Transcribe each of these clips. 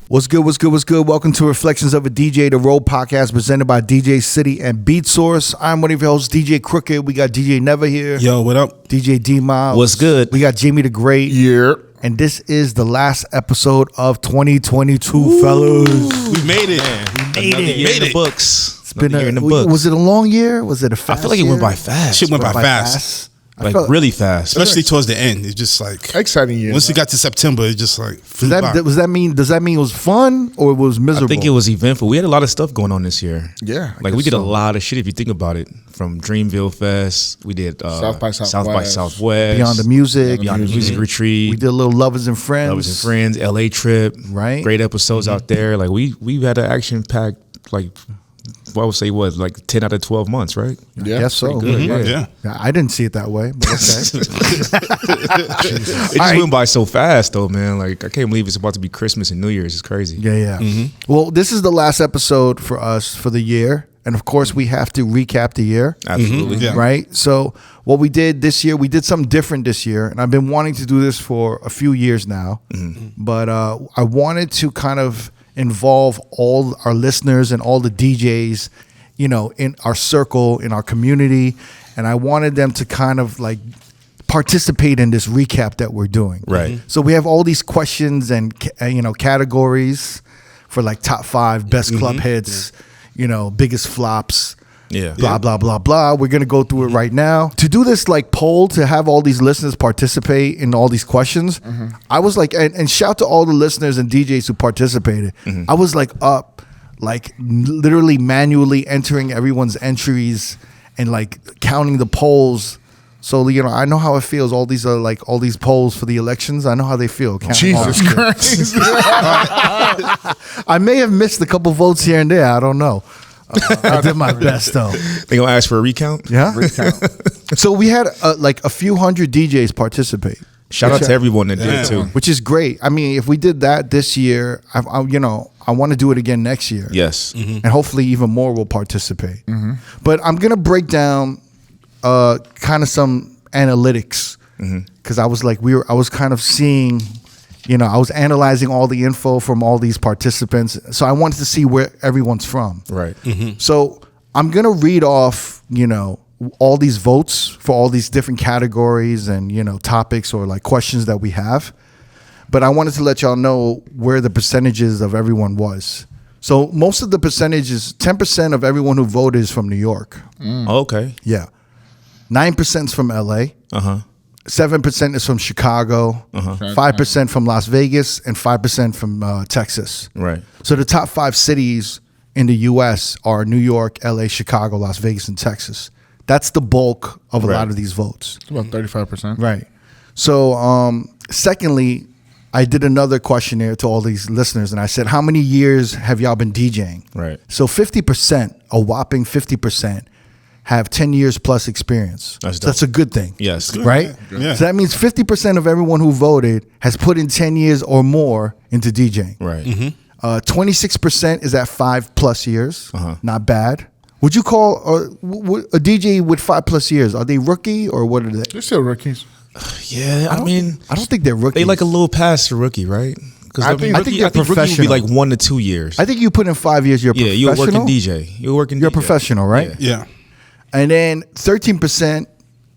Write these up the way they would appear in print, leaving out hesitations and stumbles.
What's good? What's good? What's good? Welcome to Reflections of a DJ, the R.O.A.D podcast presented by DJ City and Beat Source. I'm one of your hosts, DJ Crooked. We got DJ Never here. Yo, what up? DJ D Miles. What's good? We got Jamie the Great. Yeah. And this is the last episode of 2022, fellas. We made it. We made it. Year in the books. It's been year in the books. Was it a long year? Was it a fast I feel like it year? went by fast. Shit went by fast. Like really fast. Especially towards the end. It's just like exciting year. Once we got to September, it just like flew by. Does that mean it was fun or it was miserable? I think it was eventful. We had a lot of stuff going on this year. Yeah. Like we did a lot of shit if you think about it. From Dreamville Fest, we did South by Southwest, Beyond the Music, Retreat. We did a little Lovers and Friends. Lovers and Friends, LA trip. Right. Great episodes out there. Like we had an action packed like I would say like 10 out of 12 months, right? Yeah. I guess so. Good, Yeah. I didn't see it that way, but okay. It just went by so fast though, man. Like I can't believe it's about to be Christmas and New Year's. It's crazy. Yeah. Well, this is the last episode for us for the year. And of course, we have to recap the year. Absolutely. Yeah. Right? So what we did this year, we did something different this year. And I've been wanting to do this for a few years now. But I wanted to kind of involve all our listeners and all the DJs, in our circle, in our community. And I wanted them to kind of like participate in this recap that we're doing. Right. So we have all these questions and, categories for like top 5 best club hits, biggest flops. Yeah. Blah, blah, blah, blah. We're going to go through it right now. To do this like poll, to have all these listeners participate in all these questions, I was like, and shout to all the listeners and DJs who participated. I was like up, like literally manually entering everyone's entries and like counting the polls. So, I know how it feels. All these are like all these polls for the elections. I know how they feel. Jesus Christ. I may have missed a couple votes here and there. I don't know. I did my best though. They gonna ask for a recount? Yeah. So we had like a few hundred DJs participate. Shout out to everyone that did too. Which is great. I mean, if we did that this year, I want to do it again next year. Yes. And hopefully even more will participate. But I'm gonna break down kind of some analytics because I was like I was kind of seeing. I was analyzing all the info from all these participants. So I wanted to see where everyone's from. Right. So I'm going to read off, all these votes for all these different categories and, topics or like questions that we have. But I wanted to let y'all know where the percentages of everyone was. So most of the percentages, 10% of everyone who voted is from New York. Okay. Yeah. 9% is from LA. 7% is from Chicago, 5% from Las Vegas, and 5% from Texas. Right. So the top 5 cities in the U.S. are New York, L.A., Chicago, Las Vegas, and Texas. That's the bulk of a lot of these votes. It's about 35%. Right. So secondly, I did another questionnaire to all these listeners, and I said, how many years have y'all been DJing? Right. So 50%, a whopping 50%, have 10 years plus experience. That's a good thing. Yes. Right? Yeah. So that means 50% of everyone who voted has put in 10 years or more into DJing. Right. 26% is at 5+ years. Not bad. Would you call a DJ with 5+ years, are they rookie or what are they? They're still rookies. Yeah, I mean, I don't think they're rookies. they like a little past the rookie, right? Because I think rookie would be professional. like 1 to 2 years. I think you put in 5 years, you're a professional. you're a working DJ. You're a professional, right? Yeah. And then 13%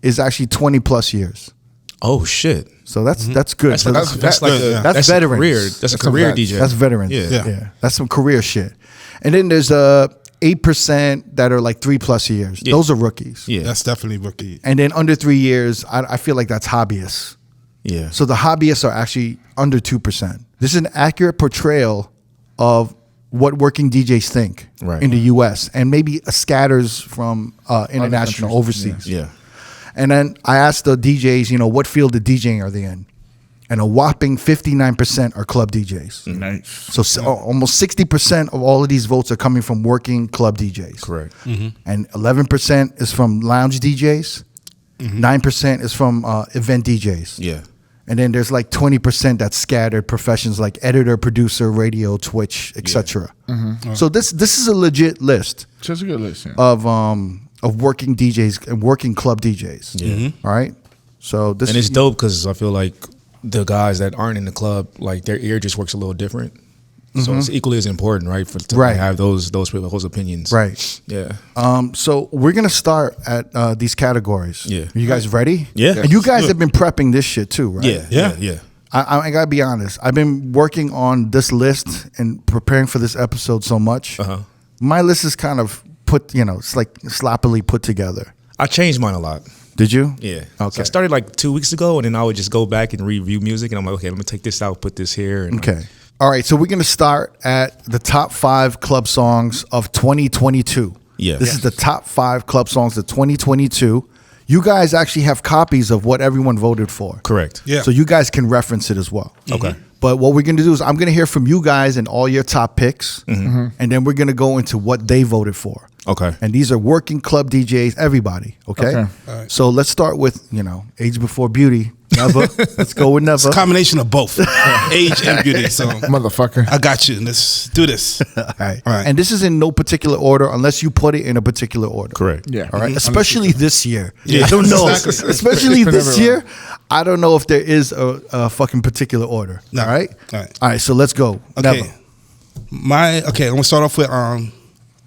is actually 20+ years. Oh shit! So that's good. That's, So that's, that's like that's a veterans. career. That's a career DJ. That's veterans. Yeah. That's some career shit. And then there's 8% that are like 3+ years. Yeah. Those are rookies. Yeah. That's definitely rookie. And then under 3 years, I feel like that's hobbyists. Yeah. So the hobbyists are actually under 2%. This is an accurate portrayal of what working DJs think in the U.S. and maybe scatters from international, overseas. Yeah. And then I asked the DJs, what field of DJing are they in? And a whopping 59% are club DJs. Nice. So almost 60% of all of these votes are coming from working club DJs. Correct. And 11% is from lounge DJs. 9% is from event DJs. Yeah. And then there's like 20% that's scattered professions like editor, producer, radio, Twitch, etc. So this is a legit list. Just a good list, yeah. Of working DJs and working club DJs. Yeah. All right. So this And it's dope because I feel like the guys that aren't in the club, like their ear just works a little different. So it's equally as important, right, to have those opinions. Right. Yeah. So we're gonna start at these categories. Yeah. Are you guys ready? Yeah. And you guys have been prepping this shit too, right? Yeah. I gotta be honest. I've been working on this list and preparing for this episode so much. My list is kind of it's like sloppily put together. I changed mine a lot. Did you? Yeah. Okay. So I started like 2 weeks ago, and then I would just go back and review music, and I'm like, okay, let me take this out, put this here. And Okay. All right. So we're gonna start at the top 5 club songs of 2022. Yeah. This is the top 5 club songs of 2022. You guys actually have copies of what everyone voted for. Correct. Yeah. So you guys can reference it as well. Okay. But what we're going to do is I'm going to hear from you guys and all your top picks. And then we're going to go into what they voted for. Okay. And these are working club DJs, everybody. Okay. All right. So let's start with, Age Before Beauty. Never. Let's go with Never. Combination of both, age and beauty. So Motherfucker. I got you. Let's do this. All right. All right. And this is in no particular order unless you put it in a particular order. Correct. Yeah. All right. Especially this year. Yeah. I don't know. Exactly. Especially this everyone. year. I don't know if there is a fucking particular order. No. All right. All right. All right. So let's go. Okay. Never. I'm gonna start off with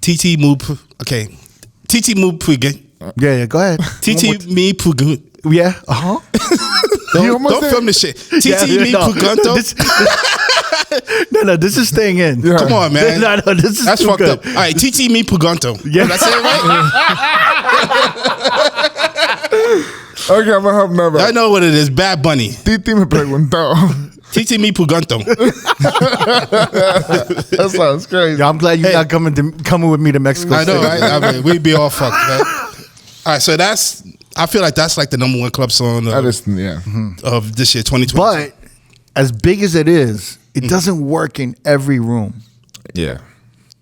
TT Move. Okay. TT Move Pugan. Yeah. Go ahead. TT Me Pugan. Yeah. Uh huh. Don't film this shit. TT Me Puganto. No, this is staying in. Yeah. Come on, man. No, this is That's too fucked good. up. All right, TT Me Puganto. Yeah. Did I say it right? Okay, I'm gonna help Never. I know what it is. Bad Bunny. Titi me preguntó. TT Me Puganto. That sounds crazy. Yeah, I'm glad you're not coming with me to Mexico. I know, City. right? I mean, we'd be all fucked, right? All right, so I feel like that's like the number 1 club song That of, is, yeah. of this year, 2020. But as big as it is, it doesn't work in every room. Yeah.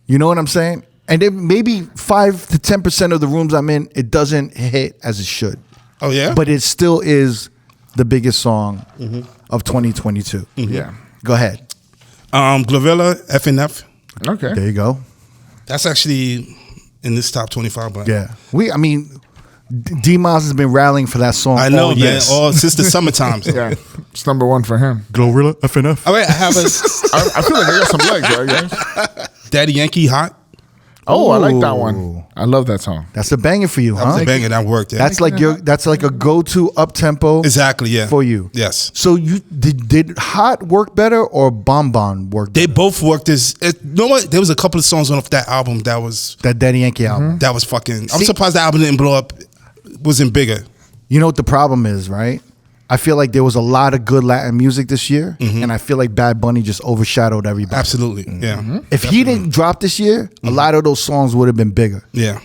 You know what I'm saying? And then maybe 5 to 10% of the rooms I'm in, it doesn't hit as it should. Oh, yeah? But it still is the biggest song of 2022. Yeah. Go ahead. Glorilla, FNF. Okay. There you go. That's actually in this top 25. But Yeah. D-Miles has been rallying for that song. I know, all man. year. All since the summertime. So. Yeah. It's number 1 for him. Glorilla, FNF. All right, I have a I feel like I got some legs, right, guys? Daddy Yankee Hot. Oh, I like that Ooh. one. I love that song. That's a banger for you, That was huh? a banger. That worked. Yeah. That's like a go-to up-tempo exactly, yeah. for you. Yes. So you did Hot work better or Bon Bon work They better? both worked as, you know what? There was a couple of songs on that album that was That Daddy Yankee album. fucking, I'm See- surprised the album didn't blow up, wasn't bigger. You know what the problem is, right? I feel like there was a lot of good Latin music this year, and I feel like Bad Bunny just overshadowed everybody. Absolutely, yeah. If he didn't drop this year, a lot of those songs would have been bigger. Yeah.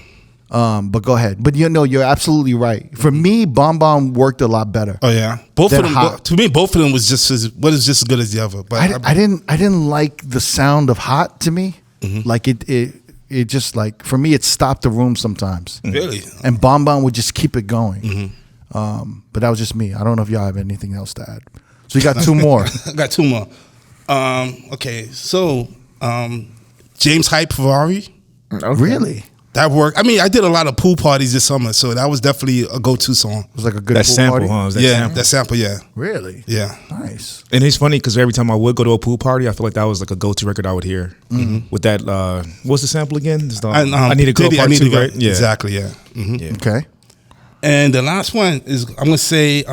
But go ahead. But you're absolutely right. For me, Bon Bon worked a lot better. Oh, yeah. Both Then of them, Hot. to me, both of them was just as good as the other. But I didn't like the sound of Hot to me. Like it just like, for me, it stopped the room sometimes. really. And Bon Bon would just keep it going. But that was just me. I don't know if y'all have anything else to add. So you got 2 more. I got 2 more. Okay, so James Hype Ferrari. Okay. Really? That worked. I mean, I did a lot of pool parties this summer, so that was definitely a go-to song. It was like a good That pool sample, party. huh? Was that Yeah, sample? that sample, yeah. Really? Yeah. Nice. And it's funny because every time I would go to a pool party, I feel like that was like a go-to record I would hear. With that, what's the sample again? It's the, I need to go Diddy, part 2, right? Yeah. Exactly, yeah. Yeah. Okay. And the last one is, I'm going to say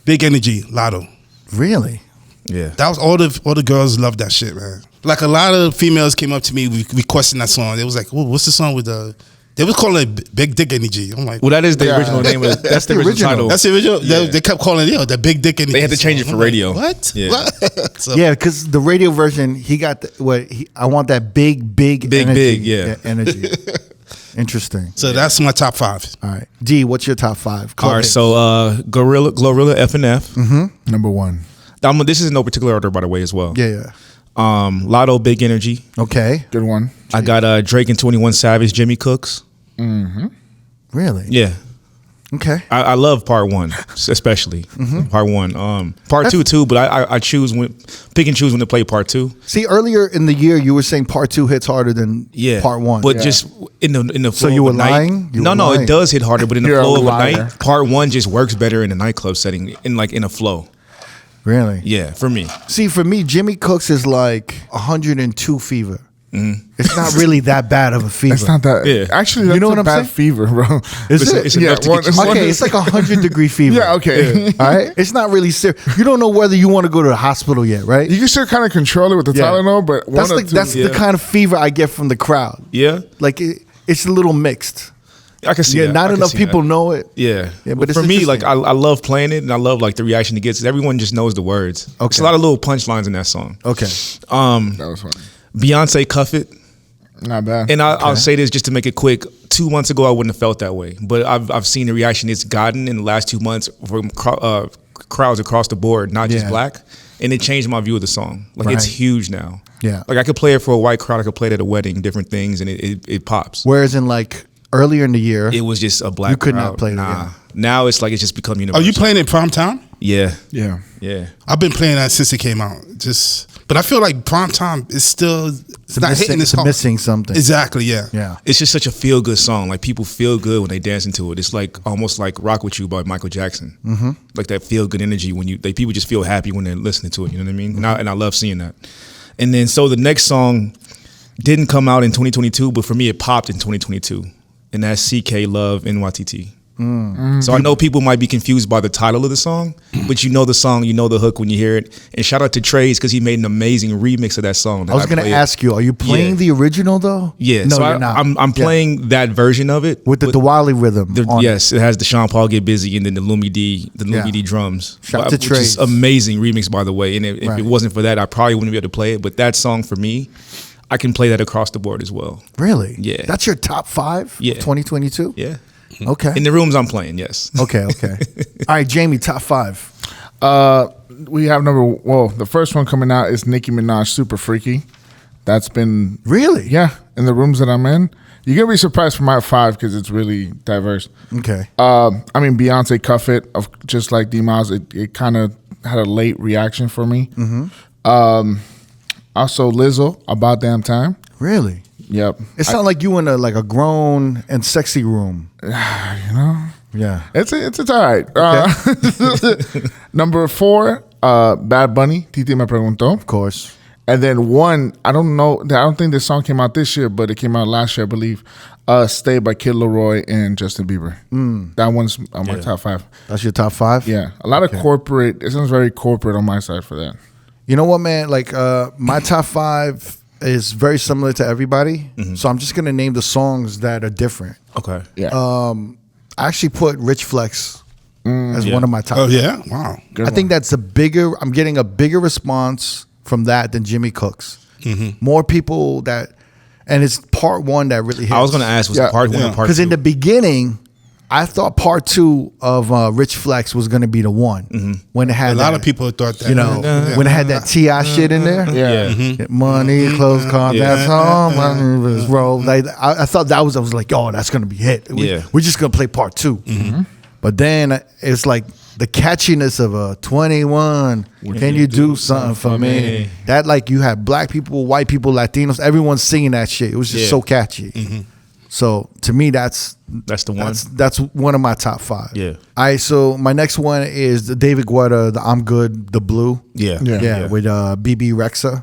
Big Energy, Lotto. Really? Yeah. That was all the girls loved that shit, man. Like a lot of females came up to me requesting that song. They was like, "Oh, what's the song with the?" They was calling it Big Dick Energy. I'm like, Well, that is the Yeah. original name. That's the original title. that's the original. Yeah. They kept calling it, the Big Dick Energy. They had to change it for I'm like, radio. what? Yeah. What? So, Yeah, because the radio version, he got I want that big energy. yeah. Energy. Interesting. So that's my top 5. All right. D, what's your top 5? All right, so Glorilla, FNF. Number 1. This is in no particular order, by the way, as well. Yeah. Lotto, Big Energy. Okay. Good one. I got Drake and 21 Savage, Jimmy Cooks. Really? Yeah. Okay. I love part 1, especially part 1. Part 2 too, but I pick and choose when to play part 2. See, earlier in the year, you were saying part 2 hits harder than part 1. But just in the flow So you of were a night- lying? You were No, lying. it does hit harder, but in the You're a flow of a liar. night, part 1 just works better in the nightclub setting, in a flow. Really? Yeah, for me. See, for me, Jimmy Cooks is like 102 fever. It's not really that bad of a fever. It's not that. Yeah. Actually, that's You know a what I'm bad saying? fever, bro. Is it? It's enough to get you Okay, it's like 100-degree fever. Yeah, okay. All right? It's not really serious. You don't know whether you want to go to the hospital yet, right? You can still kind of control it with the Yeah. Tylenol, but That's the kind of fever I get from the crowd. Yeah, Like, it's a little mixed. I can see Yeah, that. not I can enough see people that. know it. Yeah, Yeah, but it's for me, like interesting. I love playing it, and I love like the reaction it gets. Everyone just knows the words. Okay. It's a lot of little punchlines in that song. Okay. that was funny. Beyonce Cuff It. Not bad. And I'll say this just to make it quick. 2 months ago, I wouldn't have felt that way, but I've seen the reaction it's gotten in the last 2 months from crowds across the board, not just Yeah. black, and it changed my view of the song. Like it's Right. huge now. Yeah. like I could play it for a white crowd, I could play it at a wedding, different things, and it pops. Whereas in like earlier in the year, It was just a black. You could crowd. not play it, Nah. yeah. Now it's like it's just become Are universal. you playing in prime time? Yeah, yeah. yeah. I've been playing that since it came out. But I feel like prime time is still it's not hitting this hard. missing something. Exactly. Yeah. Yeah. It's just such a feel good song. Like people feel good when they dance into it. It's like almost like "Rock with You" by Michael Jackson. Mm-hmm. Like that feel good energy when people just feel happy when they're listening to it. You know what I mean? And I love seeing that. And then so the next song didn't come out in 2022, but for me it popped in 2022, and that's CK Love NYTT. So I know people might be confused by the title of the song, but you know the song, you know the hook when you hear it. And shout out to Trey's because he made an amazing remix of that song. I was going to ask you, are you playing Yeah. the original though? Yeah, No, so you're not. I'm Yeah. playing that version of it with the Diwali rhythm. on it. yes, it has the Sean Paul Get Busy and then the Lumi D drums. Shout out to which Trey's. is amazing remix, by the way. And if Right. it wasn't for that, I probably wouldn't be able to play it. But that song for me, I can play that across the board as well. Really? Yeah. That's your top 5 Yeah. 2022? Yeah, Okay. in the rooms I'm playing. Yes. Okay. All right, Jamie, top 5. We have the first one coming out is Nicki Minaj, Super Freaky. That's been Really? yeah, in the rooms that I'm in. You're gonna be surprised for my 5 because it's really diverse. Okay. I mean, Beyonce Cuff It, of just like D-Miles, it kind of had a late reaction for me. Also, Lizzo, About Damn Time. Really? Yep. It sounds like you in a grown and sexy room. You know, Yeah. it's all right. Number 4, Bad Bunny, Titi Me Preguntó. Of course. And then 1, I don't think this song came out this year, but it came out last year, I believe. Stay by Kid Laroi and Justin Bieber. That one's on my top 5. That's your top 5? Yeah. A lot of corporate, it sounds very corporate on my side for that. You know what, man? Like, my top 5 is very similar to everybody. So I'm just going to name the songs that are different. Okay. Yeah. I actually put Rich Flex as Yeah. one of my top. Oh yeah. Wow. Good I think one. that's I'm getting a bigger response from that than Jimmy Cooks. More people and it's part 1 that really hits. I was going to ask, was Yeah. it part 1 or part 2? Because in the beginning, I thought part 2 of Rich Flex was going to be the one when it had A lot that, of people thought that. you know, when it had that T.I. shit in there. Yeah. Get money, clothes, car, that's all. Money was roll. Like, I thought I was like, oh, that's gonna be hit. We're just gonna play part 2. But then it's like the catchiness of a 21. Can you do something for me? That like you had black people, white people, Latinos, everyone singing that shit. It was just Yeah. so catchy. So to me, that's the one. That's one of my top 5. Yeah. All right. So my next one is the David Guetta, the I'm Good, the Blue. Yeah. Yeah. With BB Rexa.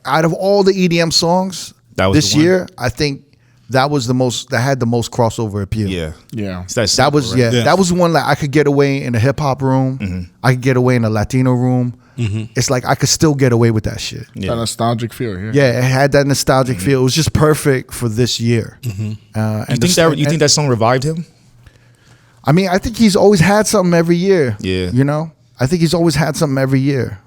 Out of all the EDM songs That was this the one. year, I think that was that had the most crossover appeal. Yeah. Yeah. It's that That simple, was right? Yeah. that was one that I could get away in a hip hop room. I could get away in a Latino room. It's like I could still get away with that shit. Yeah. That nostalgic feel. Yeah. Yeah, it had that nostalgic feel. It was just perfect for this year. You think that song revived him? I mean, I think he's always had something every year. Yeah. You know? I think he's always had something every year.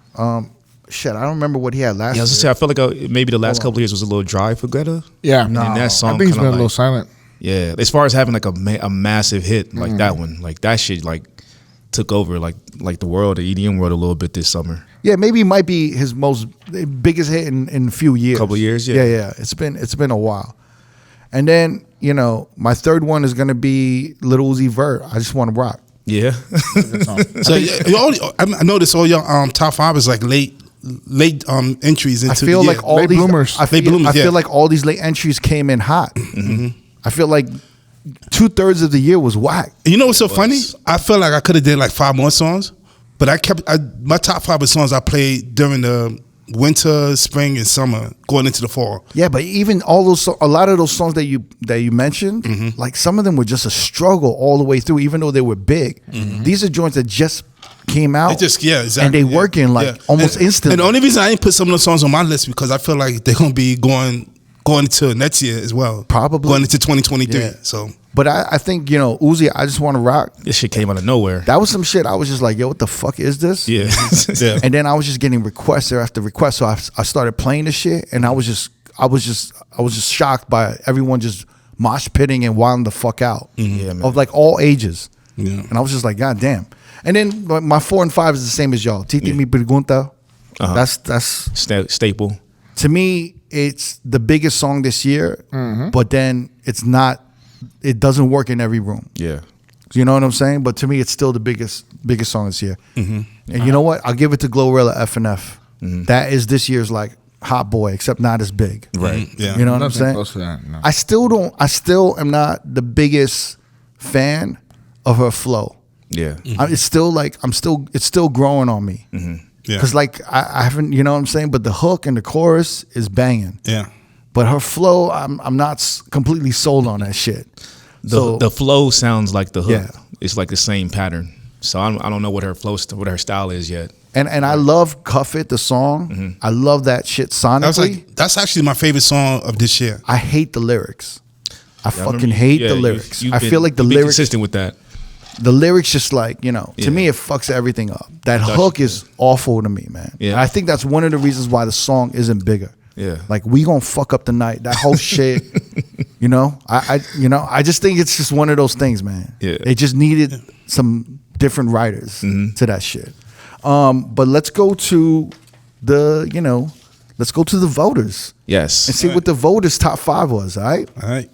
Shit, I don't remember what he had last Yeah, I was year. gonna say, I feel like maybe the last couple of years was a little dry for Guetta. Yeah. And that song I think he's been kinda a little like- silent. Yeah, as far as having like a massive hit like that one, like that shit like took over like the world, the EDM world a little bit this summer. Yeah, maybe it might be his biggest hit in a few years. Couple years, yeah. Yeah. It's been a while. And then, you know, my third one is gonna be Lil Uzi Vert. I Just Want to Rock. Yeah, So I noticed all your top 5 is like late entries into. I feel the like year. all Late these bloomers. I feel, Late bloomers, I feel yeah. like all these late entries came in hot. I feel like 2/3 of the year was whack. You know what's so funny? I feel like I could have did like 5 more songs, But my top 5 of songs I played during the winter, spring, and summer, going into the fall. Yeah, but even a lot of those songs that you mentioned, like some of them were just a struggle all the way through, even though they were big. These are joints that just came out. Exactly. And they working almost instantly. And the only reason I didn't put some of those songs on my list because I feel like they're gonna be going into next year as well. Probably going into 2023. Yeah. So. But I think, Uzi, I Just Want to Rock. This shit came out of nowhere. That was some shit. I was just like, yo, what the fuck is this? Yeah. Yeah. And then I was just getting requests after requests. So I started playing this shit, and I was just shocked by everyone just mosh pitting and wilding the fuck out. Yeah, man. Of like all ages. Yeah. And I was just like, God damn. And then my 4 and 5 is the same as y'all. Titi Mi Pregunta. That's staple. To me, it's the biggest song this year, but then it doesn't work in every room. Yeah. You know what I'm saying? But to me, it's still the biggest song this year. And you know what? I'll give it to Glorilla FNF. That is this year's like Hot Boy, except not as big. Right. Yeah. You know what I'm Nothing saying? close to that, no. I still am not the biggest fan of her flow. Yeah. It's still growing on me. Yeah. Cause like I haven't, you know what I'm saying? But the hook and the chorus is banging. Yeah. But her flow, I'm not completely sold on that shit. The flow sounds like the hook. Yeah. It's like the same pattern. So I don't know what her what her style is yet. And I love Cuff It, the song. I love that shit sonically. That's actually my favorite song of this year. I hate the lyrics. I remember fucking hate the lyrics. I feel like the you've been lyrics, consistent with that. the lyrics just like, to Yeah. me, it fucks everything up. That Does, hook is awful to me, man. Yeah. And I think that's one of the reasons why the song isn't bigger. Yeah. Like, we gonna fuck up the night. That whole shit, I just think it's just one of those things, man. Yeah. They just needed some different writers to that shit. But let's go to the voters Yes. and see what the voters' top 5 was, all right? All right.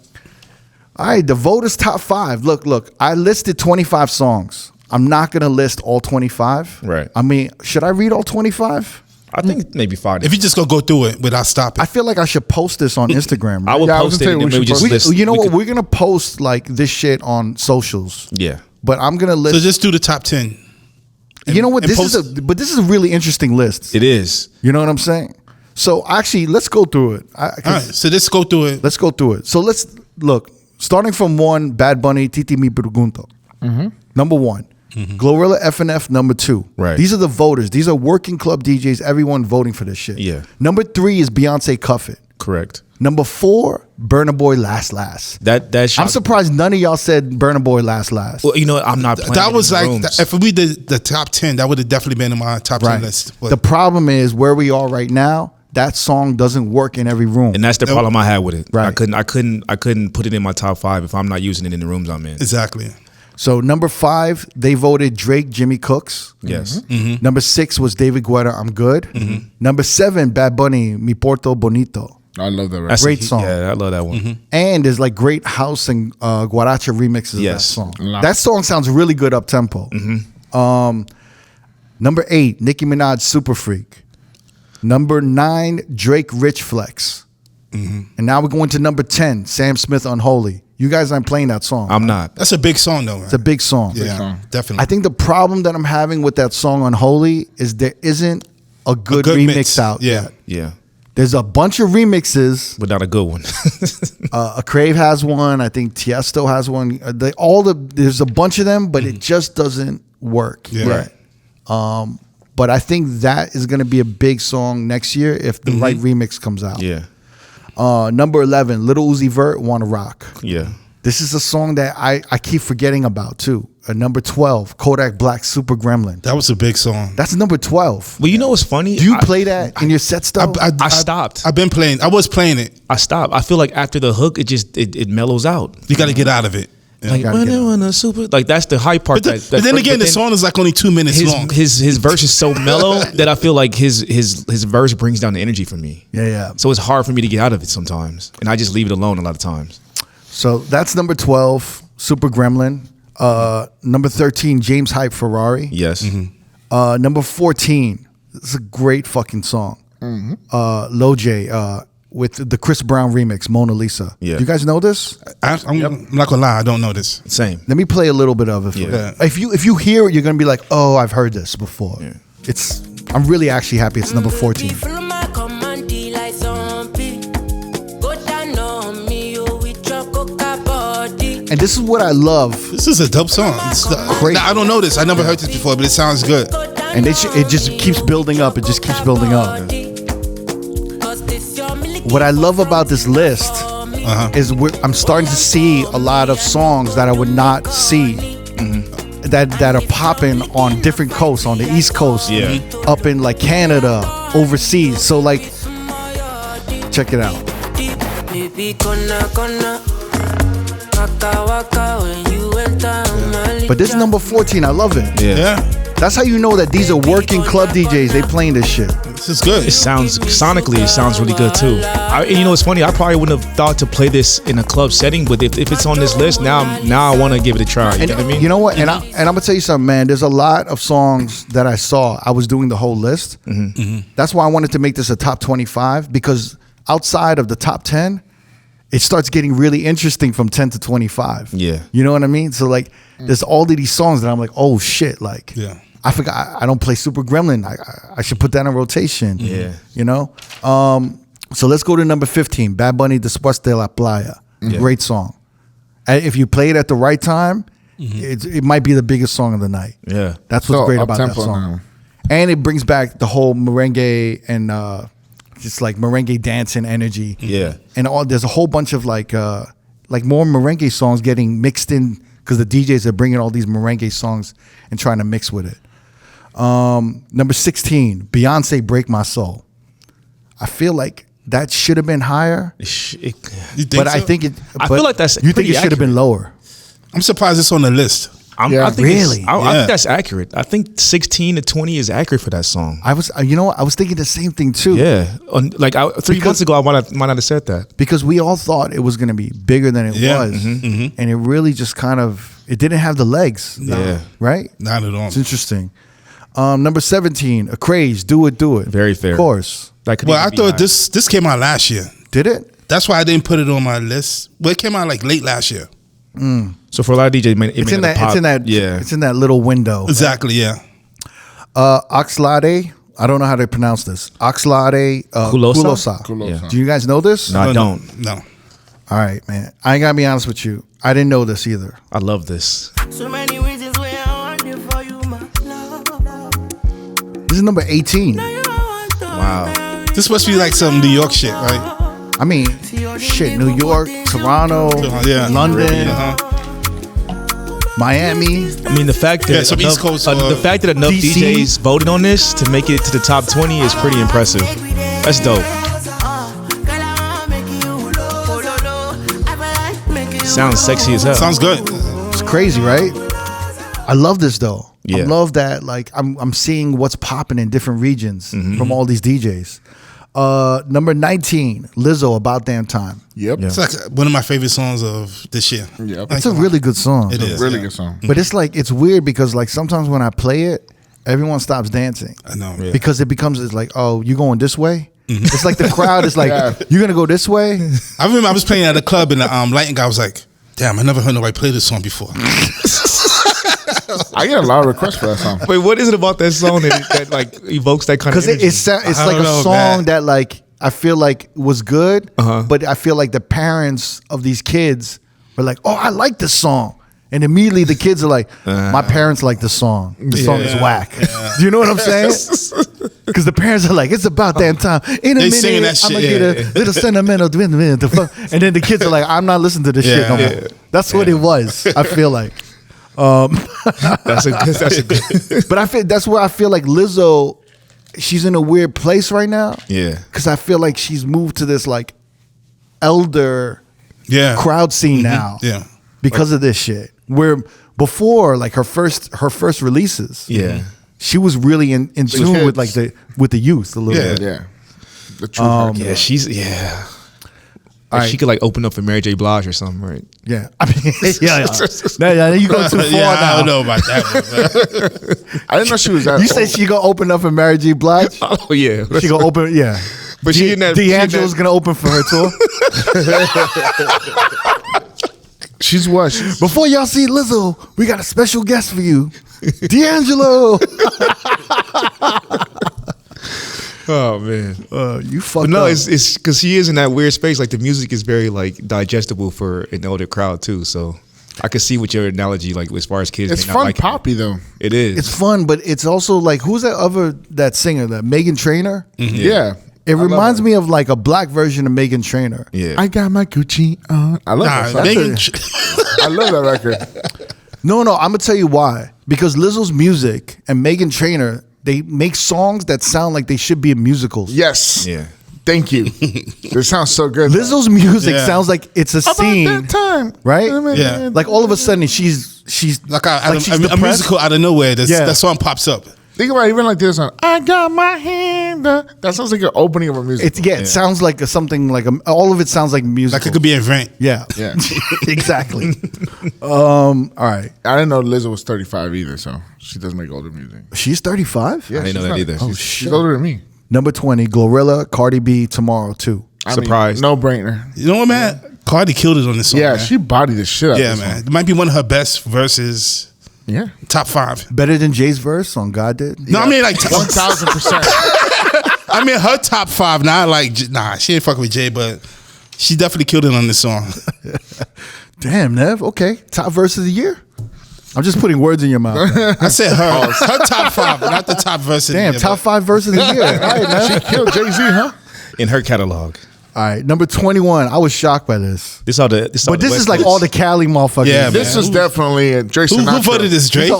All right, the voters' top 5. Look, I listed 25 songs. I'm not going to list all 25. Right. I mean, should I read all 25? I think maybe 5. If you just go through it without stopping. I feel like I should post this on Instagram. I would Yeah, I was post it gonna and say then we maybe should just post- list. You know we what? could- We're going to post like this shit on socials. Yeah. But I'm going to list. So just do the top 10. You know what? and This is a really interesting list. It is. You know what I'm saying? So actually, let's go through it. All right. So let's go through it. Let's go through it. So let's look. Starting from 1, Bad Bunny, Titi Mi Pregunto. Number 1. Glorilla FNF, number 2. Right. These are the voters. These are working club DJs, everyone voting for this shit. Yeah. Number 3 is Beyonce Cuff It. Correct. Number 4, Burna Boy Last. That I'm surprised none of y'all said Burna Boy Last. Well, you know what? I'm not playing. That was in like, rooms. if we did the top 10, that would have definitely been in my top 10 list. But The problem is where we are right now, that song doesn't work in every room. and that's the problem I had with it. Right. I couldn't put it in my top 5 if I'm not using it in the rooms I'm in. exactly. So number 5, they voted Drake, Jimmy Cooks. Yes. Number 6 was David Guetta, I'm Good. Number 7, Bad Bunny, Mi Porto Bonito. I love that. Right? That's Great song. Yeah, I love that one. And there's like great house and guaracha remixes Yes. of that song. Lot. That song sounds really good up tempo. Number 8, Nicki Minaj, Super Freak. Number 9, Drake, Rich Flex. And now we're going to number 10, Sam Smith, Unholy. You guys aren't playing that song. I'm not. That's a big song, though, man. It's a big song. Yeah, song. definitely. I think the problem that I'm having with that song Unholy is there isn't a good remix mix. out Yeah. yet. Yeah. There's a bunch of remixes. But not a good one. Crave has one. I think Tiesto has one. There's a bunch of them, but it just doesn't work. Yeah. Right. But I think that is going to be a big song next year if the right remix comes out. Yeah. Number 11, Lil Uzi Vert, Wanna Rock. Yeah. This is a song that I keep forgetting about too. Number 12, Kodak Black, Super Gremlin. That was a big song. That's number 12. Well, you know what's funny? Do you play that in your sets though? I stopped. I've been playing. I was playing it. I stopped. I feel like after the hook, it mellows out. You got to get out of it. Yeah. Like gotta get when a super, like that's the high part. But then again, the song is like only 2 minutes long. His verse is so mellow that I feel like his verse brings down the energy for me. Yeah. So it's hard for me to get out of it sometimes, and I just leave it alone a lot of times. So that's number 12, Super Gremlin. Number 13, James Hype, Ferrari. Yes. Number 14, this is a great fucking song. Lil J, with the Chris Brown remix, Mona Lisa. Yeah. Do you guys know this? I'm not gonna lie, I don't know this. Same. Let me play a little bit of it for you. Yeah. If you hear it, you're gonna be like, oh, I've heard this before. Yeah. I'm really actually happy it's number 14. And this is what I love. This is a dope song. Crazy. I don't know this. I never heard this before, but it sounds good. And it just keeps building up. It just keeps building up. What I love about this list is I'm starting to see a lot of songs that I would not see that are popping on different coasts, on the East Coast, up in like Canada, overseas. So like, check it out. But this is number 14. I love it. Yeah. That's how you know that these are working club DJs. They playing this shit. This is good. It sounds sonically, it sounds really good too. And you know, it's funny. I probably wouldn't have thought to play this in a club setting, but if it's on this list now I want to give it a try. You know what I mean? You know what? And I'm gonna tell you something, man. There's a lot of songs that I saw. I was doing the whole list. That's why I wanted to make this a top 25, because outside of the top 10, it starts getting really interesting from 10 to 25. Yeah. You know what I mean? So like, there's all of these songs that I'm like, oh shit, like, Yeah. I forgot I don't play Super Gremlin. I should put that in rotation. Yeah. You know? So let's go to number 15, Bad Bunny, Después de la Playa. Great song. And if you play it at the right time, it might be the biggest song of the night. Yeah. That's what's So great about that up-tempo song. now. And it brings back the whole merengue and just like merengue dancing energy. Yeah. And there's a whole bunch of like more merengue songs getting mixed in because the DJs are bringing all these merengue songs and trying to mix with it. Number 16, Beyonce, Break My Soul. I feel like that should have been higher, You think but so? I think it. I but feel like that's you think pretty it should have been lower. I'm surprised it's on the list. I think Really? I Yeah. think that's accurate. I think 16 to 20 is accurate for that song. I was, you know what? I was thinking the same thing too. Yeah. 3 months ago, I might not have said that. Because we all thought it was going to be bigger than it Yeah. was, and it really just kind of it didn't have the legs. Yeah. Right. Not at all. It's interesting. Number 17, A Craze, Do It, Do It. Very fair. Of course. That could Well, even I be thought high. this came out last year. Did it? That's why I didn't put it on my list. Well, it came out like late last year. So for a lot of DJs, It's in that. It's in that. Yeah. It's in that little window. Exactly, yeah. Oxlade. I don't know how to pronounce this. Oxlade. Culosa? Culosa. Yeah. Do you guys know this? No, I don't. No. All right, man. I ain't gotta be honest with you. I didn't know this either. I love this. So many reasons why I want it for you, my love. This is number 18. Wow. This must be like some New York shit, right? I mean, shit. New York, Toronto, Yeah. London, Uh-huh. Miami. I mean, the fact that some East Coast, the fact that enough DC. DJs voted on this to make it to the top 20 is pretty impressive. That's dope. Sounds sexy as hell. Sounds good. It's crazy, right? I love this though. I Yeah. love that. Like I'm seeing what's popping in different regions from all these DJs. Number 19, Lizzo, About Damn Time. Yep. Yeah. It's like one of my favorite songs of this year. Yep. It's a really good song. It is. Really yeah. good song. But it's like, it's weird because like sometimes when I play it, everyone stops dancing. I know. Yeah. Because it's like, oh, you going this way? It's like the crowd is like, Yeah. you're going to go this way? I remember I was playing at a club and the lighting guy was like, damn, I never heard nobody play this song before. I get a lot of requests for that song. Wait, what is it about that song that like evokes that kind of Because energy? it's I like don't a know, song man. that like I feel like was good, Uh-huh. but I feel like the parents of these kids were like, "Oh, I like this song," and immediately the kids are like, "My parents like this song. The song is whack." Do you know what I'm saying? Because the parents are like, "It's about damn time." In a They minute, singing that I'm gonna shit, get a little sentimental, and then the kids are like, "I'm not listening to this shit no Yeah. more." That's what it was. I feel like. that's a good. But I feel that's where I feel like Lizzo, she's in a weird place right now. Yeah. Because I feel like she's moved to this like elder Yeah. crowd scene now. Yeah. Because of this shit. Where before, like her first releases, Yeah. she was really in tune kids. with like the youth a little Yeah. bit. Yeah. The true heart. Yeah, she's yeah. All Like, right. she could like open up for Mary J. Blige or something, right? Yeah. I mean, yeah. You go too far Yeah, now. I don't know about that one. I didn't know she was that You old. say she gonna open up for Mary J. Blige? Oh yeah. She gonna open, yeah. But she in that. D'Angelo's gonna open for her tour. She's what? Before y'all see Lizzo, we got a special guest for you, D'Angelo. Oh man. You fucked No, up. it's because she is in that weird space. Like the music is very like digestible for an older crowd too. So I could see what your analogy, like as far as kids. It's may not fun like poppy though. It is. It's fun, but it's also like who's that singer, that Megan Trainor? Yeah. It reminds me of like a black version of Megan Trainor. Yeah. I got my Gucci on. I love that song. I love that record. No, I'm gonna tell you why. Because Lizzo's music and Megan Trainor, they make songs that sound like they should be in musicals. Yes. Yeah. Thank you. It sounds so good. Lizzo's music Yeah. sounds like it's a About scene, that time, right? Yeah. Like all of a sudden she's Like she's a depressed. musical out of nowhere. Yeah. That song pops up. Think about it, even like this one. I got my hand up. That sounds like an opening of a music. It sounds like something like all of it sounds like music. Like it could be an event. Yeah. Yeah. Exactly. All right. I didn't know Lizzo was 35 either, so she does make older music. She's 35? Yeah, I didn't know she's that not- either. Oh, She's shit. older than me. Number 20, Glorilla, Cardi B, Tomorrow too. Surprised. No brainer. You know what, man? Cardi killed it on this song. Yeah, man. she bodied the shit out Yeah, of this man. song. It might be one of her best verses. Yeah. Top 5. Better than Jay's verse on God Did? No, I mean like 1,000%. I mean her top 5. Not like she ain't fucking with Jay, but she definitely killed it on this song. Damn, Nev. Okay. Top verse of the year? I'm just putting words in your mouth. man. I said her top 5, not the top verse. of the Damn, year, top but- 5 verse of the year. All right, man. Killed Jay-Z, huh? In her catalog. All right, number 21. I was shocked by this. This all the. But this is like all the Cali motherfuckers. Yeah, man. This was definitely a Drake Who Sinatra. voted this, Drake?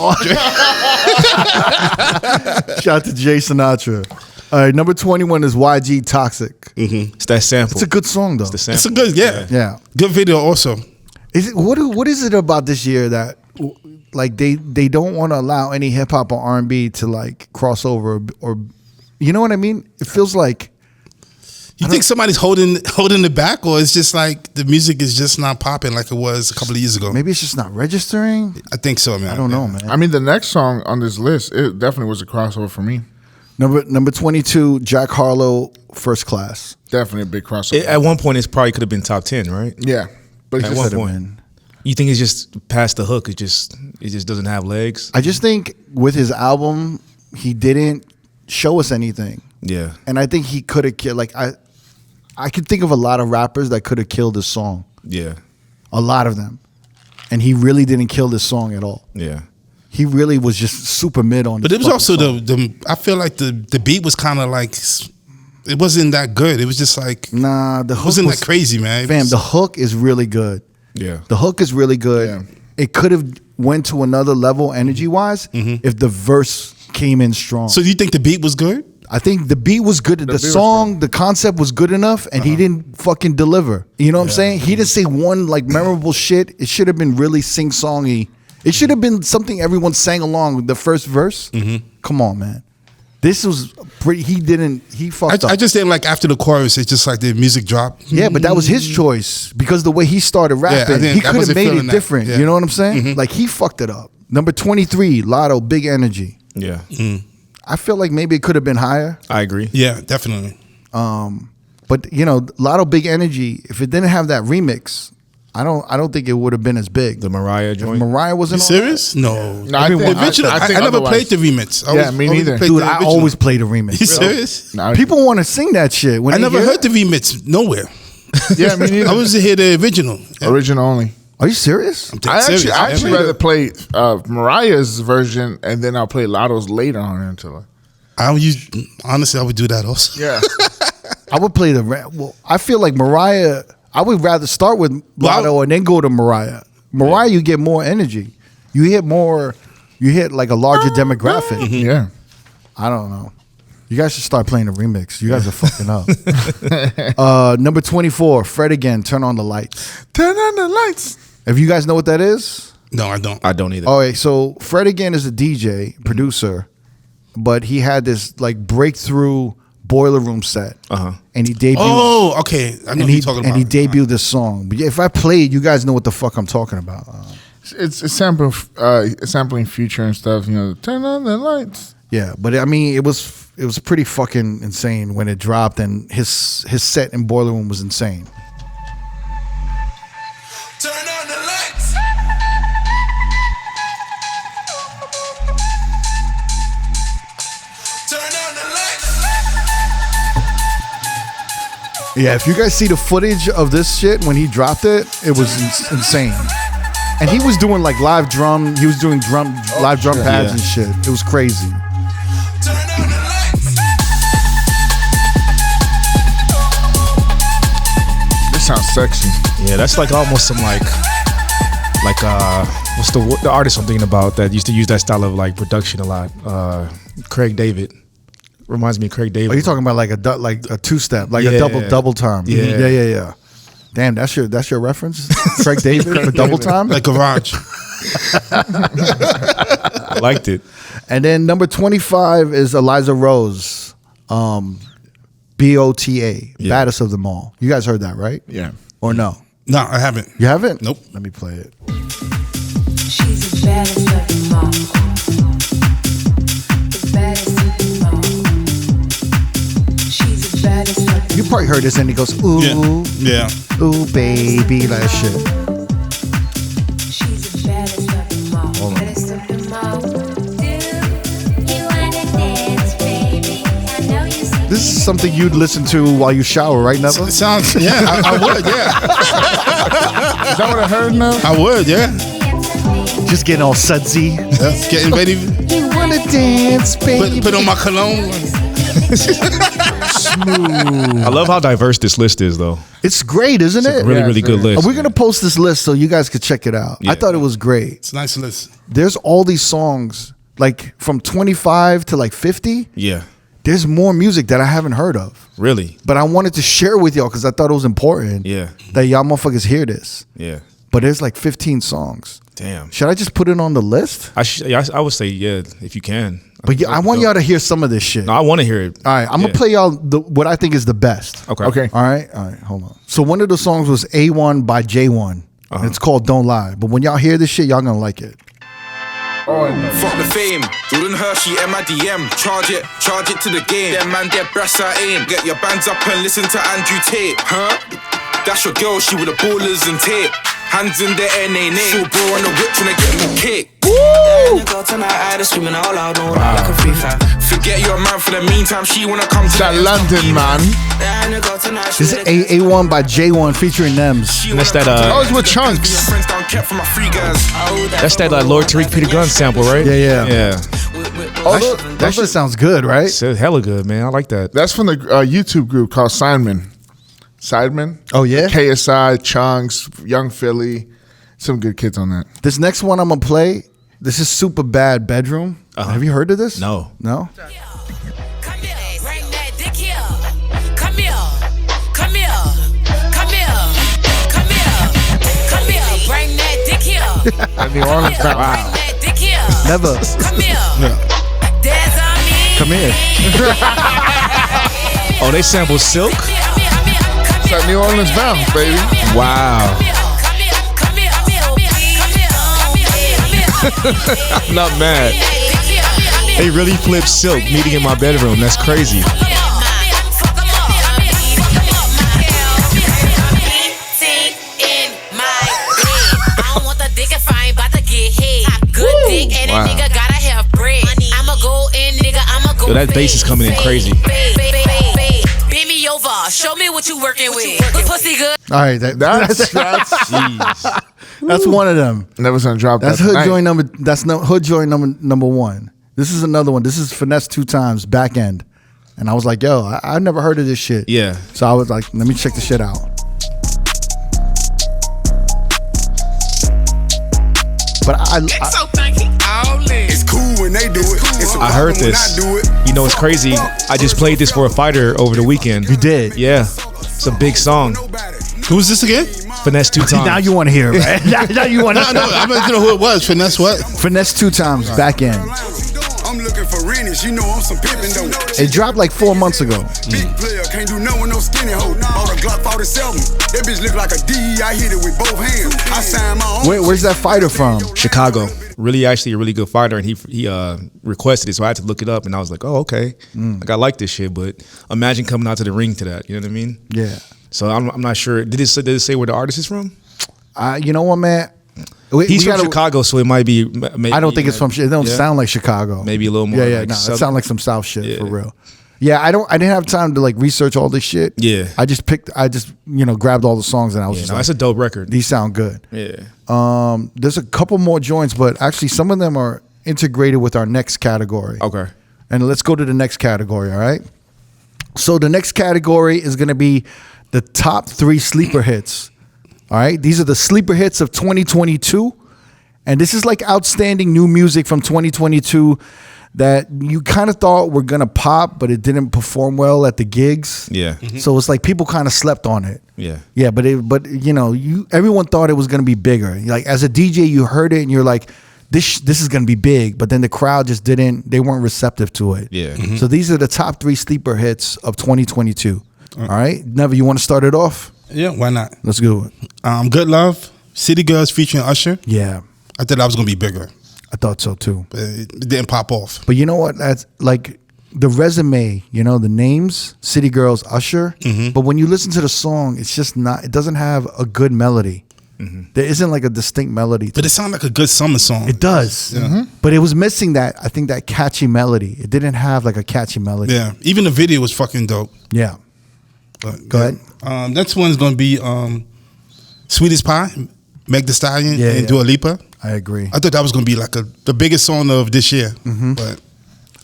Shout out to Jay Sinatra. All right, number 21 is YG Toxic. It's that sample. It's a good song though. The sample. It's a good, yeah. Yeah. Good video also. Is it what is it about this year that like they don't want to allow any hip hop or R&B to like cross over or you know what I mean? It feels like You think somebody's holding it back, or it's just like the music is just not popping like it was a couple of years ago? maybe it's just not registering. I think so, man. I don't know, man. I mean, the next song on this list, it definitely was a crossover for me. Number 22, Jack Harlow, First Class. Definitely a big crossover. At one point, it probably could have been top 10, right? Yeah. But it's At just one Could've point. been. You think it's just past the hook? It just doesn't have legs. I just think with his album, he didn't show us anything. Yeah. And I think he could have killed. Like I could think of a lot of rappers that could have killed this song. Yeah. A lot of them, and he really didn't kill this song at all. Yeah. He really was just super mid on. But this it was fucking also song. the I feel like the beat was kind of like it wasn't that good. It was just like Nah, the hook wasn't was, that crazy, man. It Fam, was- the hook is really good. Yeah. The hook is really good. Yeah. It could have went to another level energy wise if the verse came in strong. So do you think the beat was good? I think the beat was good. The beat was song, the concept was good enough, and he didn't fucking deliver. You know what I'm saying? He didn't say one like memorable shit. It should have been really sing-songy. It should have been something everyone sang along with the first verse. Come on, man. This was pretty. He fucked up. I just didn't like after the chorus. It's just like the music dropped. Yeah, but that was his choice because the way he started rapping, didn't- he I could have wasn't made feeling it that. different. Yeah. You know what I'm saying? Like he fucked it up. Number 23, Lotto, Big Energy. Yeah. I feel like maybe it could have been higher. I agree. Yeah, definitely. But you know, Lotto, Big Energy. If it didn't have that remix, I don't think it would have been as big. The Mariah If joint. Mariah You wasn't on serious? No. No, I think- The original. I think I never otherwise. played the remix. Yeah, me always neither. played Dude, the I original. always play the remix. You serious? No, People want to sing that shit. When I they never hear heard it. the remix nowhere. Yeah, me neither. I was to hear the original. Original only. Are you serious? I'm dead I serious. actually rather play Mariah's version and then I'll play Lotto's later on until. Honestly, I would do that also. Yeah. I would play well, I feel like Mariah. I would rather start with Lotto and then go to Mariah. Mariah, you get more energy. You hit more. You hit like a larger demographic. Yeah. I don't know. You guys should start playing the remix. You guys are fucking up. Number 24, Fred again. Turn on the lights. Turn on the lights. If you guys know what that is. No, I don't. I don't either. All right, so Fred again is a DJ producer, but he had this like breakthrough Boiler Room set, and he debuted. Oh, okay. I know and what he you're talking about. and he debuted this song. But if I played, you guys know what the fuck I'm talking about. It's sampling Future and stuff. You know, turn on the lights. Yeah, but I mean, it was it was pretty fucking insane when it dropped, and his set in Boiler Room was insane. Turn on the lights. Turn on the lights. Yeah, if you guys see the footage of this shit when he dropped it, it was insane. And he was doing like live drum. He was doing live drum pads and shit. It was crazy. Turn on the lights. This sounds sexy. Yeah, that's like almost some like what's the artist I'm thinking about that used to use that style of like production a lot? Craig David. Reminds me of Craig David. Are you talking about like a two-step, like a Yeah. double time? Yeah. Yeah. Damn, that's your reference, Craig David for double time. Like Garage. I liked it. And then number 25 is Eliza Rose, BOTA, baddest of them all. You guys heard that, right? Yeah. Or no? No, I haven't. You haven't? Nope. Let me play it. She's the baddest of them all. The baddest of them all. She's the baddest of them all. You probably heard this, and he goes, ooh, Yeah. ooh, baby, like that shit. She's the baddest of them all. Baddest of them all. This is something you'd listen to while you shower, right, Never? It sounds, yeah, I would, yeah. Is that what I heard now? I would, yeah. Just getting all sudsy. That's getting ready. You wanna dance, baby? Put on my cologne. I love how diverse this list is, though. It's great, isn't it? Really, really good list. We're gonna post this list so you guys could check it out. I Yeah. thought it was great. It's a nice list. There's all these songs, like from 25 to like 50. Yeah, There's more music that I haven't heard of, really. but I wanted to share with y'all because I thought it was important. Yeah. That y'all motherfuckers hear this. Yeah. But there's like 15 songs. Damn. Should I just put it on the list? I would say yeah, if you can. But yeah, I want y'all to hear some of this shit. No, I want to hear it. All right, I'm gonna play y'all what I think is the best. Okay. Okay. All right, hold on. So one of the songs was A1 by J1. And it's called Don't Lie. But when y'all hear this shit, y'all gonna like it. Fuck the fame, Jordan Hershey, MIDM. Charge it to the game. Them man, their breasts I aim. Get your bands up and listen to Andrew Tate. Huh? That's your girl, she with the ballers and tape. Hands in the air, nay. She'll bro on the whip tryna get me cake. Screaming all out, don't like a free fire. Forget your man for the meantime, she wanna come to That London, man. This is A1 by J1 featuring Nems. And that's that Oh, it's with Chunks. That's that Lord Tariq Peter Gunn sample, right? Yeah. Yeah. That shit sounds good, right? It's hella good, man. I like that. That's from the YouTube group called Sidemen. Oh, yeah? KSI, Chunks, Young Philly. Some good kids on that. This next one I'm gonna play, this is Super Bad Bedroom. Have you heard of this? No. No? Come here, bring that dick here. Come here, come here, come here, come here, come here, bring that dick here. New Orleans. Bring that dick here. Never. Come here. There's on me. Come here. Oh, they sample Silk? It's that New Orleans bounce, baby. Wow. I'm not mad. They really flipped Silk meeting in my bedroom. That's crazy. Yo, that bass is coming in crazy. Beat me over. Show me what you working with. Pussy good. All right, That's Jeez. that's one of them. never gonna drop That's that. Hood tonight. Joint number. That's Hood Joint number one. This is another one. This is Finesse 2 Times Back End, and I was like, yo, I never heard of this shit. Yeah. So I was like, let me check the shit out. But It's cool when they do it. It's a I heard problem when this. I do it. You know, it's crazy. I just played this for a fighter over the weekend. You did. Yeah. It's a big song. Who was this again? Finesse 2 times. Now you want to hear it, right? now you want No, to I meant to know who it was. Finesse what? Finesse 2 Times Back End. I'm looking for rented. She know I'm some pimpin' though. It dropped like 4 months ago. Big player, can't do nothing with no skinny hoe. Bought a Glock 47. That bitch look like a D. I hit it with both hands. I signed my own. Where's that fighter from? Chicago. Really, actually a really good fighter, and he requested it, so I had to look it up, and I was like, oh, okay. Like, I like this shit, but imagine coming out to the ring to that. You know what I mean? Yeah. So I'm not sure. Did it say where the artist is from? You know what, man? He's from Chicago, so it might be. Maybe, I don't think it's from. It don't sound like Chicago. Maybe a little more. Yeah, like no, it sound like some South shit for real. Yeah, I didn't have time to like research all this shit. Yeah, I just grabbed all the songs and I was just like, that's a dope record. These sound good. Yeah. There's a couple more joints, but actually some of them are integrated with our next category. Okay. And let's go to the next category. All right. So the next category is going to be the top 3 sleeper hits. All right. These are the sleeper hits of 2022. And this is like outstanding new music from 2022 that you kind of thought were going to pop, but it didn't perform well at the gigs. Yeah. So it's like people kind of slept on it. Yeah. Yeah, but everyone thought it was going to be bigger. Like as a DJ, you heard it and you're like, this is going to be big, but then the crowd just they weren't receptive to it. Yeah. So these are the top 3 sleeper hits of 2022. All right. Never, you want to start it off? Yeah, why not? Let's do it. Good Love, City Girls featuring Usher. Yeah. I thought that was gonna be bigger, I thought so too. but it didn't pop off. But you know what? That's like the resume, the names, City Girls, Usher. But when you listen to the song, it's just not, it doesn't have a good melody. There isn't like a distinct melody. But it sounded like a good summer song. It does. But it was missing that, I think, that catchy melody. It didn't have like a catchy melody. Yeah, even the video was fucking dope. Yeah. But, Go ahead. Next one's gonna be Sweetest Pie, Meg Thee Stallion and Dua Lipa. I agree. I thought that was gonna be like the biggest song of this year, but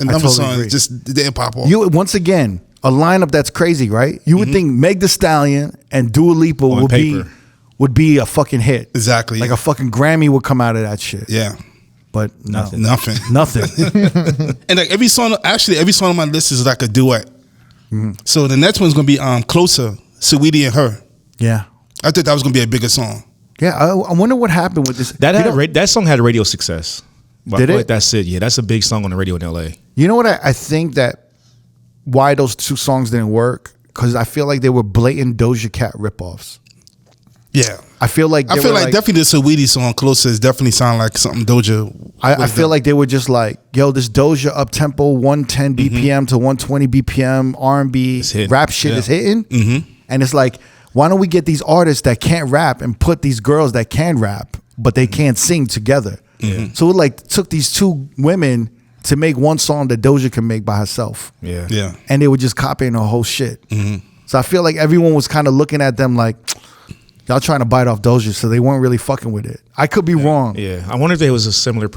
another totally song agree. just didn't pop off. You once again a lineup that's crazy, right? You would think Meg Thee Stallion and Dua Lipa would be a fucking hit. Exactly. Like a fucking Grammy would come out of that shit. Yeah. But no. Nothing. Nothing. And like every song on my list is like a duet. So the next one's gonna be Closer, Saweetie and Her. Yeah. I thought that was gonna be a bigger song. Yeah, I wonder what happened with this. That song had radio success. But Did I feel it? Like that's it. Yeah, that's a big song on the radio in LA. You know what I think that why those 2 songs didn't work? Because I feel like they were blatant Doja Cat ripoffs. Yeah. I feel like definitely the Saweetie song Closer is definitely sound like something Doja. I feel like they were just like, yo, this Doja up tempo 110 BPM to 120 BPM R&B rap shit is hitting, and it's like, why don't we get these artists that can't rap and put these girls that can rap but they can't sing together? So it like took these 2 women to make one song that Doja can make by herself. Yeah. And they were just copying the whole shit. So I feel like everyone was kind of looking at them like, y'all trying to bite off Doja, so they weren't really fucking with it. I could be wrong. Yeah, I wonder if there was a similar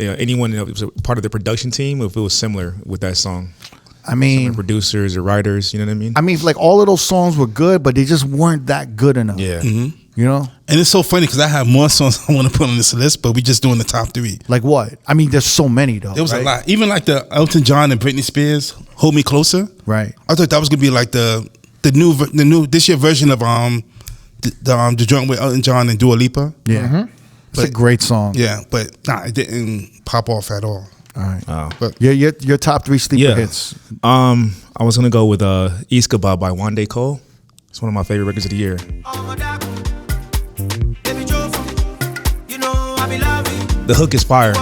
anyone that was a part of the production team, if it was similar with that song. I mean, similar producers or writers, you know what I mean? I mean, like all of those songs were good, but they just weren't that good enough. Yeah. You know? And it's so funny because I have more songs I want to put on this list, but we just doing the top 3. Like what? I mean, there's so many though. There was a lot. Even like the Elton John and Britney Spears, Hold Me Closer. Right. I thought that was gonna be like the new this year version of the joint with Elton John and Dua Lipa. Yeah. It's a great song. Yeah, but it didn't pop off at all. All right. Oh. But your top 3 sleeper hits. I was gonna go with Iskaba by Wande Cole. It's one of my favorite records of the year. The hook is fire.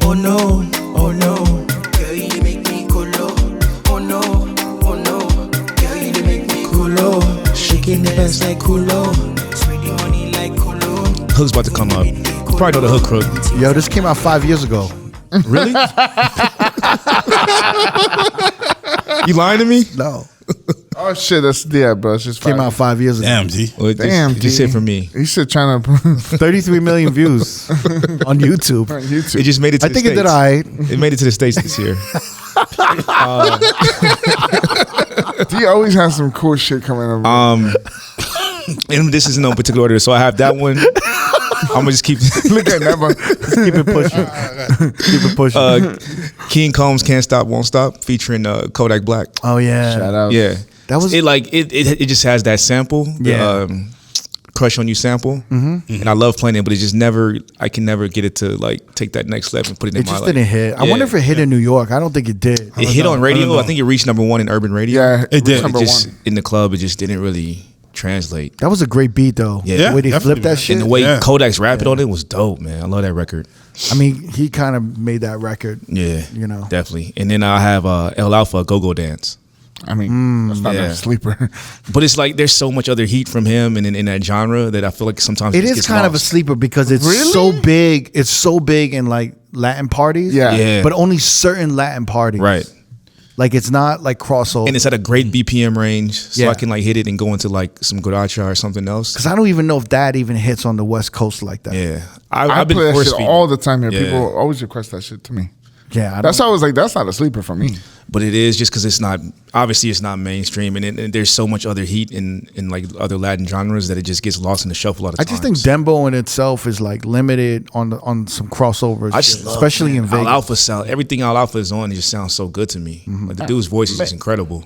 Oh no, oh no, girl, you make me colo. Oh no, girl, you make me colo. Shaking the best like culo, sweetie honey like culo. Hook's about to come up. You probably know the hook, Crook. Yo, this came out 5 years ago. Really? You lying to me? No. Oh shit, bro. It's just Came out 5 years ago. damn, G. Well, Damn, just G. it for me. He said trying to 33 million views on YouTube. on YouTube. It just made it to I the think States. it did all right. It made it to the States this year. He always has some cool shit coming up. And this is in no particular order. So I have that one. I'm gonna just keep Look at that, bro. Keep it pushing. Keep it pushing. King Combs Can't Stop Won't Stop featuring Kodak Black. Oh yeah. Shout out. Yeah, That was it. Like it just has that sample. Yeah. Crush on You sample, and I love playing it, but it just I can never get it to like take that next step and put it in It my just like, didn't hit. I wonder if it hit in New York. I don't think it did. It hit on radio. I think it reached #1 in urban radio. Yeah, It did. number Just one. in the club, it just didn't really translate. That was a great beat though. Yeah. The way they definitely, flipped that man. shit. And the way Yeah. Kodak's rapping on it was dope, man. I love that record. I mean, he kind of made that record. Yeah, You know. definitely. And then I have El Alpha Go-Go Dance. I mean, that's not yeah. a sleeper. But it's like there's so much other heat from him and in that genre that I feel like sometimes It just is gets kind of a lost. sleeper because it's so big. It's so big in like Latin parties. Yeah. Yeah. But only certain Latin parties. Right. Like it's not like crossover. And it's at a great BPM range, so Yeah. I can like hit it and go into like some Goracha or something else. Because I don't even know if that even hits on the West Coast like that. Yeah, I I've been play that force shit feeding. all the time here. Yeah. People always request that shit to me. Yeah. That's why I was like, that's not a sleeper for me. But it is just because it's not obviously it's not mainstream, and there's so much other heat in like other Latin genres that it just gets lost in the shuffle a lot of I times. just think Dembo in itself is like limited on some crossovers, I just love, especially man, in Vegas. Al Alpha sound. Everything Al Alpha is on, it just sounds so good to me. Like the dude's voice is just incredible.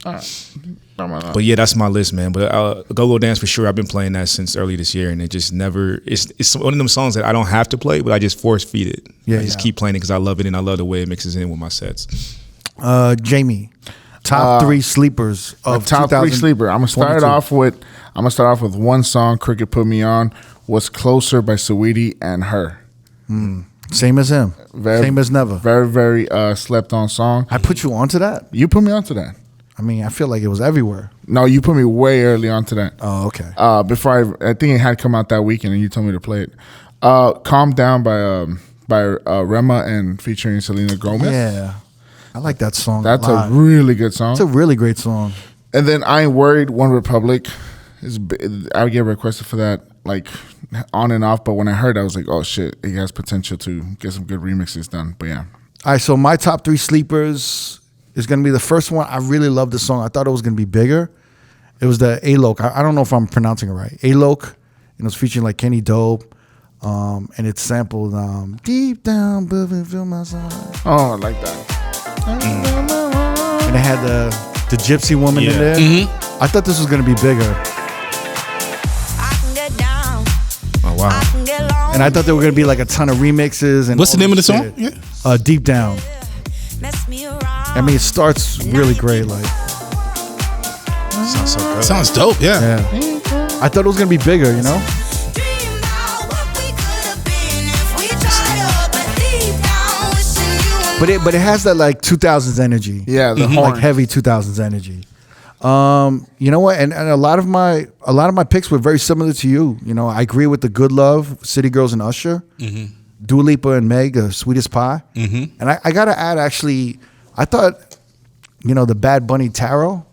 But yeah, that's my list, man. But Go-Go Dance for sure. I've been playing that since early this year, and it just never. It's one of them songs that I don't have to play, but I just force feed it. Yeah, I just keep playing it because I love it, and I love the way it mixes in with my sets. Jamie, top 3 sleepers of Top 3 sleeper. I'm gonna start off with one song. Cricket put me on. Was Closer by Saweetie and Her. Same as him. Same as never. Very, very slept on song. I put you onto that. You put me onto that. I mean, I feel like it was everywhere. No, you put me way early onto that. Oh, okay. Before I think it had come out that weekend, and you told me to play it. Calm Down by Rema and featuring Selena Gomez. Yeah, I like that song. That's a lot. a really good song. It's a really great song. And then I Ain't Worried, One Republic. I get requested for that like on and off, but when I heard it, I was like, oh shit, he has potential to get some good remixes done. But yeah. All right, so my top 3 sleepers is going to be the first one. I really love the song. I thought it was going to be bigger. It was the A-Loc. I don't know if I'm pronouncing it right. A-Loc. And it's featuring like Kenny Dope. And it's sampled Deep Down, but feel my soul. Oh, I like that. And it had the gypsy woman in there. I thought this was going to be bigger. Oh wow! And I thought there were going to be like a ton of remixes. And What's the all name of the this song? shit. Yeah. Deep Down. I mean, it starts really great. Like, Sounds so good. Sounds dope. Yeah. yeah. I thought it was going to be bigger, you know? But it has that like 2000s energy. Yeah, the horn. Like heavy 2000s energy. You know what? And a lot of my picks were very similar to you. You know, I agree with the Good Love, City Girls and Usher, Dua Lipa and Meg, Sweetest Pie. And I gotta add, actually, I thought, you know, the Bad Bunny Tarot.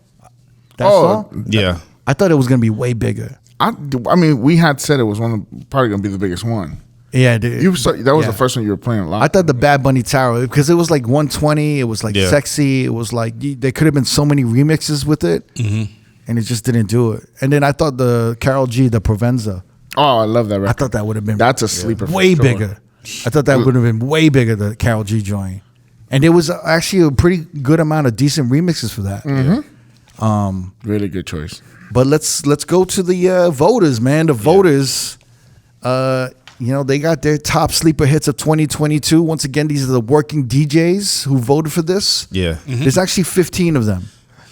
That song. Yeah. I thought it was gonna be way bigger. I mean, we had said it was probably gonna be the biggest one. Yeah, dude. That was the first one you were playing a lot. I thought the Bad Bunny Tarot, because it was like 120. It was like sexy. It was like there could have been so many remixes with it, and it just didn't do it. And then I thought the Karol G, the Provenza. Oh, I love that record. I thought that would have been That's a sleeper. for way sure. bigger. I thought that would have been way bigger, the Karol G joint. And there was actually a pretty good amount of decent remixes for that. Really good choice. But let's go to the voters, man. The voters, you know, they got their top sleeper hits of 2022. Once again, these are the working DJs who voted for this. Yeah. There's actually 15 of them.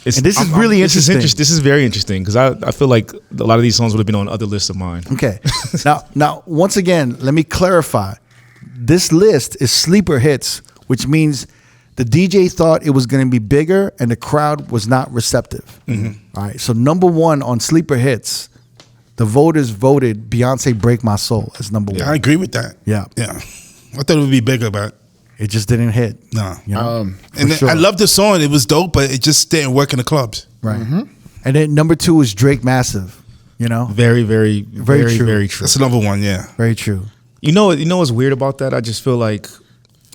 And this is really interesting. This is very interesting because I feel like a lot of these songs would have been on other lists of mine. Okay. now, once again, let me clarify. This list is sleeper hits, which means the DJ thought it was going to be bigger and the crowd was not receptive. All right. So number 1 on sleeper hits, the voters voted Beyonce "Break My Soul" as number 1. I agree with that. Yeah. Yeah. I thought it would be bigger, but It just didn't hit. no. You know? And then sure. I love the song. It was dope, but it just didn't work in the clubs. Right. And then number 2 is Drake "Massive." You know, Very, very, very, true. very true. That's another one. Yeah. very true. You know what's weird about that? I just feel like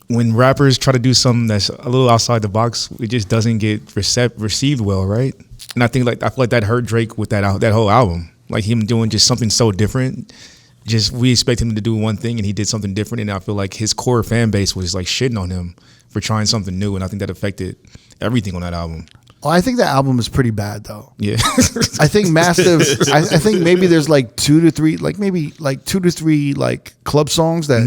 when rappers try to do something that's a little outside the box, it just doesn't get received well, right? And I feel like that hurt Drake with that whole album. Like him doing just something so different. Just we expect him to do one thing and he did something different, and I feel like his core fan base was like shitting on him for trying something new, and I think that affected everything on that album. Oh, I think the album is pretty bad though. Yeah. I think Massive. I think maybe there's like 2 to 3, like maybe like 2 to 3 like club songs that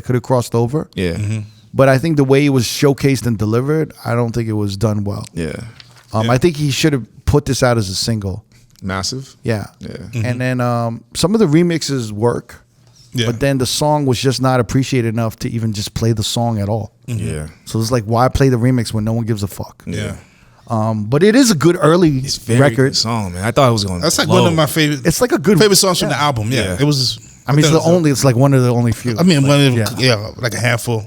could have crossed over. Yeah. But I think the way it was showcased and delivered, I don't think it was done well. Yeah. I think he should have put this out as a single. Massive. Yeah. Yeah. And then some of the remixes work, but then the song was just not appreciated enough to even just play the song at all. Yeah. So it's like, why play the remix when no one gives a fuck? Yeah. But it is a good early It's very record. good song, man. I thought it was going. That's like low. one of my favorite. It's like a good favorite songs from the album. Yeah, Yeah. it was. I mean, it's like one of the only few. I mean, one of yeah. yeah, like a handful.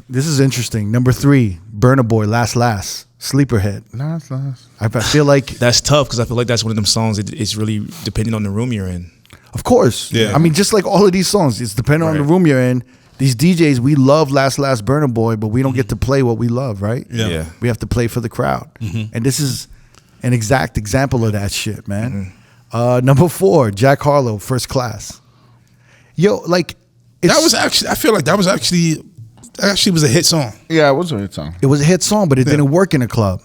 This is interesting. Number 3, Burna Boy, Last, Sleeper Hit. Last. I feel like, That's tough because I feel like that's one of them songs. It's really depending on the room you're in. of course. Yeah. I mean, just like all of these songs, it's depending on the Right. room you're in. These DJs, we love Last, Burna Boy, but we don't get to play what we love, right? Yeah. Yeah. We have to play for the crowd. And this is an exact example of that shit, man. Number 4, Jack Harlow, First Class. Yo, like, That was actually. I feel like that was actually was a hit song. Yeah, it was a hit song. it was a hit song, but it didn't work in a club.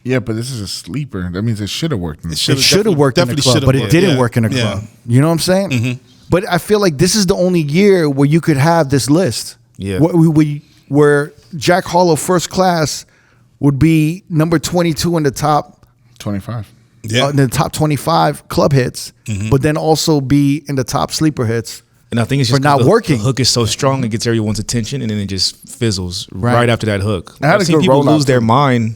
Yeah, but this is a sleeper. That means it should have worked. In the It should have worked in a club, but it didn't work in a club. You know what I'm saying? But I feel like this is the only year where you could have this list. Yeah. Where Jack Harlow First Class would be number 22 in the top 25. Yeah, in the top 25 club hits, but then also be in the top sleeper hits. And I think it's For just not 'cause the working. hook is so strong, it gets everyone's attention, and then it just fizzles Right. right after that hook. It had I've a seen good people rollout, lose their too. mind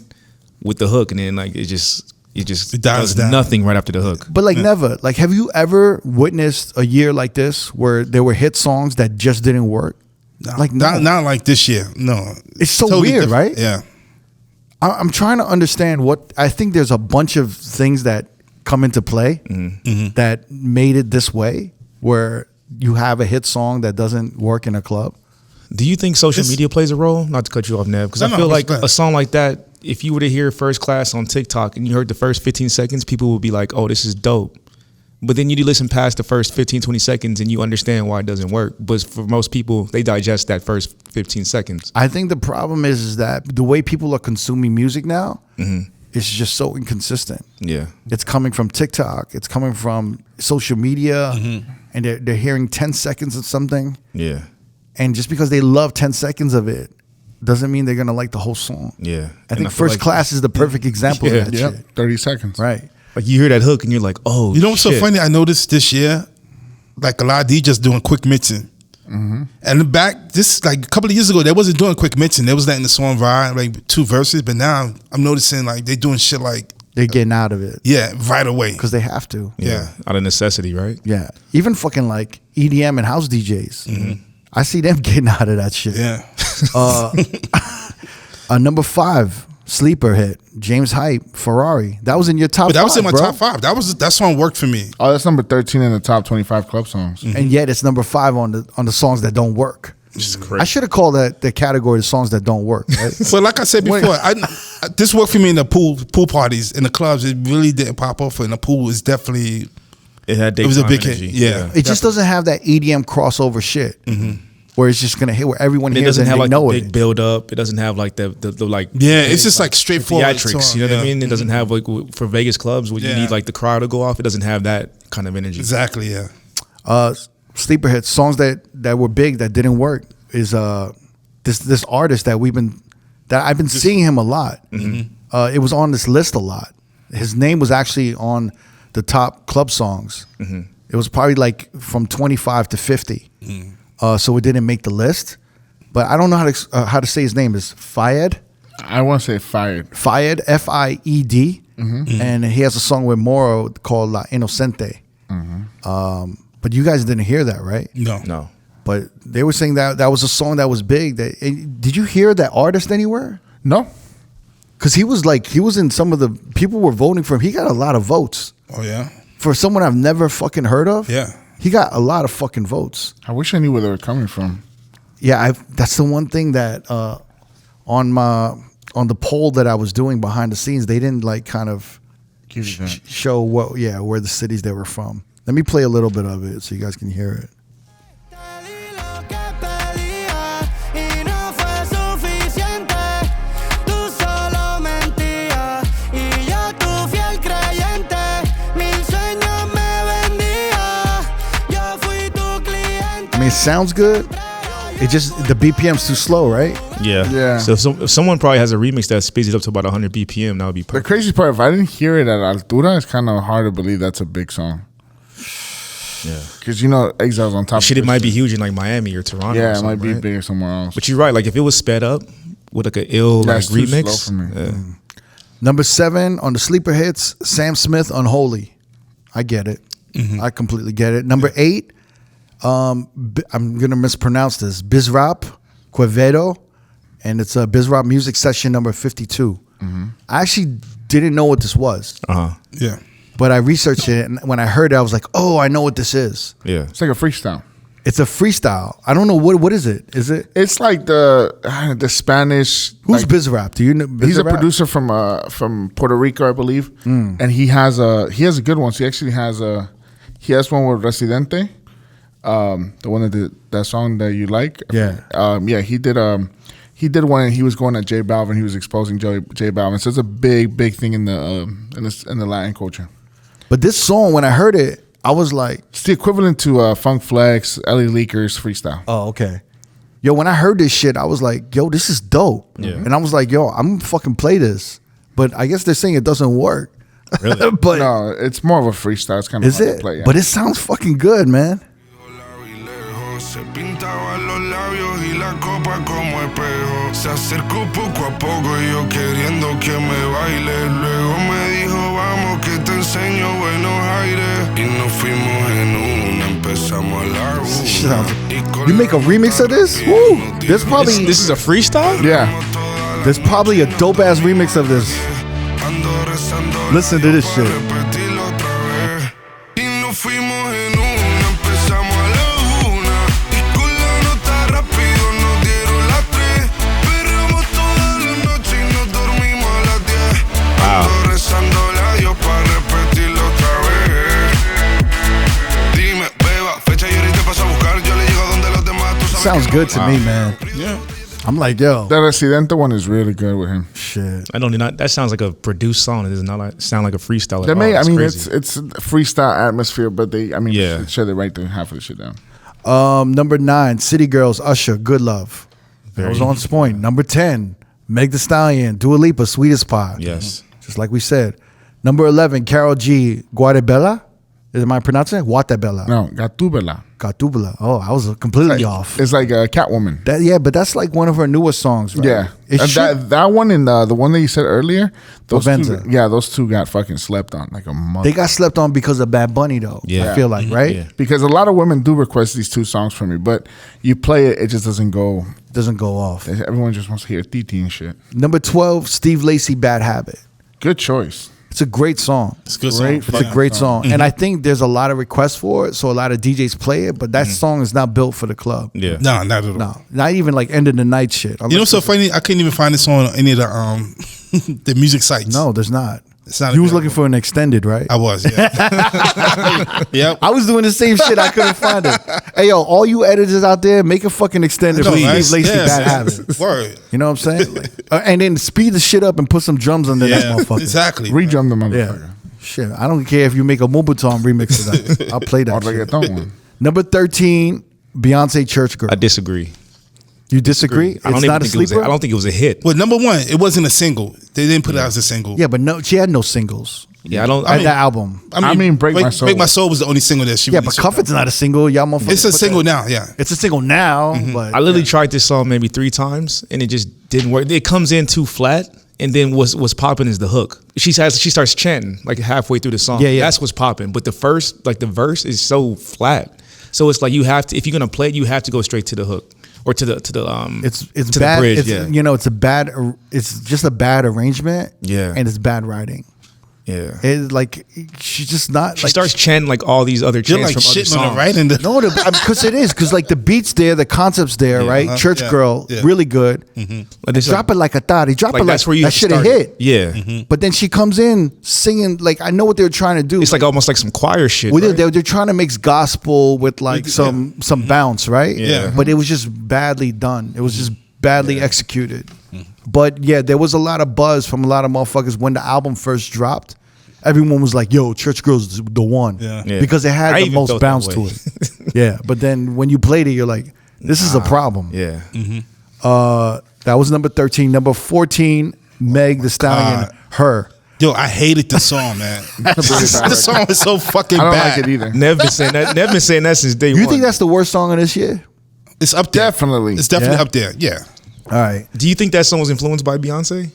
with the hook, and then like it just It dies does down. nothing right after the hook. But like never, like have you ever witnessed a year like this where there were hit songs that just didn't work? Like no. not like this year. No, It's so weird, different. right? Yeah, I'm trying to understand what I think. There's a bunch of things that come into play that made it this way, where you have a hit song that doesn't work in a club. Do you think social media plays a role? Not to cut you off, Nev, because I No, feel no, like go ahead. a song like that, if you were to hear First Class on TikTok and you heard the first 15 seconds, people would be like, oh, this is dope. But then you listen past the first 15, 20 seconds and you understand why it doesn't work. But for most people, they digest that first 15 seconds. I think the problem is that the way people are consuming music now is just so inconsistent. Yeah. It's coming from TikTok. It's coming from social media, and they're hearing 10 seconds of something. Yeah. And just because they love 10 seconds of it doesn't mean they're going to like the whole song. Yeah. I And think I feel First like- Class is the perfect example Yeah. of that Yep. shit. 30 seconds. Right. Like you hear that hook and you're like, oh, you know what's so shit. funny? I noticed this year, like a lot of DJs doing quick mixing. And back this like a couple of years ago, they wasn't doing quick mixing. They was letting the song ride like 2 verses. But now I'm noticing like they doing shit like They're getting out of it right away. because they have to. Yeah. Out of necessity, right? Yeah. Even fucking like EDM and house DJs. I see them getting out of that shit. Yeah, Number 5, sleeper hit, James Hype, Ferrari. That was in your top but that was in 5, my bro. top 5. That song worked for me. Oh, that's number 13 in the top 25 club songs. And yet it's number 5 on the songs that don't work. Just I crazy. should have called that the category of songs that don't work. Right? But like I said before, this worked for me in the pool parties, in the clubs. It really didn't pop off. In the pool, was definitely It was a daytime big energy. hit. Yeah. It just doesn't have that EDM crossover shit where it's just gonna hit where everyone And it hears doesn't it have and like they the know big it. build up. It doesn't have like the like Yeah, it's just like straightforward theatrics. song, You know what I yeah. mean? It doesn't have like for Vegas clubs where you Yeah. need like the crowd to go off. It doesn't have that kind of energy. Exactly. Yeah. Sleeper hits, songs that were big that didn't work is this artist that I've been seeing him a lot. It was on this list a lot. His name was actually on the top club songs. It was probably like from 25 to 50. So it didn't make the list. But I don't know how to say his name. Is Fayed? I want to say fired. Fayed, F-I-E-D. And he has a song with Moro called La Inocente. But you guys didn't hear that, right? No. But they were saying that was a song that was big. Did you hear that artist anywhere? No. Because he was in some of the people were voting for him. He got a lot of votes Oh yeah. for someone I've never fucking heard of. Yeah. He got a lot of fucking votes. I wish I knew where they were coming from. Yeah, that's the one thing that on the poll that I was doing behind the scenes, they didn't like kind of Give you that. show where the cities they were from. Let me play a little bit of it so you guys can hear it. mean, it sounds good. It just the BPM's too slow, right? Yeah. Yeah. So if someone probably has a remix that speeds it up to about 100 BPM, that would be The perfect. crazy part, if I didn't hear it at Altura, it's kind of hard to believe that's a big song. Yeah. Because, you know, Exile's on top Shit, of it might be huge in like Miami or Toronto. Yeah, or it something, might be right? bigger somewhere else. But you're right. Like if it was sped up with like an ill like That's too remix. slow for me. Yeah. Number 7 on the sleeper hits, Sam Smith, Unholy. I get it. I completely get it. Number 8, I'm gonna mispronounce this. Bizrap, Quevedo, and it's a Bizrap music session number 52. I actually didn't know what this was, Yeah. but I researched it, and when I heard it, I was like, "Oh, I know what this is." Yeah. It's like a freestyle. It's a freestyle. I don't know what is it. Is it It's like the Spanish. who's like, Bizrap? Do you know? He's a Bizrap? producer from Puerto Rico, I believe, and he has a good one. So he actually has one with Residente, the one that did that song that you like. Yeah. He did one, and he was going at J Balvin. He was exposing J Balvin. So it's a big thing in the Latin culture. But this song, when I heard it, I was like, It's the equivalent to Funk Flex, Ellie Leaker's freestyle. "Oh, okay." Yo, when I heard this shit, I was like, "Yo, this is dope." Yeah. And I was like, "Yo, I'm gonna fucking play this." But I guess they're saying it doesn't work. Really? But No, it's more of a freestyle. It's kind of is hard it? to play. Yeah. But it sounds fucking good, man. Se pintaba los labios y la copa como espejo. Se acercó poco a poco y yo queriendo que me baile. Luego me dijo, vamos que te enseño buenos aires. Y nos fuimos en una, empezamos a la una. You make a remix of this? Woo! There's probably This is a freestyle? yeah. there's probably a dope ass remix of this. Listen to this shit. Repetirlo otra vez. Y nos fuimos en una, empezamos a la una. Y con la nota rápido nos dieron las 3. Perreamos toda la noche y nos dormimos a las 10. Ando rezándole a Dios para repetirlo otra vez. Dime, beba, fecha y ahorita paso a buscar. Yo le llego donde los demás. Tú sabes Sounds que good to me, man. Yeah. I'm like, yo, The Residente one is really good with him. shit. I don't know. That sounds like a produced song. It does not sound like a freestyle. They At may, all. I mean, crazy. it's freestyle atmosphere, but they, I mean, Yeah. sure they write the half of the shit down. Number 9, City Girls, Usher, Good Love. That was on point. Number 10, Meg Thee Stallion, Dua Lipa, Sweetest Pie. Yes. Just like we said. Number 11, Karol G, Guatemala. Am I pronouncing it? Guatemala. No, Gatubela. Gatubela. Oh, I was completely off. It's like a Catwoman. But that's like one of her newest songs, right? Yeah, It and should- that one and the one that you said earlier, those Provenza. those two got fucking slept on like a month. they got slept on because of Bad Bunny, though. Yeah. I feel like, right? Yeah. Because a lot of women do request these two songs from me, but you play it, it just doesn't go. Doesn't go off. Everyone just wants to hear Titi and shit. Number 12, Steve Lacy, Bad Habit. Good choice. It's a great song. It's a good Great song. It's a great song. And I think there's a lot of requests for it, so a lot of DJs play it, but that song is not built for the club. Yeah. No, not at all. No, not even like end of the night shit. You know what's so funny? I couldn't even find this on any of the the music sites. No, there's not. It's not You was available. looking for an extended, right? I was, yeah. Yep. I was doing the same shit. I couldn't find it. Hey, yo, all you editors out there, make a fucking extended No, for right? Steve Lacy, Yeah, Bad man. Habit. Word. You know what I'm saying? Like, and then speed the shit up and put some drums under that Yeah, motherfucker. exactly. Redrum the Yeah. motherfucker. Shit, I don't care if you make a Mobuton remix of that. I'll play Or that shit. reggaeton one. Number 13, Beyonce Church Girl. I disagree. You disagree? I don't It's even not a think it was. sleeper? I don't think it was a hit. Well, number one, it wasn't a single. They didn't put it out as a single. Yeah, but no, she had no singles. Yeah, I don't. At that album. I mean, Break My Soul. Break My Soul was the only single that she Yeah, released. but Cuff It's not a single. Y'all motherfuckers. It's a put single that- now, yeah. It's a single now, but I literally tried this song maybe 3 times and it just didn't work. It comes in too flat, and then what's popping is the hook. She starts chanting like halfway through the song. Yeah. That's what's popping. But the verse is so flat. So it's like you have to, if you're gonna play it, you have to go straight to the hook or to the it's to bad. the bridge. It's, Yeah, you know, it's just a bad arrangement. Yeah. and it's bad writing. yeah. It's like she's just not. She like, starts chanting like all these other You're chants like from other shitting on songs. it, right? And No, because it is because like the beats there, the concept's there, right? Church yeah, Girl, yeah. really good. Like, it's Drop it like a thotty. Drop like it like that's where you that should have start. hit. Yeah, But then she comes in singing like I know what they're trying to do. it's like almost like some choir shit. Well, right? they're trying to mix gospel with like some bounce, right? Yeah. But it was just badly done. It was just badly executed. But yeah, there was a lot of buzz from a lot of motherfuckers when the album first dropped, everyone was like, "Yo, Church Girls the one," Yeah. because it had I the even most felt that bounce way. to it. Yeah, but then when you played it, you're like, "This is a problem." Yeah. That was number 13. Number 14, Meg The Stallion, God. Her. Yo, I hated the song, man. The song was so fucking I don't bad. like it either. Never been saying that. Never been saying that since day You one. think that's the worst song of this year? It's up there. Definitely. It's definitely Yeah? up there. Yeah. All right. Do you think that song was influenced by Beyonce?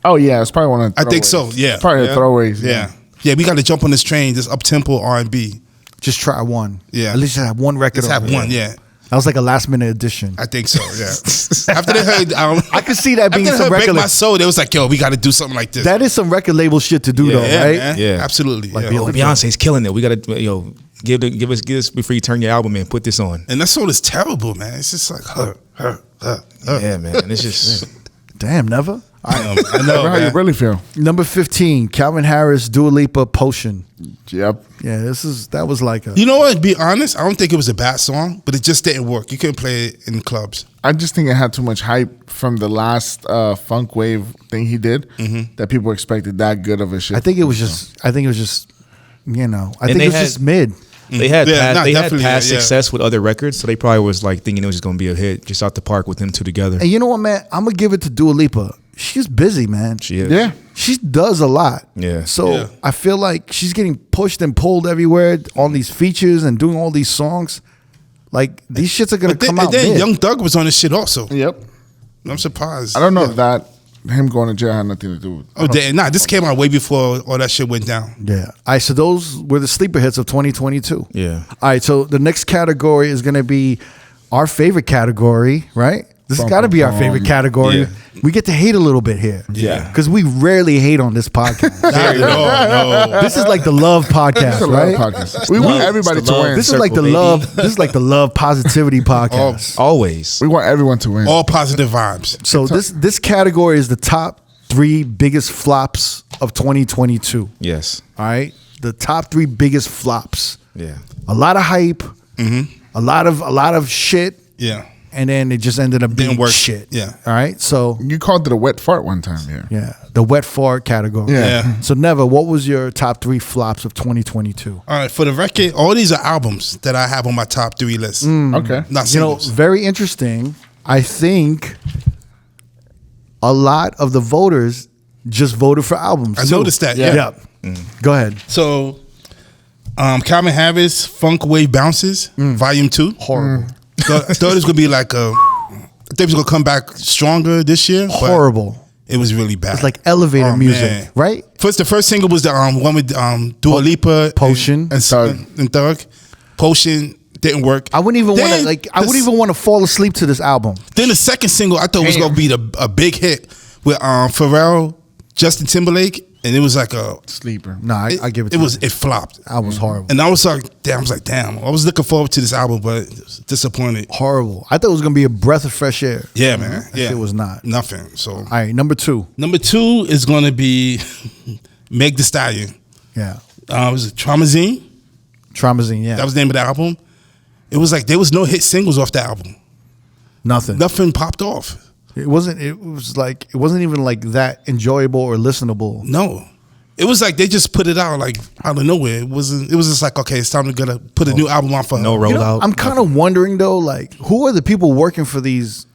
Oh yeah, it's probably one of the I think throwaways. so. Yeah. It's probably Yeah. the throwaways. Yeah. Yeah, we got to jump on this train, this up-tempo R&B. Just try one. Yeah. At least have one record. Let's have on it. one, yeah. That was like a last minute addition. I think so, yeah. After they heard... I could see that being after they some heard Break record. My Soul, they was like, yo, we got to do something like this. That is some record label shit to do, though, yeah, right? man. Yeah. Absolutely. Like yeah. Beyonce. Oh, Beyonce's killing it. We gotta give us before you turn your album in. Put this on. And that song is terrible, man. It's just like her. Yeah, man. It's just Damn, never. I know, How you man. really feel? Number 15, Calvin Harris, Dua Lipa, Potion. Yep. Yeah, that was like a. You know what? To be honest, I don't think it was a bad song, but it just didn't work. You couldn't play it in clubs. I just think it had too much hype from the last funk wave thing he did that people expected that good of a shit. I think it was just. I think it was just. You know. I think they it was had- just mid. they had Yeah, past, no, they had definitely, past yeah. success with other records, so they probably was like thinking it was just gonna be a hit just out the park with them two together. And you know what, man? I'm gonna give it to Dua Lipa. She's busy, man. She is. Yeah. She does a lot. Yeah. So Yeah. I feel like she's getting pushed and pulled everywhere on these features and doing all these songs. Like these shits are gonna But then, come and out then mid. Young Thug was on this shit also. Yep. I'm surprised. I don't know if that him going to jail had nothing to do with. Oh, this came out way before all that shit went down. Yeah. All right. So those were the sleeper hits of 2022. Yeah. All right. So the next category is gonna be our favorite category, right? This has got to be our favorite category. Yeah. We get to hate a little bit here. Yeah. Because we rarely hate on this podcast. No. This is like the love podcast, It's a right? love podcast. We want everybody to win. This is like the Circle, love. This is like the love positivity podcast. Always. We want everyone to win. All positive vibes. So this category is the top 3 biggest flops of 2022. Yes. All right, the top 3 biggest flops. Yeah. A lot of hype, a lot of shit, Yeah. and then it just ended up being Didn't work. shit. Yeah. All right. So You called it a wet fart one time. yeah, the wet fart category. Yeah. Yeah. So Neva, what was your top 3 flops of 2022? All right. For the record, all these are albums that I have on my top 3 list. Okay. Not You know, singles. very interesting. I think a lot of the voters just voted for albums. I too. noticed that, yeah. Go ahead. So, Calvin Harris, Funk Wave Bounces, Volume 2. Horrible. Thought it was gonna be like I think it was gonna come back stronger this year. but Horrible. It was really bad. It's like elevator Oh, music, man. right? The first single was the one with Dua Lipa, Potion. and Thug. Potion didn't work. I wouldn't even want Then to I wouldn't even want to fall asleep to this album. Then the second single I thought was gonna be a big hit with Pharrell, Justin Timberlake, and it was like a Sleeper. No, I give it to It flopped. I was horrible. And I was like, damn. I was looking forward to this album, but it was disappointed. Horrible. I thought it was gonna be a breath of fresh air. Yeah, man. Yeah, It was not. nothing. So All right, number 2. number 2 is gonna be Meg The Stallion. Yeah. It was Traumazine. Traumazine, yeah. That was the name of the album. It was like there was no hit singles off the album. Nothing. Nothing popped off. It wasn't even like that enjoyable or listenable. No. It was like they just put it out like out of nowhere. It was just like, okay, it's time to put a new album on for No her. rollout. I'm kind of wondering though, like, who are the people working for these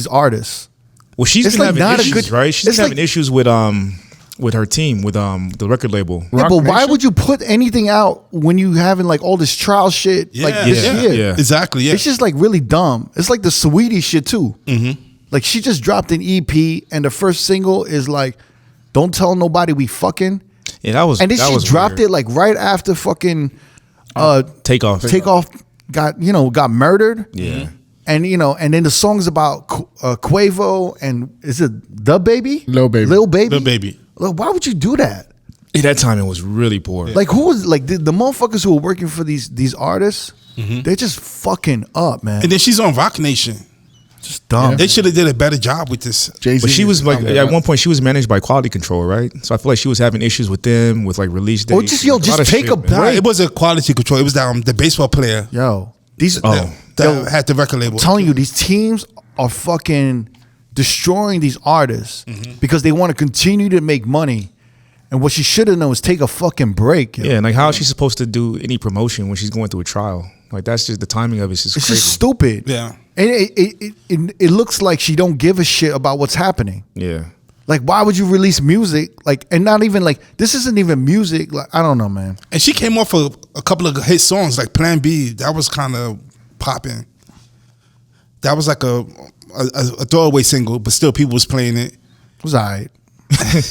artists? Well, she's It's been like having not a issues, good- right? She's it's been having like- issues with her team, with the record label. Yeah, Rock but why Nation? would you put anything out when you having like all this trial shit like this yeah, year? yeah. Exactly, yeah. It's just like really dumb. It's like the Sweetie shit too. Mm-hmm. Like she just dropped an EP and the first single is like, "Don't tell nobody we fucking." Yeah, that was. And then that she was dropped weird. it like right after fucking Takeoff. Takeoff got murdered. Yeah. And and then the song's about Quavo and is it the baby? Lil Baby. Lil Baby. Lil Baby. Like, why would you do that? At that time, it was really poor. Like who was like the motherfuckers who are working for these artists? They're just fucking up, man. And then she's on Rock Nation. Just dumb. They should have did a better job with this. Jay-Z But she was like is- at one point she was managed by Quality Control, right? So I feel like she was having issues with them with like release dates. Or just yo, Like, a lot just of take shit, a man. Nah, break. it wasn't Quality Control. It was the baseball player Yo, these that yo, had the record label. I'm telling you, these teams are fucking destroying these artists because they want to continue to make money. And what she should have known is take a fucking break. Yo. Yeah, and like how is she supposed to do any promotion when she's going through a trial? Like that's just the timing of it's It's crazy. just stupid. Yeah. And it looks like she don't give a shit about what's happening. Yeah. Like, why would you release music? Like, and not even like, this isn't even music. Like, I don't know, man. And she came off a couple of hit songs like Plan B. That was kind of popping. That was like a throwaway single, but still people was playing it. It was all right.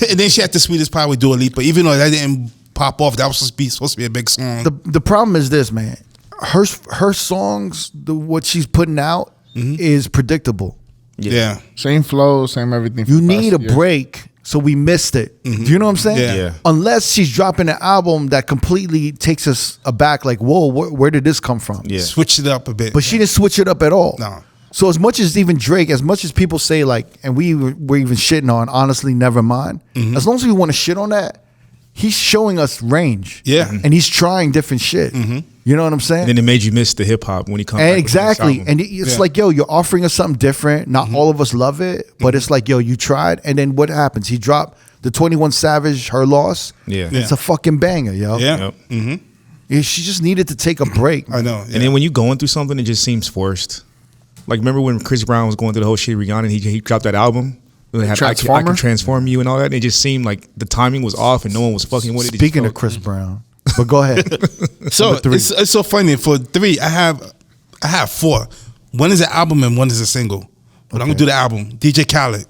And then she had the Sweetest Pie with Dua Lipa. Even though that didn't pop off, that was supposed to be a big song. The problem is this, man. Her songs, what she's putting out is predictable. Yeah. Same flow, same everything. You need a break, so we missed it. Do you know what I'm saying? Yeah. Unless she's dropping an album that completely takes us aback, like, whoa, where did this come from? Yeah. Switch it up a bit. But she didn't switch it up at all. No. So as much as even Drake, as much as people say like, and we're even shitting on, honestly, never mind. As long as we want to shit on that, he's showing us range. Yeah. And he's trying different shit. You know what I'm saying? And then it made you miss the hip hop when he comes back. Exactly. With this album. And it's like, yo, you're offering us something different. Not all of us love it, but it's like, yo, you tried. And then what happens? He dropped the 21 Savage, Her Loss. Yeah. It's a fucking banger, yo. Yeah. Yep. She just needed to take a break. I know. Yeah. And then when you're going through something, it just seems forced. Like remember when Chris Brown was going through the whole shit, Rihanna, and he dropped that album. It had I Can Transform You and all that. And it just seemed like the timing was off and no one was fucking with it. Speaking of Chris Brown, but go ahead. So it's so funny. For 3, I have 4. One is an album and one is a single. But I'm gonna do the album. DJ Khaled.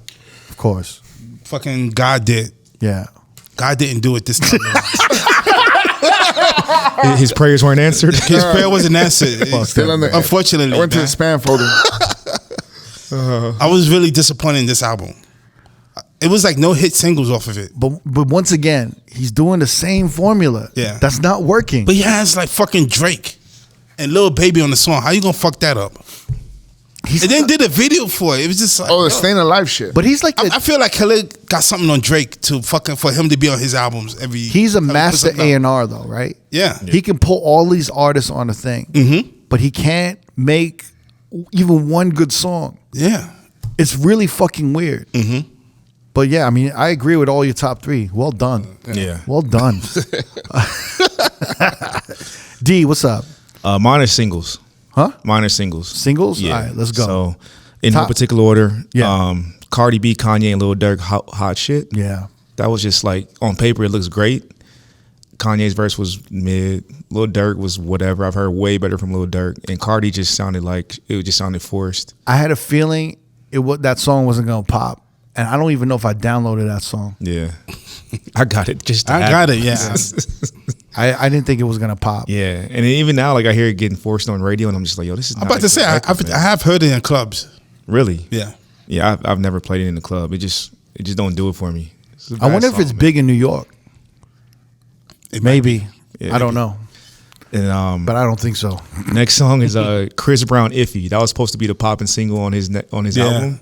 Of course. Fucking God did. Yeah. God didn't do it this time. His prayers weren't answered. His prayer wasn't answered. Still on the, Unfortunately, I went to the man. spam folder. I was really disappointed in this album. It was like no hit singles off of it. But once again, he's doing the same formula. Yeah. That's not working. But he has like fucking Drake and Lil Baby on the song. How you gonna fuck that up? And then did a video for it. It was just like, Oh, the Staying Alive shit. But he's like I feel like Khaled got something on Drake to fucking for him to be on his albums every. he's a time he puts master something out. A&R though, right? Yeah. He can pull all these artists on a thing. But he can't make even one good song. Yeah. It's really fucking weird. But yeah, I mean, I agree with all your top 3. Well done. Yeah. Well done. D, what's up? Mine are singles. Huh? Mine are singles. Singles? Yeah. All right, let's go. So in no Top- particular order, Yeah. Cardi B, Kanye, and Lil Durk, hot shit. Yeah. That was just like on paper, it looks great. Kanye's verse was mid. Lil Durk was whatever. I've heard way better from Lil Durk, and Cardi just sounded like it just sounded forced. I had a feeling that song wasn't gonna pop, and I don't even know if I downloaded that song. Yeah, I got it. I got it. Yeah. I didn't think it was gonna pop. Yeah, and even now, like I hear it getting forced on radio, and I'm just like, yo, this is. I'm about to say I have heard it in clubs. Really? Yeah. Yeah, I've never played it in the club. It just don't do it for me. I wonder if it's big in New York. Maybe. Yeah, I don't know. And But I don't think so. next song is Chris Brown, "Iffy." That was supposed to be the popping single on his album.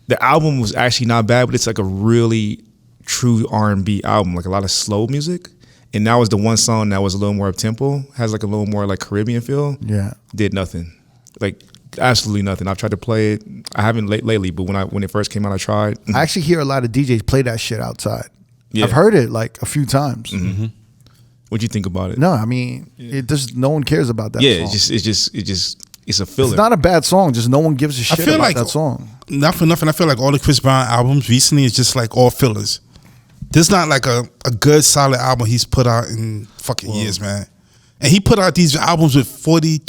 The album was actually not bad, but it's like a really true R&B album, like a lot of slow music. And that was the one song that was a little more up tempo, has like a little more like Caribbean feel. Yeah. Did nothing, like absolutely nothing. I've tried to play it. I haven't lately, but when it first came out, I tried. I actually hear a lot of DJs play that shit outside. Yeah. I've heard it like a few times. What'd you think about it? No, I mean, it just no one cares about that Yeah, song. it's a filler. It's not a bad song, just no one gives a shit feel about like- that song. Not for nothing. I feel like all the Chris Brown albums recently is just like all fillers. There's not like a good solid album he's put out in fucking years, man. And he put out these albums with 40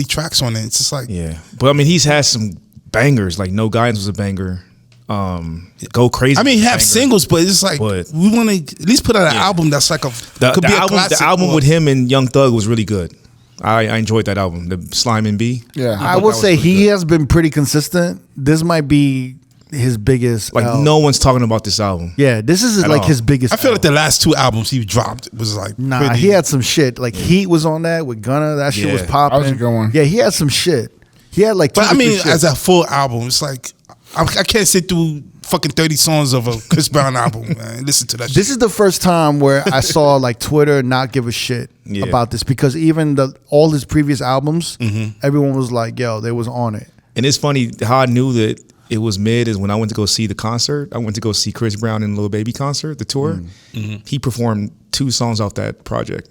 tracks on it. It's just like, Yeah, but I mean, he's had some bangers. Like No Guidance was a banger. Go Crazy. I mean, he was a have banger. singles, but it's just like But- we want to at least put out an album that's like The album with him and Young Thug was really good. I enjoyed that album, the Slime and B. Yeah. I will say he has been pretty consistent. This might be his biggest. Like no one's talking about this album. Yeah, this is At like all. his biggest. I feel like the last 2 albums he dropped was like Nah, pretty- he had some shit. Like Heat was on that with Gunna. That shit was Yeah. popping. That was a good one. Yeah, he had some shit. He had like. But I mean, shit. as a full album, it's like I can't sit through fucking 30 songs of a Chris Brown album, man. Listen to that shit. This is the first time where I saw like Twitter not give a shit Yeah. about this, because even all his previous albums, everyone was like, "Yo, they was on it." And it's funny how I knew that it was mid is when I went to go see the concert. I went to go see Chris Brown and Lil Baby concert, the tour. He performed 2 songs off that project.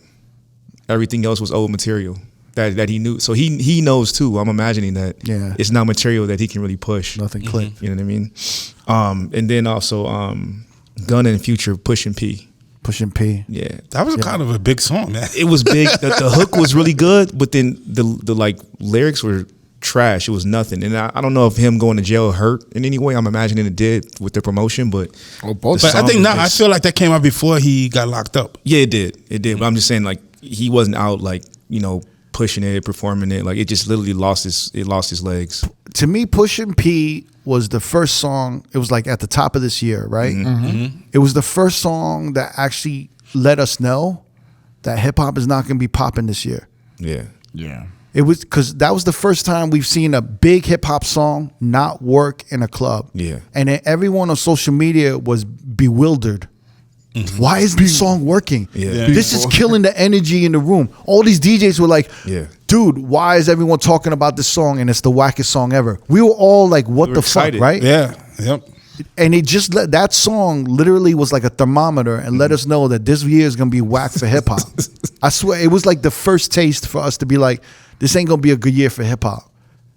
Everything else was old material that he knew. So he knows too. I'm imagining that it's not material that he can really push. Nothing clicked. You know what I mean? And then also Gunna and Future Pushin' P. Pushin' P. Yeah. That was kind of a big song, man. It was big. The hook was really good, but then the like lyrics were trash. It was nothing. And I don't know if him going to jail hurt in any way. I'm imagining it did with the promotion, but both. But I think now I feel like that came out before he got locked up. Yeah, it did. It did. But I'm just saying, like, he wasn't out like, you know, pushing it, performing it. Like, it just literally lost his legs. To me, Pushin' P was the first song. It was like at the top of this year, right? It was the first song that actually let us know that hip hop is not going to be popping this year. Yeah. Yeah. It was because that was the first time we've seen a big hip hop song not work in a club. Yeah. And then everyone on social media was bewildered. Why is this song working? Yeah. This is killing the energy in the room. All these DJs were like, dude, why is everyone talking about this song and it's the wackest song ever? We were all like, what the excited. fuck, right? Yeah. Yep. And it just that song literally was like a thermometer and let us know that this year is gonna be whack for hip hop. I swear it was like the first taste for us to be like, this ain't gonna be a good year for hip hop.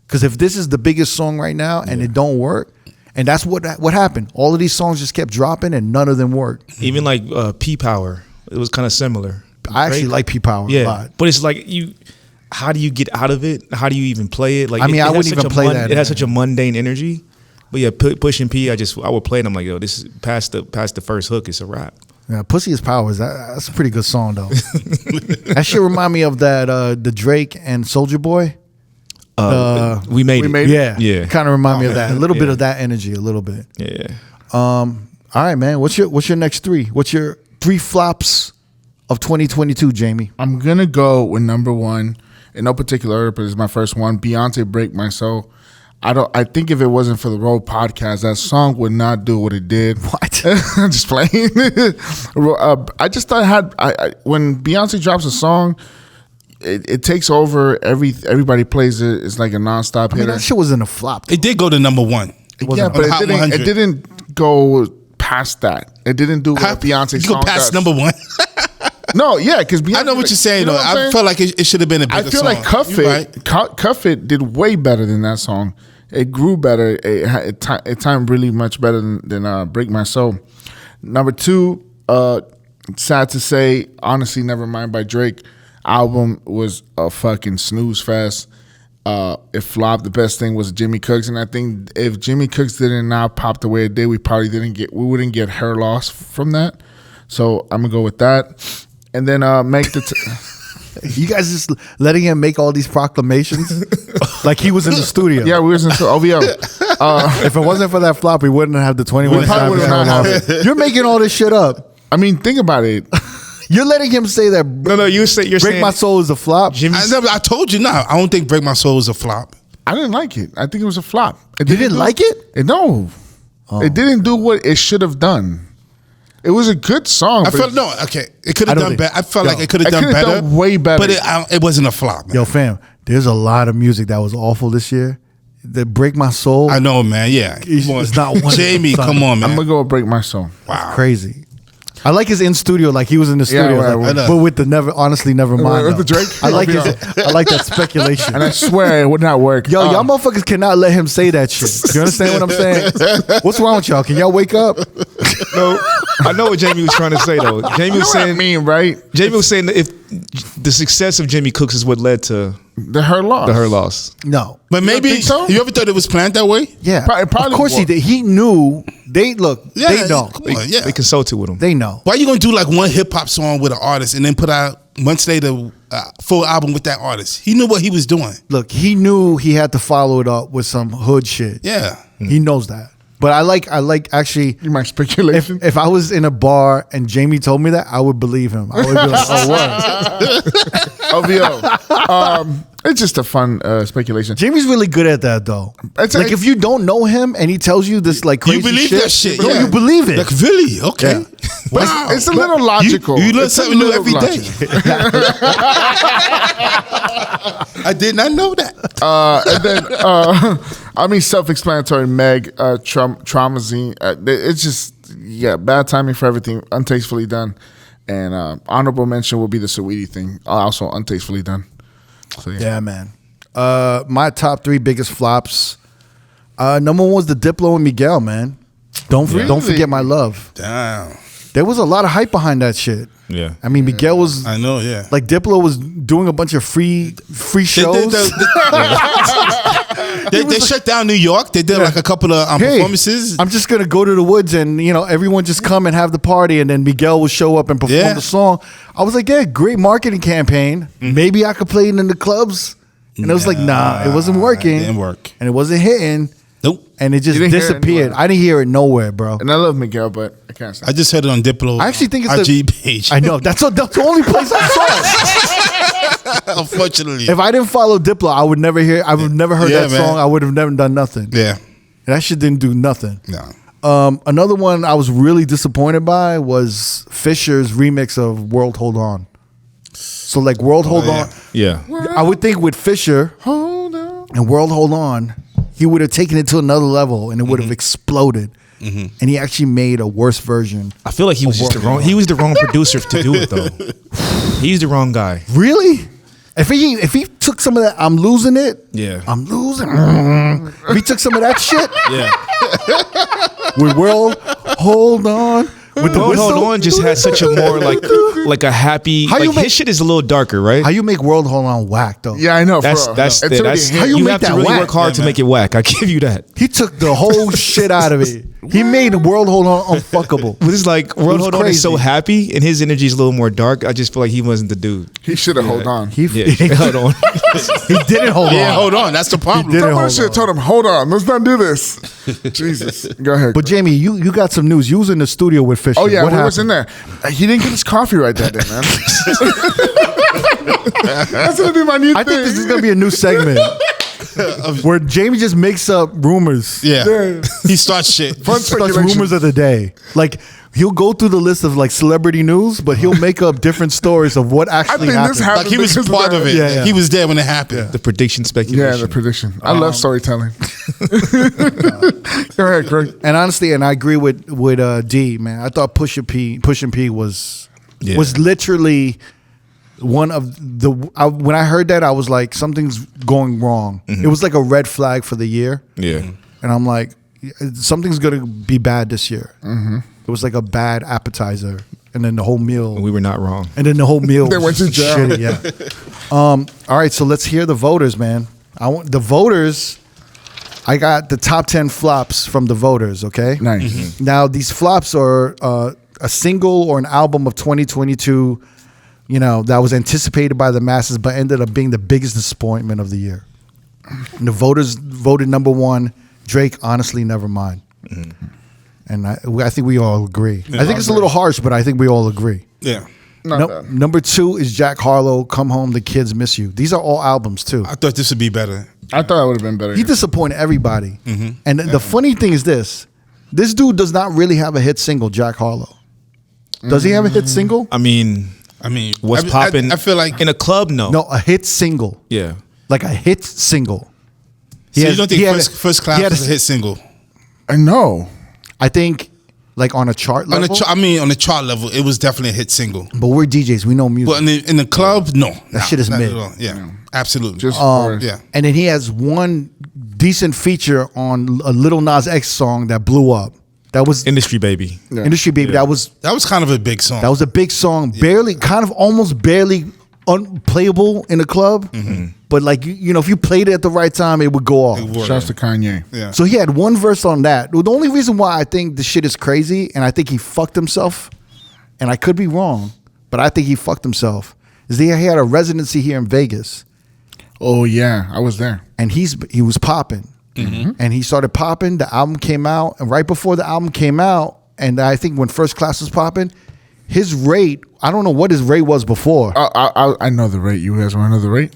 Because if this is the biggest song right now and it don't work, and that's what happened. All of these songs just kept dropping and none of them worked. Even like P Power, it was kind of similar. I actually like P Power a lot. But it's like how do you get out of it? How do you even play it? Like, I mean, I wouldn't even play that. It has such a mundane energy. But yeah, Pushin' P, I would play it. I'm like, yo, this is past the first hook. It's a rap. Yeah, Pussy is Powers. That's a pretty good song though. That shit remind me of that the Drake and Soulja Boy. We made it. Yeah. Kind of remind me of that. A little bit of that energy. A little bit. Yeah. All right, man. What's your next 3? What's your 3 flops of 2022, Jamie? I'm gonna go with number 1 in no particular order, but it's my first one. Beyonce, "Break My Soul." I think if it wasn't for the R.O.A.D podcast, that song would not do what it did. What? I'm just playing. I just thought when Beyonce drops a song, it takes over. Everybody plays it. It's like a nonstop hitter. That shit wasn't a flop. It did go to number 1. Yeah, but it didn't go past that. It didn't do what Beyonce song does. Past number 1. No, yeah, because Beyonce. I know what you're saying, though. I felt like it should have been a bigger song. I feel like Cuff It did way better than that song. It grew better. It timed really much better than "Break My Soul." Number 2, sad to say, honestly, Nevermind by Drake. Album was a fucking snooze fest. It flopped. The best thing was Jimmy Cooks, and I think if Jimmy Cooks didn't not pop the way it did, we wouldn't get hair loss from that. So I'm gonna go with that, and then make the. You guys just letting him make all these proclamations like he was in the studio. Yeah, we was in the OVO. If it wasn't for that flop, we wouldn't have the 21 probably would not have it. You're making all this shit up. I mean, think about it. You're letting him say that. No, you're saying "Break My Soul" is a flop. I told you now. I don't think "Break My Soul" is a flop. I didn't like it. I think it was a flop. You didn't like it? No. It didn't do what it should have done. It was a good song. It could have done better. I felt like it could have done better. Way better. But it wasn't a flop, man. Yo, fam, there's a lot of music that was awful this year. The "Break My Soul." I know, man. Yeah. It's not one. Jamie, come on, man. I'm going to go with "Break My Soul." Wow. Crazy. I like his in studio, like he was in the studio, right. but with the never mind. With the Drake? I like that speculation. And I swear it would not work. Yo, y'all motherfuckers cannot let him say that shit. You understand what I'm saying? What's wrong with y'all? Can y'all wake up? No, I know what Jamie was trying to say though. Jamie was saying, right? Jamie was saying that if the success of Jimmy Cooks is what led to her loss. No, but maybe you ever thought it was planned that way? Yeah, probably. Of course he did. He knew. They know. Come on, They consulted with him. They know. Why are you gonna do like one hip hop song with an artist and then put out months later full album with that artist? He knew what he was doing. Look, he knew he had to follow it up with some hood shit. Yeah, he knows that. But I like actually. My speculation. If I was in a bar and Jamie told me that, I would believe him. I would be like, oh, OVO. It's just a fun speculation. Jamie's really good at that, though. Like if you don't know him and he tells you this like crazy you believe shit, that shit. No, you believe it. Like really? Okay. Yeah. Wow. It's a little logical. You learn something new every day. I did not know that. And then I mean, self-explanatory. Meg, Traumazine. It's just bad timing for everything. Untastefully done. And honorable mention will be the Saweetie thing. Also untastefully done. So, Yeah, man. My top 3 biggest flops. Number 1 was the Diplo and Miguel, man. Don't forget my love. Damn. There was a lot of hype behind that shit. Yeah. I mean, Miguel was. I know. Yeah. Like Diplo was doing a bunch of free shows. They shut down New York. They did like a couple of performances. I'm just gonna go to the woods and everyone just come and have the party, and then Miguel will show up and perform the song. I was like, great marketing campaign. Maybe I could play it in the clubs. And it was like, nah, it wasn't working. It didn't work. And it wasn't hitting. Nope. And it just disappeared. I didn't hear it nowhere, bro. And I love Miguel, but I can't say. I just heard it on Diplo. I actually think it's IG page. I know. That's the only place I saw it. Unfortunately. If I didn't follow Diplo, I would never heard that man. song. I would have never done nothing. Yeah. And that shit didn't do nothing. No. Another one I was really disappointed by was Fisher's remix of World Hold On. So like World Hold On. Yeah. I would think with Fisher and World Hold On, he would have taken it to another level and it would have exploded. And he actually made a worse version. I feel like he was just the wrong. He was the wrong producer to do it though. He's the wrong guy. Really? If he took some of that, I'm losing it. Yeah. I'm losing. If he took some of that shit Yeah. with World Hold On. With the World Hold whistle. On just had such a more like a happy. How you Like make- his shit is a little darker, right? How you make World Hold On whack though? Yeah, I know. That's it's it. already That's hit. How you you make have to that really whack? work hard to man. make it whack. I give you that. He took the whole shit out of it. He made World Hold On unfuckable. But it's like World was Hold On is so crazy. happy, and his energy is a little more dark. I just feel like he wasn't the dude. He should have hold on. He Hold on. he didn't hold Yeah, on. hold on. That's the problem. didn't Somebody hold should have told him, hold on, let's not do this. Jesus. Go ahead. But Jamie, you got some news. You was in the studio with Fisher. oh, yeah, what we was in happened? there. He didn't get his coffee right that day, man. That's going to be my new I thing. think this is gonna be a new segment where Jamie just makes up rumors. Yeah. He starts shit. Fun Starts speculation. rumors of the day. Like he'll go through the list of like celebrity news, but he'll make up different stories of what actually think this happened. Like he was because of part that. of it. Yeah, yeah. He was there when it happened. The prediction Yeah, speculation. the prediction. I love storytelling. Go ahead, Craig. And honestly, and I agree with D, man. I thought Pusha P was literally one of the. When I heard that, I was like, something's going wrong. It was like a red flag for the year. Yeah. And I'm like, something's gonna be bad this year. It was like a bad appetizer, and then the whole meal. We were not wrong. And then the whole meal. They was went to jail. shitty, yeah. All right, so let's hear the voters, man. I want the voters. I got the top 10 flops from the voters. Okay. Nice. Now these flops are a single or an album of 2022. That was anticipated by the masses, but ended up being the biggest disappointment of the year. And the voters voted number 1, Drake. Honestly, never mind. And I think we all agree. I think it's a little harsh, but I think we all agree. Yeah. Not bad. Number 2 is Jack Harlow, Come Home, The Kids Miss You. These are all albums too. I thought this would be better. I thought it would have been better. He disappointed everybody. And the funny thing is this dude does not really have a hit single, Jack Harlow. Does he have a hit single? I mean, what's popping? I feel like in a club, no. No, a hit single. Yeah. Like a hit single. So you don't think First Class was a hit single? I know. I think like on a chart level. On the chart level, it was definitely a hit single. But we're DJs, we know music. But in the club, no. That shit is not mid. at all. Yeah, absolutely. Just yeah. And then he has one decent feature on a Lil Nas X song that blew up. That was Industry Baby. Industry Baby. Yeah. That was kind of a big song. That was a big song, almost barely unplayable in a club. But like if you played it at the right time, it would go off. Shouts to Kanye. Yeah. So he had one verse on that. The only reason why I think the shit is crazy, and I think he fucked himself, and I could be wrong, but I think he fucked himself, is he had a residency here in Vegas, Oh, yeah. I was there. and he was popping, and he started popping. The album came out, and right before the album came out, and I think when First Class was popping, his rate, I don't know what his rate was before. I know the rate. You guys want to know the rate?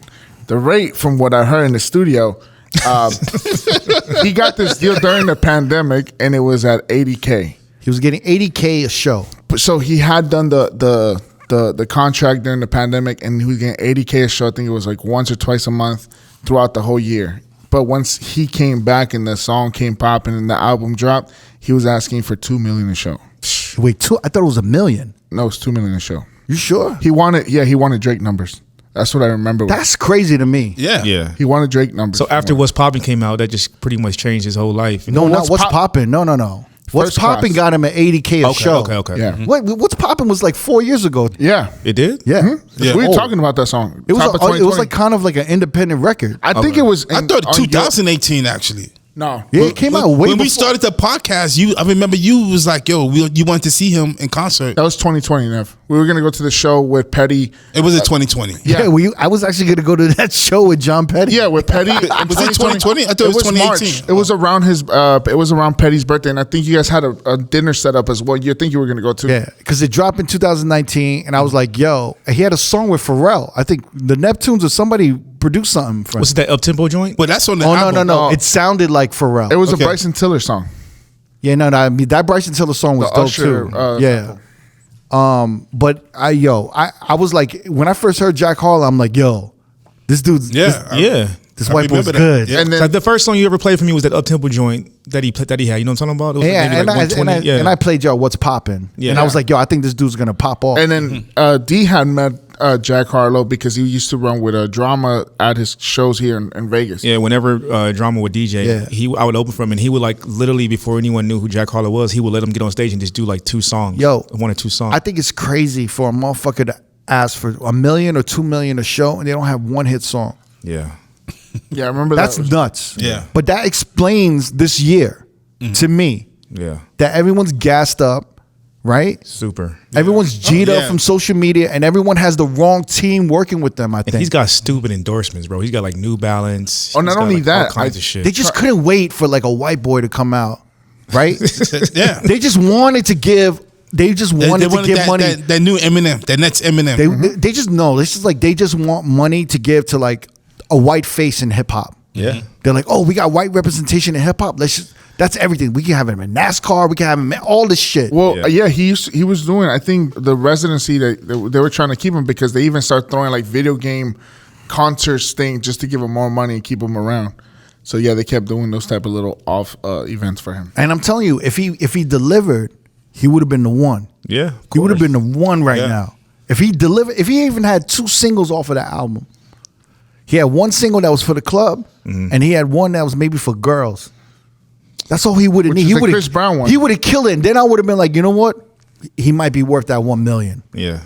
The rate, from what I heard in the studio, he got this deal during the pandemic, and it was at $80K. He was getting $80K a show. So he had done the contract during the pandemic, and he was getting $80K a show. I think it was like once or twice a month throughout the whole year. But once he came back and the song came popping and the album dropped, he was asking for $2 million a show. Wait, I thought it was $1 million. No, it's $2 million a show. You sure? He wanted Drake numbers. That's what I remember. That's crazy to me. Yeah. Yeah. He wanted Drake numbers. So after What's Poppin' came out, that just pretty much changed his whole life. No, not What's Poppin'. No. What's Poppin' got him at $80K a show. Okay. Yeah. Mhm. What's Poppin' was like 4 years ago. Yeah. It did? Yeah. We were talking about that song. It was Top of it was 2020. like kind of like an independent record. I think it was. I thought 2018 actually. No. Yeah, it came out way when we before. started the podcast. I remember you was like, "Yo, you wanted to see him in concert." That was 2020, Nev. We were gonna go to the show with Petty. It was in 2020. Yeah, I was actually going to go to that show with John Petty. Yeah, with Petty. Was it 2020? I thought it was 2018. March. It was around his. It was around Petty's birthday, and I think you guys had a dinner set up as well. You think you were gonna go to? Yeah, because it dropped in 2019, and I was like, yo, he had a song with Pharrell. I think the Neptunes or somebody produced something for him. Was it that up-tempo joint? But that's on the Oh, album. no. It sounded like Pharrell. It was Okay. a Bryson Tiller song. Yeah, no. I mean, that Bryson Tiller song was The dope Usher, too. Yeah. But I was like, when I first heard Jack Harlow, I'm like, yo, this dude's Yeah. this I white boy's remember that. good. Yeah. And then Like the first song you ever played for me was that up-tempo joint that he had. You know what I'm talking about? It was Yeah, maybe like 120. and I played yo, What's Poppin'? Yeah. And I was like, yo, I think this dude's gonna pop off. And then D had met Jack Harlow because he used to run with Drama at his shows here in Vegas. Yeah, whenever Drama would DJ, Yeah. I would open for him, and he would like literally before anyone knew who Jack Harlow was, he would let him get on stage and just do like 2 songs. Yo, 1 or 2 songs. I think it's crazy for a motherfucker to ask for $1 million or $2 million a show, and they don't have one hit song. yeah. Yeah, I remember That's that. nuts. Yeah. But that explains this year to me Yeah. that everyone's gassed up, right? Super. Everyone's G'd up yeah. from social media, and everyone has the wrong team working with them, I And think. he's got stupid endorsements, bro. He's got like New Balance. Oh, not He's got, only like, that, all kinds of shit. They just couldn't wait for like a white boy to come out, right? Yeah. They just wanted to give. They just wanted to give that, money. That new Eminem. That next Eminem. They just know. This is like they just want money to give to like a white face in hip hop. Yeah. They're like, oh, we got white representation in hip hop. That's everything. We can have him in NASCAR. We can have him in all this shit. Well, yeah, he was doing. I think the residency that they were trying to keep him because they even start throwing like video game concerts thing just to give him more money and keep him around. So yeah, they kept doing those type of little off events for him. And I'm telling you, if he delivered, he would have been the one. Yeah. of He would have course. been the one right Yeah. now. If he delivered, if he even had 2 singles off of that album, he had 1 single that was for the club, and he had 1 that was maybe for girls. That's all he would have Which needed. is He the would Chris Brown one. He would have killed it. And then I would have been like, you know what? He might be worth that $1 million. Yeah.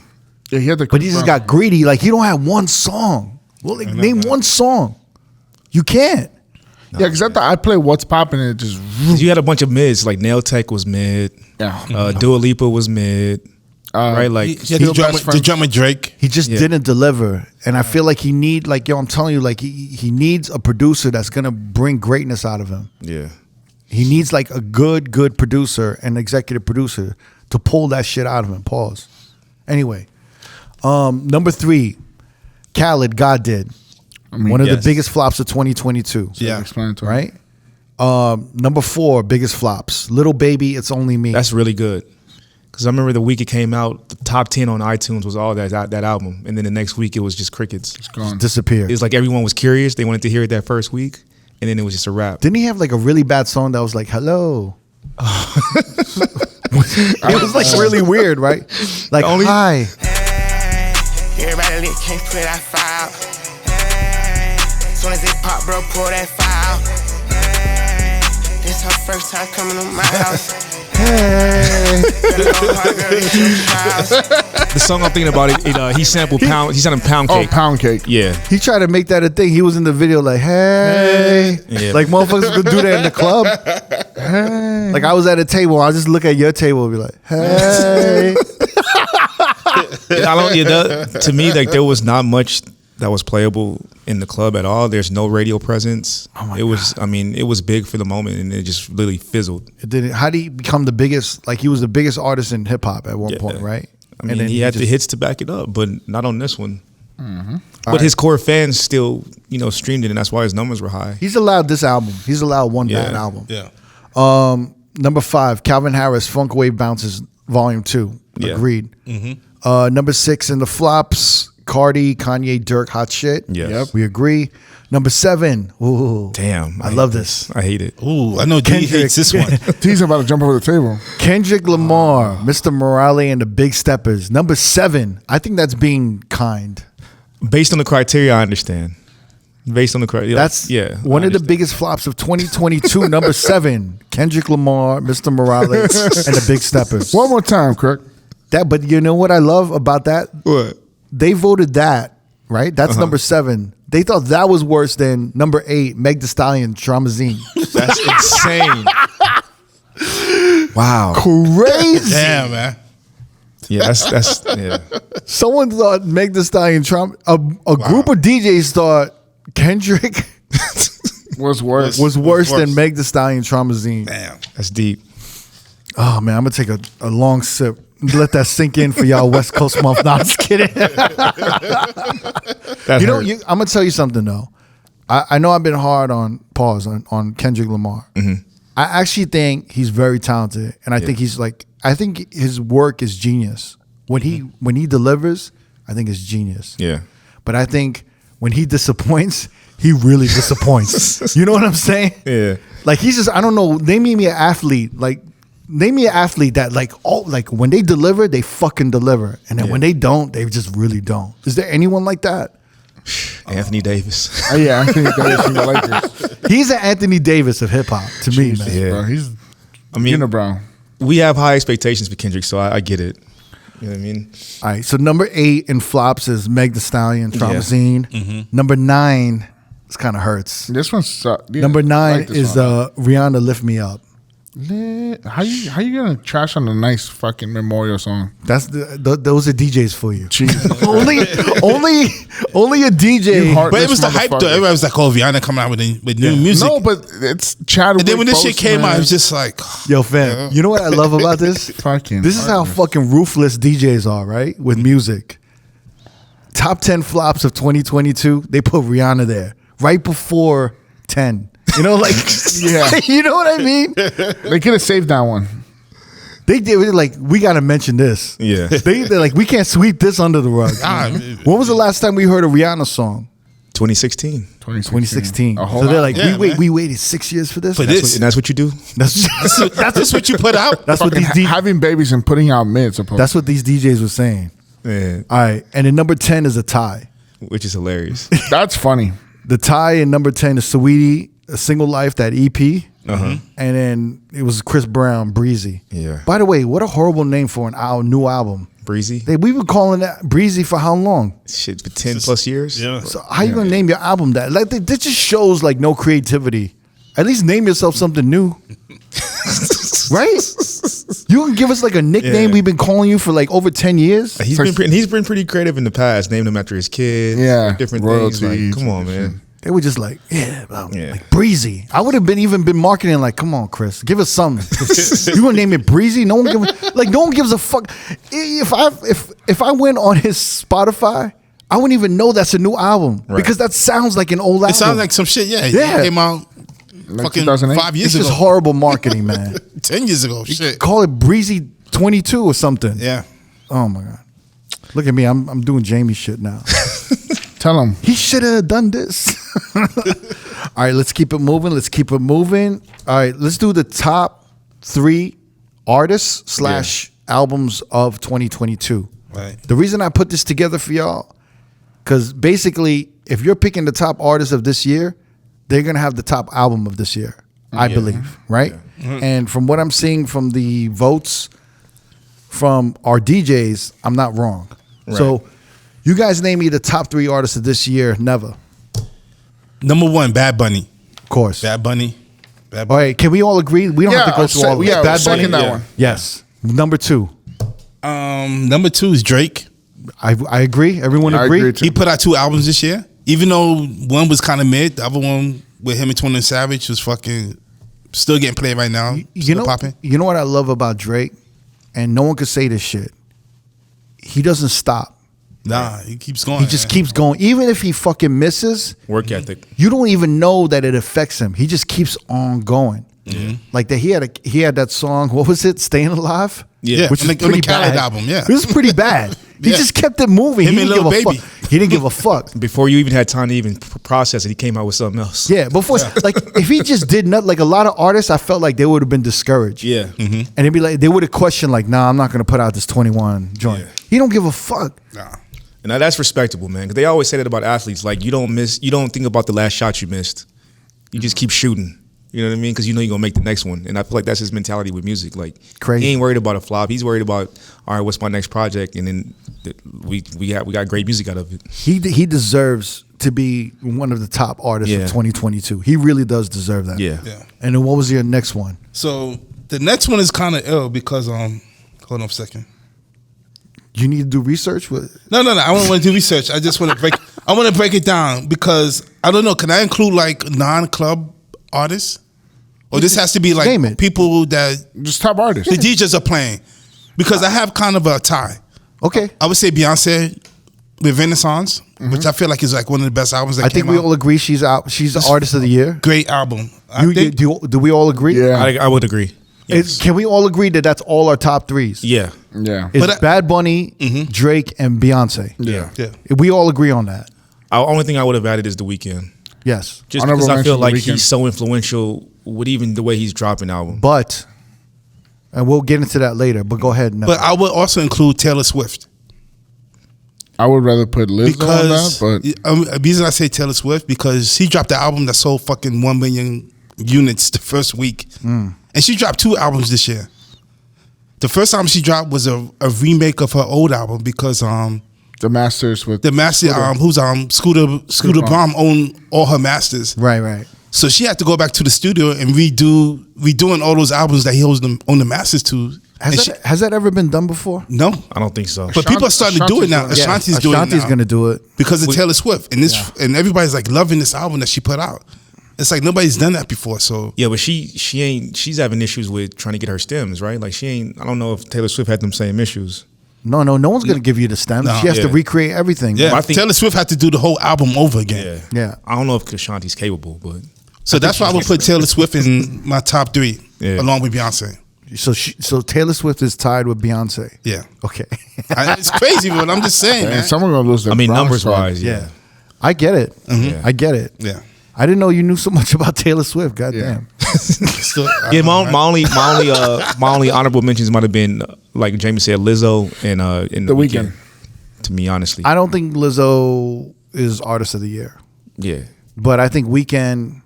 Yeah, he had the. But he just got greedy. Like, you don't have 1 song. Well, like, name 1 song. You can't. Yeah, because I play What's Poppin' and it just. 'Cause you had a bunch of mids, like Nail Tech was mid. Yeah. Dua Lipa was mid. Right? Like, He had the drummer Drake. He just Yeah. didn't deliver. And I feel like he need, like, yo, I'm telling you, like, he needs a producer that's going to bring greatness out of him. yeah. He needs like a good producer and executive producer to pull that shit out of him. Pause. Anyway, number 3, Khaled, God Did. One of the yes. biggest flops of 2022. Yeah. Explanatory. Right? Number 4, biggest flops. Little Baby, It's Only Me. That's really good. Because I remember the week it came out, the top 10 on iTunes was all that album. And then the next week it was just crickets. It's gone. disappeared. It was like everyone was curious. They wanted to hear it that first week. And then it was just a wrap. Didn't he have like a really bad song that was like, hello? It was like really weird, right? Like, hi. Everybody lit, can't put that file. Soon as it pop, bro, pull that file. This her first time coming to my house. The song I'm thinking about, he sampled Pound Cake. Oh, Pound Cake. Yeah. He tried to make that a thing. He was in the video like, hey. Yeah. Like motherfuckers could do that in the club. Hey. Like I was at a table. I just look at your table and be like, hey. To me, like there was not much that was playable in the club at all. There's no radio presence. Oh my it was, I mean, it was big for the moment and it just really fizzled. It didn't. How did he become the biggest? Like he was the biggest artist in hip hop at one point, right? I mean, he had the hits to back it up, but not on this one. But right. his core fans still, streamed it, and that's why his numbers were high. He's allowed this album. He's allowed one bad album. Yeah. Number 5, Calvin Harris, Funk Wave Bounces, Volume 2. Yeah. Agreed. Number 6 in the flops, Cardi, Kanye, Dirk, hot shit. Yes. Yep. We agree. Number 7. Ooh. Damn. I love this. I hate it. Ooh, I know D hates this one. D's about to jump over the table. Kendrick Lamar, Mr. Morale and the Big Steppers. Number 7. I think that's being kind. Based on the criteria, I understand. Based on the criteria. That's one of the biggest flops of 2022. Number 7. Kendrick Lamar, Mr. Morales, and the Big Steppers. One more time, Kirk. But you know what I love about that? What? They voted that, right? That's number 7. They thought that was worse than number 8, Meg Thee Stallion, Traumazine. That's insane. Wow. Crazy. Damn, man. Yeah, that's yeah. Someone thought Meg Thee Stallion, a group of DJs thought Kendrick was worse than Meg Thee Stallion, Traumazine. Damn. That's deep. Oh, man, I'm going to take a long sip. Let that sink in for y'all West Coast month. No, I'm just kidding. I'm going to tell you something, though. I know I've been hard on Kendrick Lamar. Mm-hmm. I actually think he's very talented. And I think I think his work is genius. When he delivers, I think it's genius. Yeah. But I think when he disappoints, he really disappoints. You know what I'm saying? Yeah. Like he's just, I don't know, name me an athlete that when they deliver, they fucking deliver. And then when they don't, they just really don't. Is there anyone like that? Anthony Davis. Yeah, Anthony Davis from the Lakers. He's an Anthony Davis of hip hop to me, man. Yeah. Bro, he's unibrow. We have high expectations for Kendrick, so I get it. You know what I mean? All right, so number 8 in flops is Meg Thee Stallion, Traumazine. Yeah. Mm-hmm. Number 9, this kind of hurts. This one sucks. Yeah, Number 9 like is Rihanna, Lift Me Up. How you gonna trash on a nice fucking memorial song? That's those are DJs for you. Jesus. only a DJ. But it was the hype though. Everybody was like, "Oh, Rihanna coming out with new music." No, but it's Chadwick. And then when this shit came Boseman. out, it was just like, Yo, fam, you know what I love about this? This is how fucking ruthless DJs are, right? With music. Top 10 flops of 2022, they put Rihanna there. Right before 10. You know, like, Yeah. You know what I mean? They could have saved that one. They did like, we got to mention this. Yeah. They're like, we can't sweep this under the rug. When was the last time we heard a Rihanna song? 2016. 2016. A whole So they're lot. like, Yeah, we waited 6 years for this? For this. And that's what you do? that's what you put out. That's what Fucking these having babies and putting out mids. Supposed. That's what these DJs were saying. Yeah. All right. And then number 10 is a tie. Which is hilarious. That's funny. The tie in number 10 is Saweetie, A Single Life, that EP. Uh-huh. And then it was Chris Brown, Breezy. Yeah. By the way, what a horrible name for an new album. Breezy. We've been calling that Breezy for how long? Shit, for 10 plus years. Yeah. So how you gonna name your album that? Like this just shows like no creativity. At least name yourself something new. Right? You can give us like a nickname we've been calling you for like over 10 years. He's been pretty creative in the past, naming them after his kids. Yeah, like different royalties. things. Like, come on, man. They were just like, like Breezy. I would have been marketing like, come on, Chris, give us something. You gonna name it Breezy? No one gives a fuck. If I went on his Spotify, I wouldn't even know that's a new album because that sounds like an old album. It sounds like some shit. Yeah. Yeah. It came out Like fucking 2008? 5 years It's ago. just horrible marketing, man. 10 years ago. Shit. Call it Breezy 22 or something. Yeah. Oh my god. Look at me. I'm doing Jamie shit now. Tell him. He should have done this. All right, let's keep it moving. All right, let's do the top 3 artists / albums of 2022. Right. The reason I put this together for y'all, because basically, if you're picking the top artists of this year, they're going to have the top album of this year, I believe, right? Yeah. And from what I'm seeing from the votes from our DJs, I'm not wrong. Right. So you guys name me the top 3 artists of this year. Never. Number 1, Bad Bunny. Of course. Bad Bunny. All right, can we all agree? We don't have to go through all of them. Yeah, Bad Bunny. second that one. Yes. Number 2. Number 2 is Drake. I agree. Everyone I agree? agree too. He put out 2 albums this year. Even though one was kind of mid, the other one with him and 21 Savage was fucking still getting played right now. You know, popping. you know what I love about Drake? And no one could say this shit. He doesn't stop. Nah, he keeps going. He just keeps going. Even if he fucking misses, Work ethic. you don't even know that it affects him. He just keeps on going. Like that, he had that song. What was it? Staying Alive. Yeah, which on is the pretty Khaled bad. album, yeah. This is pretty bad. He Yeah. just kept it moving. Him He and didn't Lil give a Baby. fuck. He didn't give a fuck. Before you even had time to even process it, he came out with something else. Yeah, before like if he just did not like a lot of artists, I felt like they would have been discouraged. Yeah. And it'd be like they would have questioned like, nah, I'm not gonna put out this 21 joint. Yeah. He don't give a fuck. Nah. And now that's respectable, man. Because they always say that about athletes. Like you don't think about the last shot you missed. You just keep shooting. You know what I mean? Because you know you're gonna make the next one. And I feel like that's his mentality with music. Like Crazy. He ain't worried about a flop. He's worried about, all right, what's my next project? And then we got great music out of it. He deserves to be one of the top artists of 2022. He really does deserve that. Yeah. And then what was your next one? So the next one is kind of ill because hold on a second. You need to do research with. No. I don't want to do research. I just want to break. I want to break it down because I don't know. Can I include like non-club artists, or this has to be like people that just top artists the DJs are playing? Because I have kind of a tie. Okay, I would say Beyonce with Renaissance, which I feel like is like one of the best albums that I think came we out. all agree she's out. She's the artist of the year. Great album. Do we all agree? Yeah. I would agree. Yes. Can we all agree that that's all our top threes? Yeah. It's Bad Bunny, Drake, and Beyonce. Yeah. We all agree on that. The only thing I would have added is The Weeknd. Yes. Just because I feel like he's so influential with even the way he's dropping albums. But, and we'll get into that later, but go ahead. No. But I would also include Taylor Swift. I would rather put Lizzo on that, but the reason I say Taylor Swift because she dropped the album that sold fucking 1 million units the first week, and she dropped 2 albums this year. The first album she dropped was a remake of her old album because the masters with the master Scooter Braun owned all her masters. Right. So she had to go back to the studio and redoing all those albums that he owns on the masters to. Has that ever been done before? No, I don't think so. But people are starting to do it now. Ashanti's doing it now. Ashanti's going to do it because of Taylor Swift, and everybody's like loving this album that she put out. It's like nobody's done that before. So yeah, but she's having issues with trying to get her stems right. Like I don't know if Taylor Swift had them same issues. No one's going to give you the stems. She has to recreate everything. Yeah, I think Taylor Swift had to do the whole album over again. Yeah. I don't know if Ashanti's capable, but so that's why I would put Taylor Swift in my top 3 along with Beyonce. So Taylor Swift is tied with Beyonce. Yeah. Okay. It's crazy, but I'm just saying, man. Someone gonna lose their numbers wise, yeah. I get it. I get it. Yeah. I didn't know you knew so much about Taylor Swift. Goddamn. Yeah. My only honorable mentions might have been like Jamie said, Lizzo and The Weeknd. To me, honestly, I don't think Lizzo is artist of the year. Yeah. But I think Weeknd.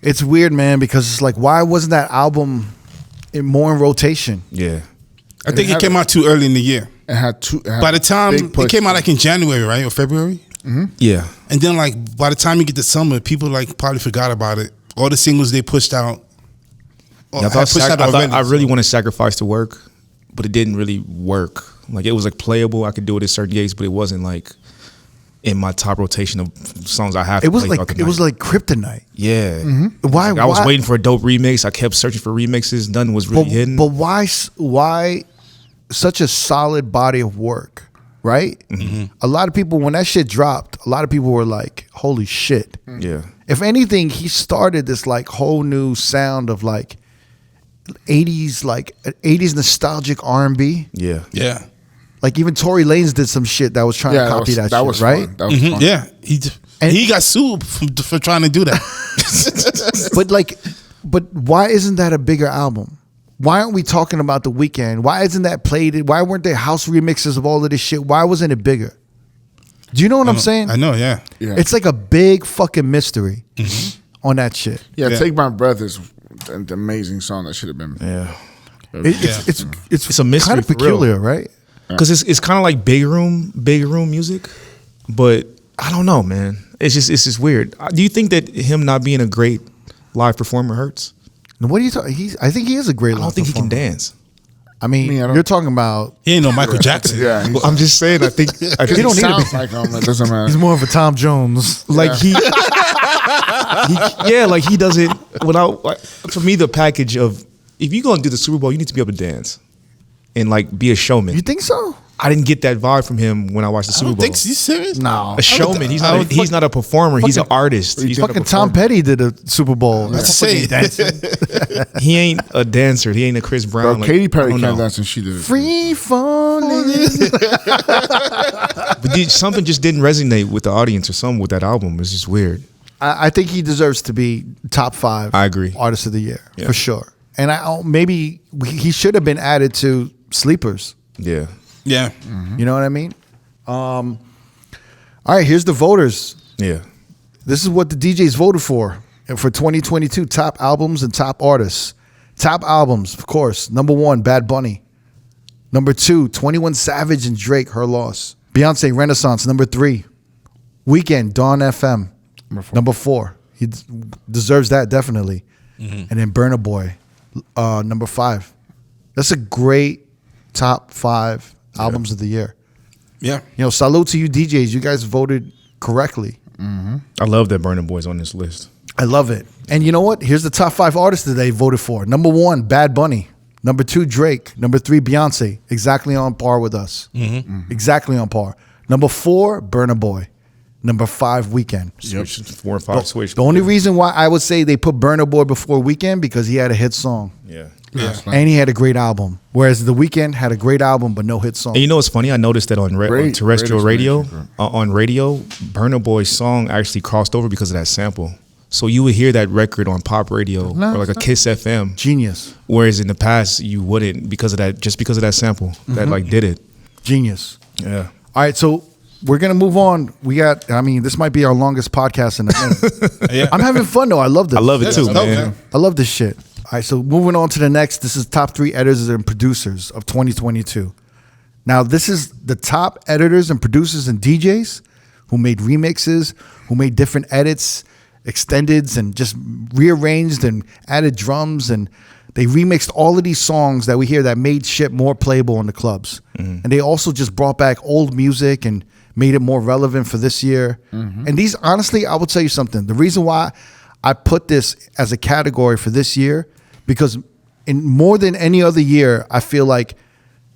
It's weird, man, because it's like, why wasn't that album more in rotation? Yeah. I think it came out too early in the year. It had by the time it came out like in January, right, or February. Yeah. And then like by the time you get to summer, people like probably forgot about it. All the singles they pushed out. I really want to sacrifice to work, but it didn't really work. Like it was like playable. I could do it at certain days, but it wasn't like in my top rotation of songs I have. It was like kryptonite. Yeah. Why? Like I was waiting for a dope remix. I kept searching for remixes. None was really hidden. But why such a solid body of work? Right? A lot of people, when that shit dropped, a lot of people were like, holy shit. Yeah. If anything, he started this like whole new sound of like 80s nostalgic R&B. Yeah. Yeah. Like even Tory Lanez did some shit that was trying to copy that shit, was right? Fun. That was fun. Yeah. He got sued for trying to do that. But why isn't that a bigger album? Why aren't we talking about The Weeknd? Why isn't that played? Why weren't there house remixes of all of this shit? Why wasn't it bigger? Do you know what I'm saying? I know, yeah. It's like a big fucking mystery on that shit. Yeah, Take My Breath is an amazing song that should have been. Yeah. It's a mystery, kind of peculiar, right? Because it's kind of like big room music, but I don't know, man. It's just weird. Do you think that him not being a great live performer hurts? What are you talking? I think he is a great. I don't think performer. he can dance. I mean, you're talking about. He ain't no Michael Jackson. Yeah, I'm just saying. I think he don't need sounds like him. It doesn't matter. He's more of a Tom Jones. Like he doesn't. For me, the package of if you're gonna do the Super Bowl, you need to be able to dance and like be a showman. You think so? I didn't get that vibe from him when I watched the Super Bowl. You serious? No. A showman. He's not a performer. He's an artist. He's Fucking Tom Petty did a Super Bowl. He ain't a dancer. He ain't a Chris Brown. Bro, Katy Perry can't dance and she did it. Free falling. But something just didn't resonate with the audience or something with that album. It's just weird. I think he deserves to be top 5. I agree. Artist of the year for sure. And maybe he should have been added to sleepers. Yeah. Yeah. You know what I mean? All right, here's the voters. Yeah. This is what the DJs voted for 2022 top albums and top artists. Top albums, of course. Number 1, Bad Bunny. Number 2, 21 Savage and Drake, Her Loss. Beyonce, Renaissance. Number 3, Weeknd, Dawn FM. Number 4, he deserves that definitely. And then Burna Boy, number 5. That's a great top 5 albums of the year. Yeah. You know, salute to you DJs. You guys voted correctly. I love that Burna Boy's on this list. I love it. And you know what? Here's the top 5 artists that they voted for. Number 1, Bad Bunny. Number 2, Drake. Number 3, Beyonce. Exactly on par with us. Exactly on par. Number 4, Burna Boy. Number 5, Weeknd. Switch 4 and 5 switch. The only reason why I would say they put Burna Boy before Weeknd because he had a hit song. Yeah. And he had a great album. Whereas The Weeknd had a great album but no hit song. And you know what's funny? I noticed that on terrestrial radio, on radio, Burna Boy's song actually crossed over because of that sample. So you would hear that record on pop radio or like a Kiss FM. Genius. Whereas in the past you wouldn't because of that, just because of that sample that like did it. Genius. Yeah. All right, so we're gonna move on. This might be our longest podcast in a minute. Yeah. I'm having fun though. I love this. I love it too, dope, man. I love this shit. All right, so moving on to the next. This is top 3 editors and producers of 2022. Now, this is the top editors and producers and DJs who made remixes, who made different edits, extendeds, and just rearranged and added drums. And they remixed all of these songs that we hear that made shit more playable in the clubs. And they also just brought back old music and made it more relevant for this year. And these, honestly, I will tell you something. The reason why I put this as a category for this year, because in more than any other year, I feel like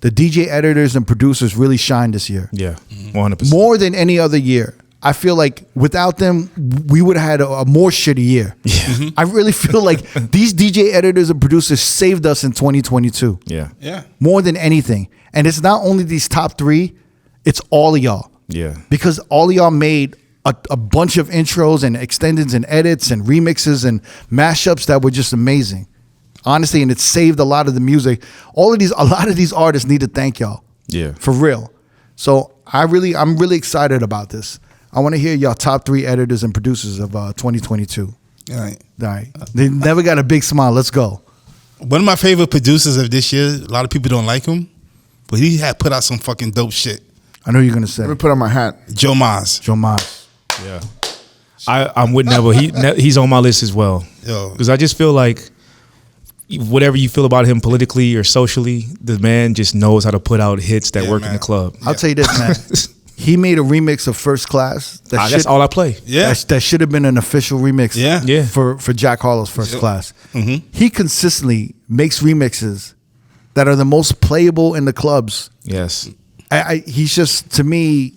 the DJ editors and producers really shined this year. Yeah. 100%. More than any other year. I feel like without them, we would have had a more shitty year. Yeah. I really feel like these DJ editors and producers saved us in 2022. Yeah. Yeah. More than anything. And it's not only these top 3, it's all of y'all. Yeah. Because all of y'all made a bunch of intros and extendeds and edits and remixes and mashups that were just amazing. Honestly, and it saved a lot of the music. A lot of these artists need to thank y'all. Yeah. For real. So I'm really excited about this. I want to hear y'all top 3 editors and producers of 2022. All right. All right. They never got a big smile. Let's go. One of my favorite producers of this year, a lot of people don't like him, but he had put out some fucking dope shit. I know you're going to say. Let me put on my hat. Joe Maz. Joe Maz. Yeah. I'm with Neville. He's on my list as well. Yo. Because I just feel like whatever you feel about him politically or socially, the man just knows how to put out hits that work in the club. I'll tell you this, man. He made a remix of First Class. That's all I play. Yeah. That should have been an official remix. Yeah. For Jack Harlow's First Class. He consistently makes remixes that are the most playable in the clubs. Yes. He's just, to me,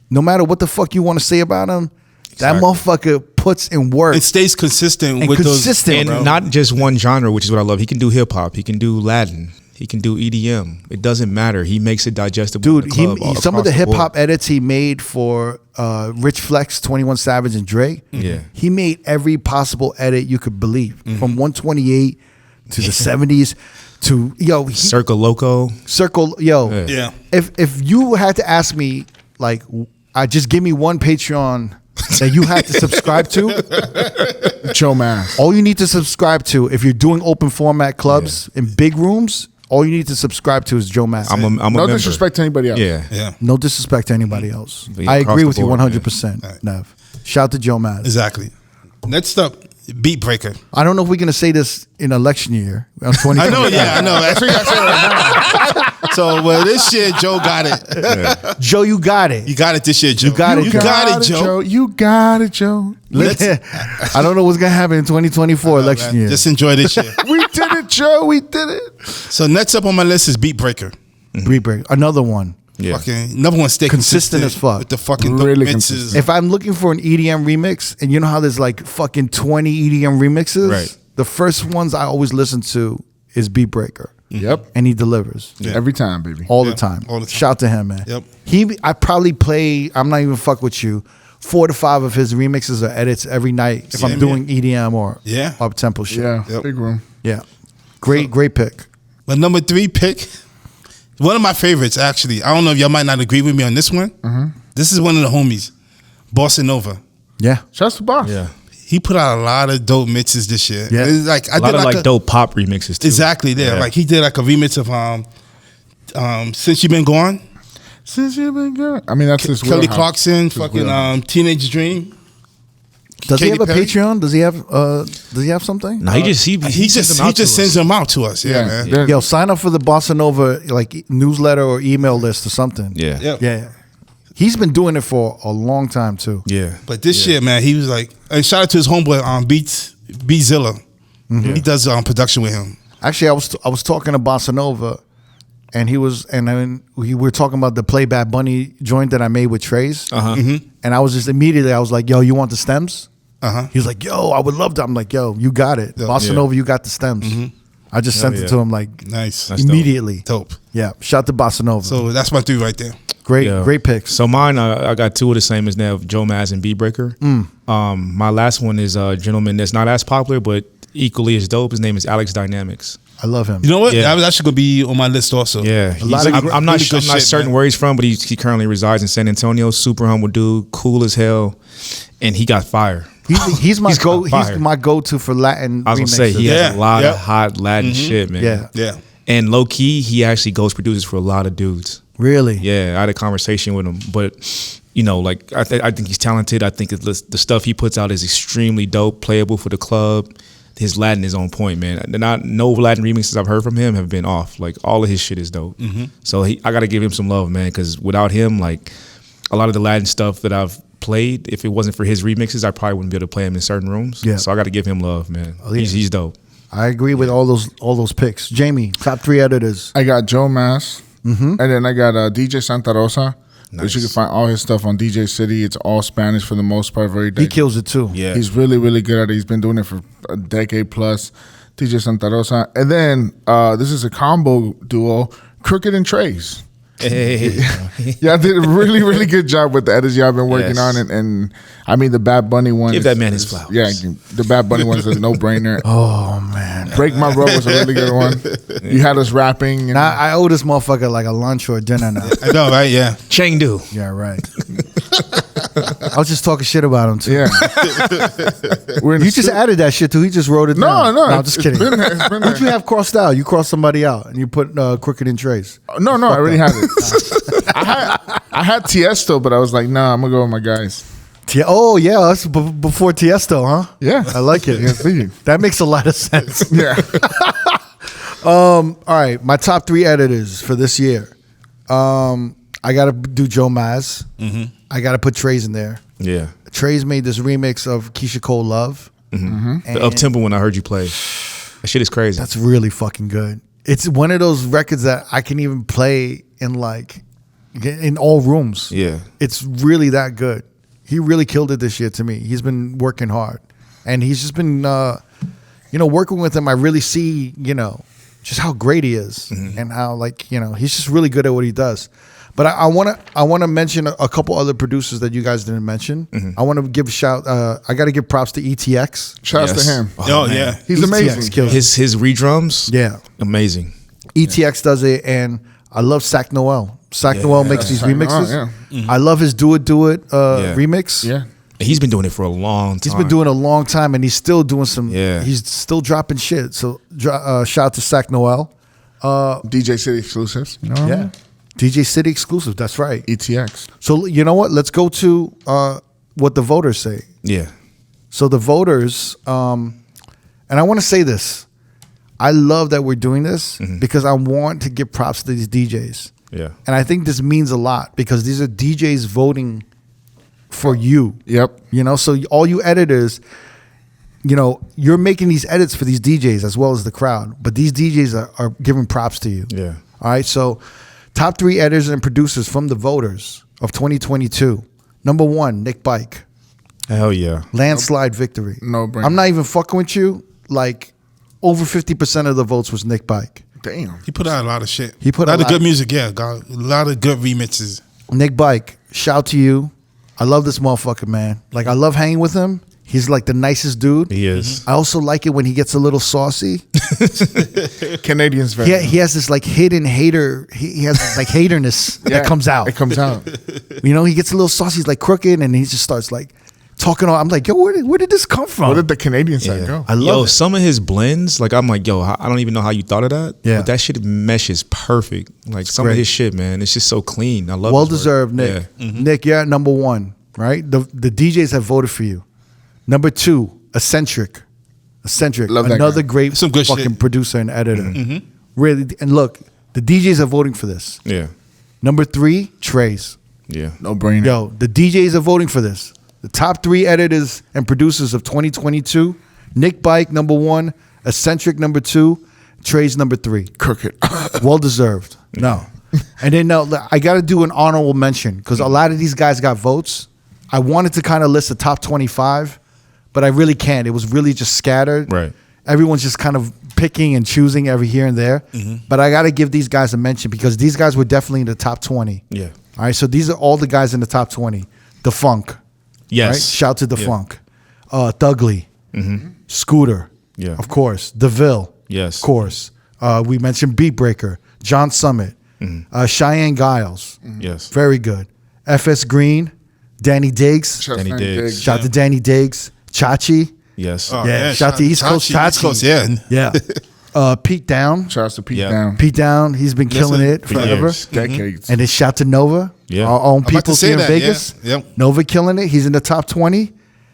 no matter what the fuck you want to say about him, that motherfucker puts in work. It stays consistent and with consistent, those. And not just one genre, which is what I love. He can do hip hop. He can do Latin. He can do EDM. It doesn't matter. He makes it digestible. Dude, in the club, some of the across hip hop edits he made for Rich Flex, 21 Savage, and Drake. Yeah. He made every possible edit you could believe, from 128 to the 70s to Circle Loco. Yeah. If you had to ask me, like, just give me one Patreon that you have to subscribe to, Joe Maz. all you need to subscribe to, if you're doing open format clubs in big rooms, all you need to subscribe to is Joe Maz. I'm a No member. disrespect to anybody else. Yeah. Yeah. No disrespect to anybody else. But yeah, I across agree the with you board, 100%, Right. Nev. Shout out to Joe Maz. Exactly. Next up, Beat Breaker. I don't know if we're going to say this in election year. I know, yeah, I know. That's what you got to say right now. So, this year, Joe got it. Joe, you got it. You got it this year, Joe. You got it, You Joe. got it, Joe. You got it, Joe. I don't know what's going to happen in 2024 election Man, year. just enjoy this year. We did it, Joe. We did it. So, next up on my list is Beat Breaker. Beat Breaker. Another one. Yeah. Fucking number one, stay Consistent as fuck. with the fucking Really dope mixes. consistent. If I'm looking for an EDM remix, and you know how there's like fucking 20 EDM remixes, Right. the first ones I always listen to is Beat Breaker. Yep. And he delivers Every time, baby. all the time. all the time. Shout to him, man. Yep. I probably play, I'm not even fuck with you, 4 to 5 of his remixes or edits every night if I'm Same doing EDM or Yeah. up tempo shit. Yeah. Yep. Big room. Yeah. Great pick. My number 3 pick, one of my favorites actually. I don't know if y'all might not agree with me on this one. This is one of the homies, Bossa Nova. Yeah. Shouts to Boss. Yeah. He put out a lot of dope mixes this year. Yeah. It's like I A lot did of like like dope pop remixes too. exactly there. Yeah. Like he did like a remix of Since You've Been Gone, Since you've been good. I mean, that's his Kelly wheelhouse. Clarkson, His fucking wheelhouse. Teenage Dream. Does he Katy have a Perry? Patreon? Does he have something? No, he just sends them out to us. Yeah, man. They're- Yo, sign up for the Bossa Nova like newsletter or email list or something. Yeah. Yeah. Yeah. He's been doing it for a long time too. Yeah. But this year, man, he was like, and shout out to his homeboy Beatzilla. He does production with him. Actually, I was talking to Bossa Nova, and we were talking about the Play Bad Bunny joint that I made with Trace. And I was just immediately, I was like, "Yo, you want the stems?" He was like, "Yo, I would love to." I'm like, "Yo, you got it, Bossa Yeah. Nova, you got the stems." I just sent it to him like Nice. That's dope. immediately. Dope. Yeah, shout to Bossa Nova. So that's my 3 right there. Yeah. Great picks. So mine, I got 2 of the same as now, Joe Maz and Beat Breaker. My last one is a gentleman that's not as popular, but equally as dope. His name is Alex Dynamics. I love him. You know what? Yeah. That was actually gonna be on my list also. Yeah, lot of I'm not really good shit, certain man. where he's from, but he currently resides in San Antonio. Super humble dude, cool as hell, and he got fire. He's my fire. he's my go-to for Latin. I was gonna say he remixes. has a lot Yeah. of hot Latin shit, man. Yeah. Yeah. And low key, he actually ghost produces for a lot of dudes. Really? Yeah, I had a conversation with him, but you know, like I think he's talented. I think the stuff he puts out is extremely dope, playable for the club. His Latin is on point, man. No Latin remixes I've heard from him have been off. Like all of his shit is dope. So I got to give him some love, man, because without him, like a lot of the Latin stuff that I've played, if it wasn't for his remixes, I probably wouldn't be able to play him in certain rooms. Yeah. So I got to give him love, man. He's dope. I agree with all those picks. Jamie, top 3 editors. I got Joe Mass, and then I got DJ Santa Rosa, which you can find all his stuff on DJ City. It's all Spanish for the most part. He kills it too. Yeah. He's really, really good at it. He's been doing it for a decade plus. DJ Santa Rosa. And then this is a combo duo, Crooked and Trace. Hey. Yeah, I did a really, really good job with the edits y'all been working Yes. on. And I mean, the Bad Bunny one. Give that man his flowers. Yeah, the Bad Bunny one is a no-brainer. Oh man. Break My Bro was a really good one. You had us rapping. And Now I owe this motherfucker like a lunch or a dinner now. I know, right? Yeah. Chengdu. Yeah, right. I was just talking shit about him too. yeah. We're in You the just studio. added that shit too. He just wrote it down. No, I'm just kidding. It's been there. It's been Who'd you there. have crossed out? You crossed somebody out and you put Crooked and Trace. No, I already had it. I had Tiesto, but I was like, nah, I'm gonna go with my guys. Oh yeah, that's before Tiesto, huh? Yeah, I like it. Yeah, figured. That makes a lot of sense. Yeah. All right, my top 3 editors for this year. I gotta do Joe Maz. I gotta put Trey's in there. Yeah. Trey's made this remix of Keisha Cole Love. The up tempo one I heard you play. That shit is crazy. That's really fucking good. It's one of those records that I can even play in all rooms. Yeah. It's really that good. He really killed it this year to me. He's been working hard. And he's just been, working with him. I really see, just how great he is and how, he's just really good at what he does. But I want to mention a couple other producers that you guys didn't mention. I want to give a shout. I got to give props to ETX. Shouts Yes. to him. Oh, yeah. He's ETX amazing. kills it. His redrums. Yeah. Amazing. ETX does it, and I love Sac Noel. Sac Noel makes these Sac Noel, remixes. I love his Do It remix. Yeah. He's been doing it for a long time. He's been doing it a long time, and he's still doing some. Yeah. He's still dropping shit. So shout out to Sac Noel. DJ City exclusives. You know what I mean? DJ City exclusive. That's right. ETX. So you know what? Let's go to what the voters say. Yeah. So the voters, and I want to say this. I love that we're doing this because I want to give props to these DJs. Yeah. And I think this means a lot because these are DJs voting for you. Yep. So all you editors, you're making these edits for these DJs as well as the crowd. But these DJs are giving props to you. Yeah. All right. So Top 3 editors and producers from the voters of 2022. Number 1, Nick Bike. Hell yeah. Landslide victory. No brainer. I'm not even fucking with you. Like, over 50% of the votes was Nick Bike. Damn. He put out a lot of shit. He put a lot a of lot- good music. Yeah, got a lot of good remixes. Nick Bike, shout to you. I love this motherfucker, man. Like, I love hanging with him. He's like the nicest dude. He is. I also like it when he gets a little saucy. Canadians very He has this like hidden hater. He has this like haterness that comes out. It comes out. You know, he gets a little saucy. He's like crooked, and he just starts like talking. I'm like, yo, where did this come from? Where did the Canadian side go? I love Yo, it. some of his blends, like I'm like, yo, I don't even know how you thought of that. Yeah. But that shit meshes perfect. Like some great. of his shit, man, it's just so clean. I love Well his work. deserved, Nick. Yeah. Nick, you're at number 1, right? The DJs have voted for you. Number 2, Eccentric. Love that Another guy. great Some good fucking shit. producer and editor. Really, and look, the DJs are voting for this. Yeah. Number 3, Trace. Yeah. No brainer. Yo, the DJs are voting for this. The top 3 editors and producers of 2022: Nick Bike, number 1; Eccentric, number 2; Trace, number 3. Crooked. Well deserved. No. And then I got to do an honorable mention because a lot of these guys got votes. I wanted to kind of list the top 25, but I really can't. It was really just scattered. Right. Everyone's just kind of picking and choosing every here and there. But I got to give these guys a mention because these guys were definitely in the top 20. Yeah. All right. So these are all the guys in the top 20. The Funk. Yes. Right? Shout to the Yeah. Funk. Thugly. Scooter. Yeah. Of course. DeVille. Yes. Of course. We mentioned Beat Breaker. John Summit. Cheyenne Giles. Yes. Very good. FS Green. Danny Diggs. Shout out Danny to Diggs. Shout out to Danny Diggs. Chachi. Yes. Oh, Yeah, shout out to East Coast East Chachi. Coast, yeah. Yeah. Pete Down. Shout out to Pete Yeah. Down. Pete Down. He's been killing it For forever. years. Decades. And then shout to Nova. Yeah. Our own about to people say here in that, Vegas. yeah. Yep. Nova killing it. He's in the top 20.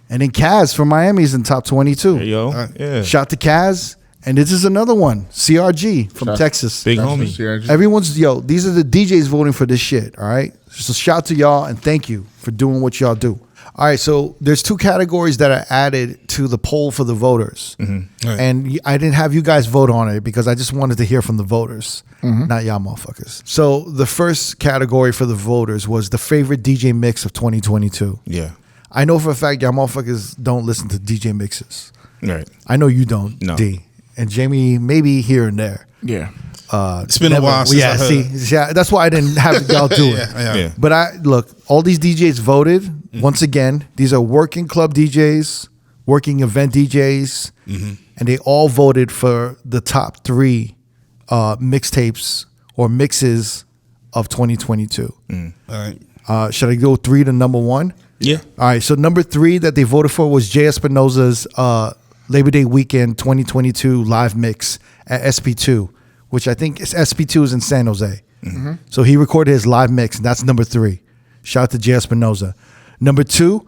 And then Kaz from Miami is in top 22. There you go. Yeah. Shout to Kaz. And this is another one. CRG from Texas. Big Shout out to homie. CRG. Everyone's, these are the DJs voting for this shit, all right? So shout to y'all and thank you for doing what y'all do. All right, so there's 2 categories that are added to the poll for the voters. Right. And I didn't have you guys vote on it because I just wanted to hear from the voters, not y'all motherfuckers. So the first category for the voters was the favorite DJ mix of 2022. Yeah. I know for a fact y'all motherfuckers don't listen to DJ mixes. Right. I know you don't, No. D. And Jamie, maybe here and there. Yeah. It's been a while since I heard. Yeah, that's why I didn't have y'all do it. Yeah. But all these DJs voted. Once again, these are working club DJs, working event DJs, and they all voted for the top 3 mixtapes or mixes of 2022. All right. Should I go 3 to number 1? Yeah. All right, so number 3 that they voted for was Jay Espinosa's Labor Day weekend 2022 live mix at SP2, which I think SP2 is in San Jose. So he recorded his live mix, and that's number 3. Shout out to Jay Espinosa. Number 2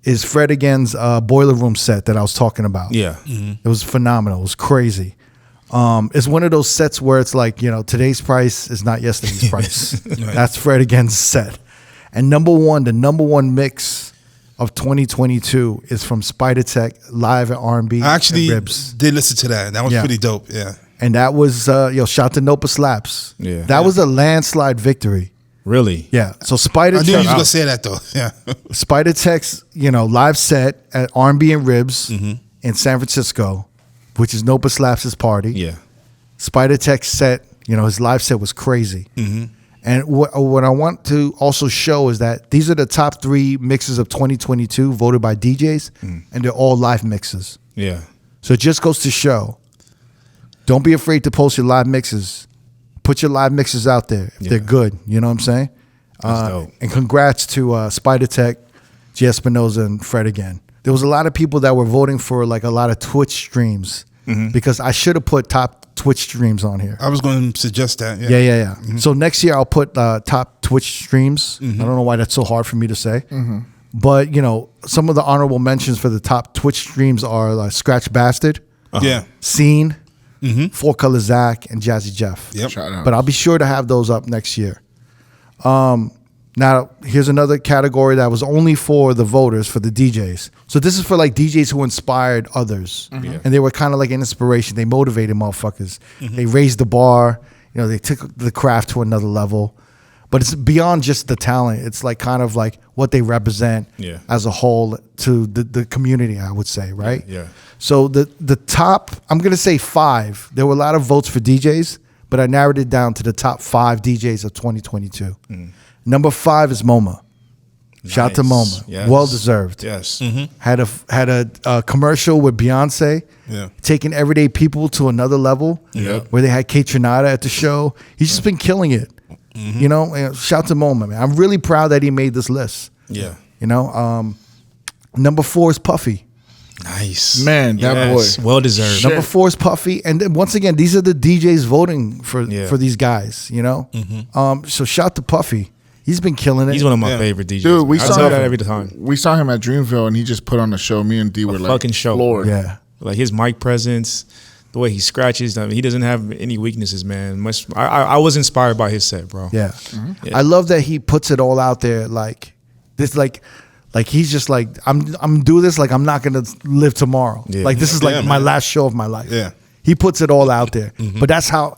is Fred Again's Boiler Room set that I was talking about. Yeah. It was phenomenal. It was crazy. It's one of those sets where it's like, today's price is not yesterday's price. That's Fred Again's set. And the number one mix of 2022 is from Spider Tech live at R&B. I actually and Ribs. did listen to that. That was Yeah. pretty dope. Yeah. And that was, shout to Nopa Slaps. Yeah. That was a landslide victory. Really? Yeah. So Spider I knew you was Tech, gonna say that though. Yeah. Spider Tech's, live set at R&B and Ribs in San Francisco, which is Nopa Slaps' party. Yeah. Spider Tech's set, his live set was crazy. And what I want to also show is that these are the top 3 mixes of 2022 voted by DJs, and they're all live mixes. Yeah. So it just goes to show, don't be afraid to post your live mixes. Put your live mixes out there if they're good. You know what I'm saying? That's dope. And congrats to Spider Tech, Jay Espinosa, and Fred Again. There was a lot of people that were voting for like a lot of Twitch streams because I should have put top Twitch streams on here. I was going to suggest that. Yeah. Yeah. So next year I'll put top Twitch streams. I don't know why that's so hard for me to say. But, some of the honorable mentions for the top Twitch streams are Scratch Bastard, Yeah. Scene, 4 Color Zach, and Jazzy Jeff. Yep. Shout out. But I'll be sure to have those up next year. Now, here's another category that was only for the voters, for the DJs. So this is for like DJs who inspired others. And they were kind of like an inspiration. They motivated motherfuckers. They raised the bar. they took the craft to another level. But it's beyond just the talent. It's like kind of like what they represent as a whole to the community, I would say, right? Yeah. So the top, I'm going to say 5. There were a lot of votes for DJs, but I narrowed it down to the top 5 DJs of 2022. Number 5 is MoMA. Shout out to MoMA. Yes. Well deserved. Yes. Had a commercial with Beyonce, taking everyday people to another level, where they had Kate Trinata at the show. He's just been killing it. You know, and shout to MoMA, man. I'm really proud that he made this list. Yeah. You know, number 4 is Puffy. Nice. Man, that boy. Well deserved. Number 4 is Puffy. And then once again, these are the DJs voting for these guys, you know? So shout to Puffy. He's been killing it. He's one of my favorite DJs. Dude, we I saw tell him that every time. We saw him at Dreamville, and he just put on a show. Me and D were like fucking show. floored. Yeah. Like his mic presence, the way he scratches. I mean, he doesn't have any weaknesses, man. I was inspired by his set, bro. Yeah. I love that he puts it all out there like this, like he's just like, I'm doing this like I'm not gonna live tomorrow. Yeah. Like this is like my last show of my life. Yeah. He puts it all out there. But that's how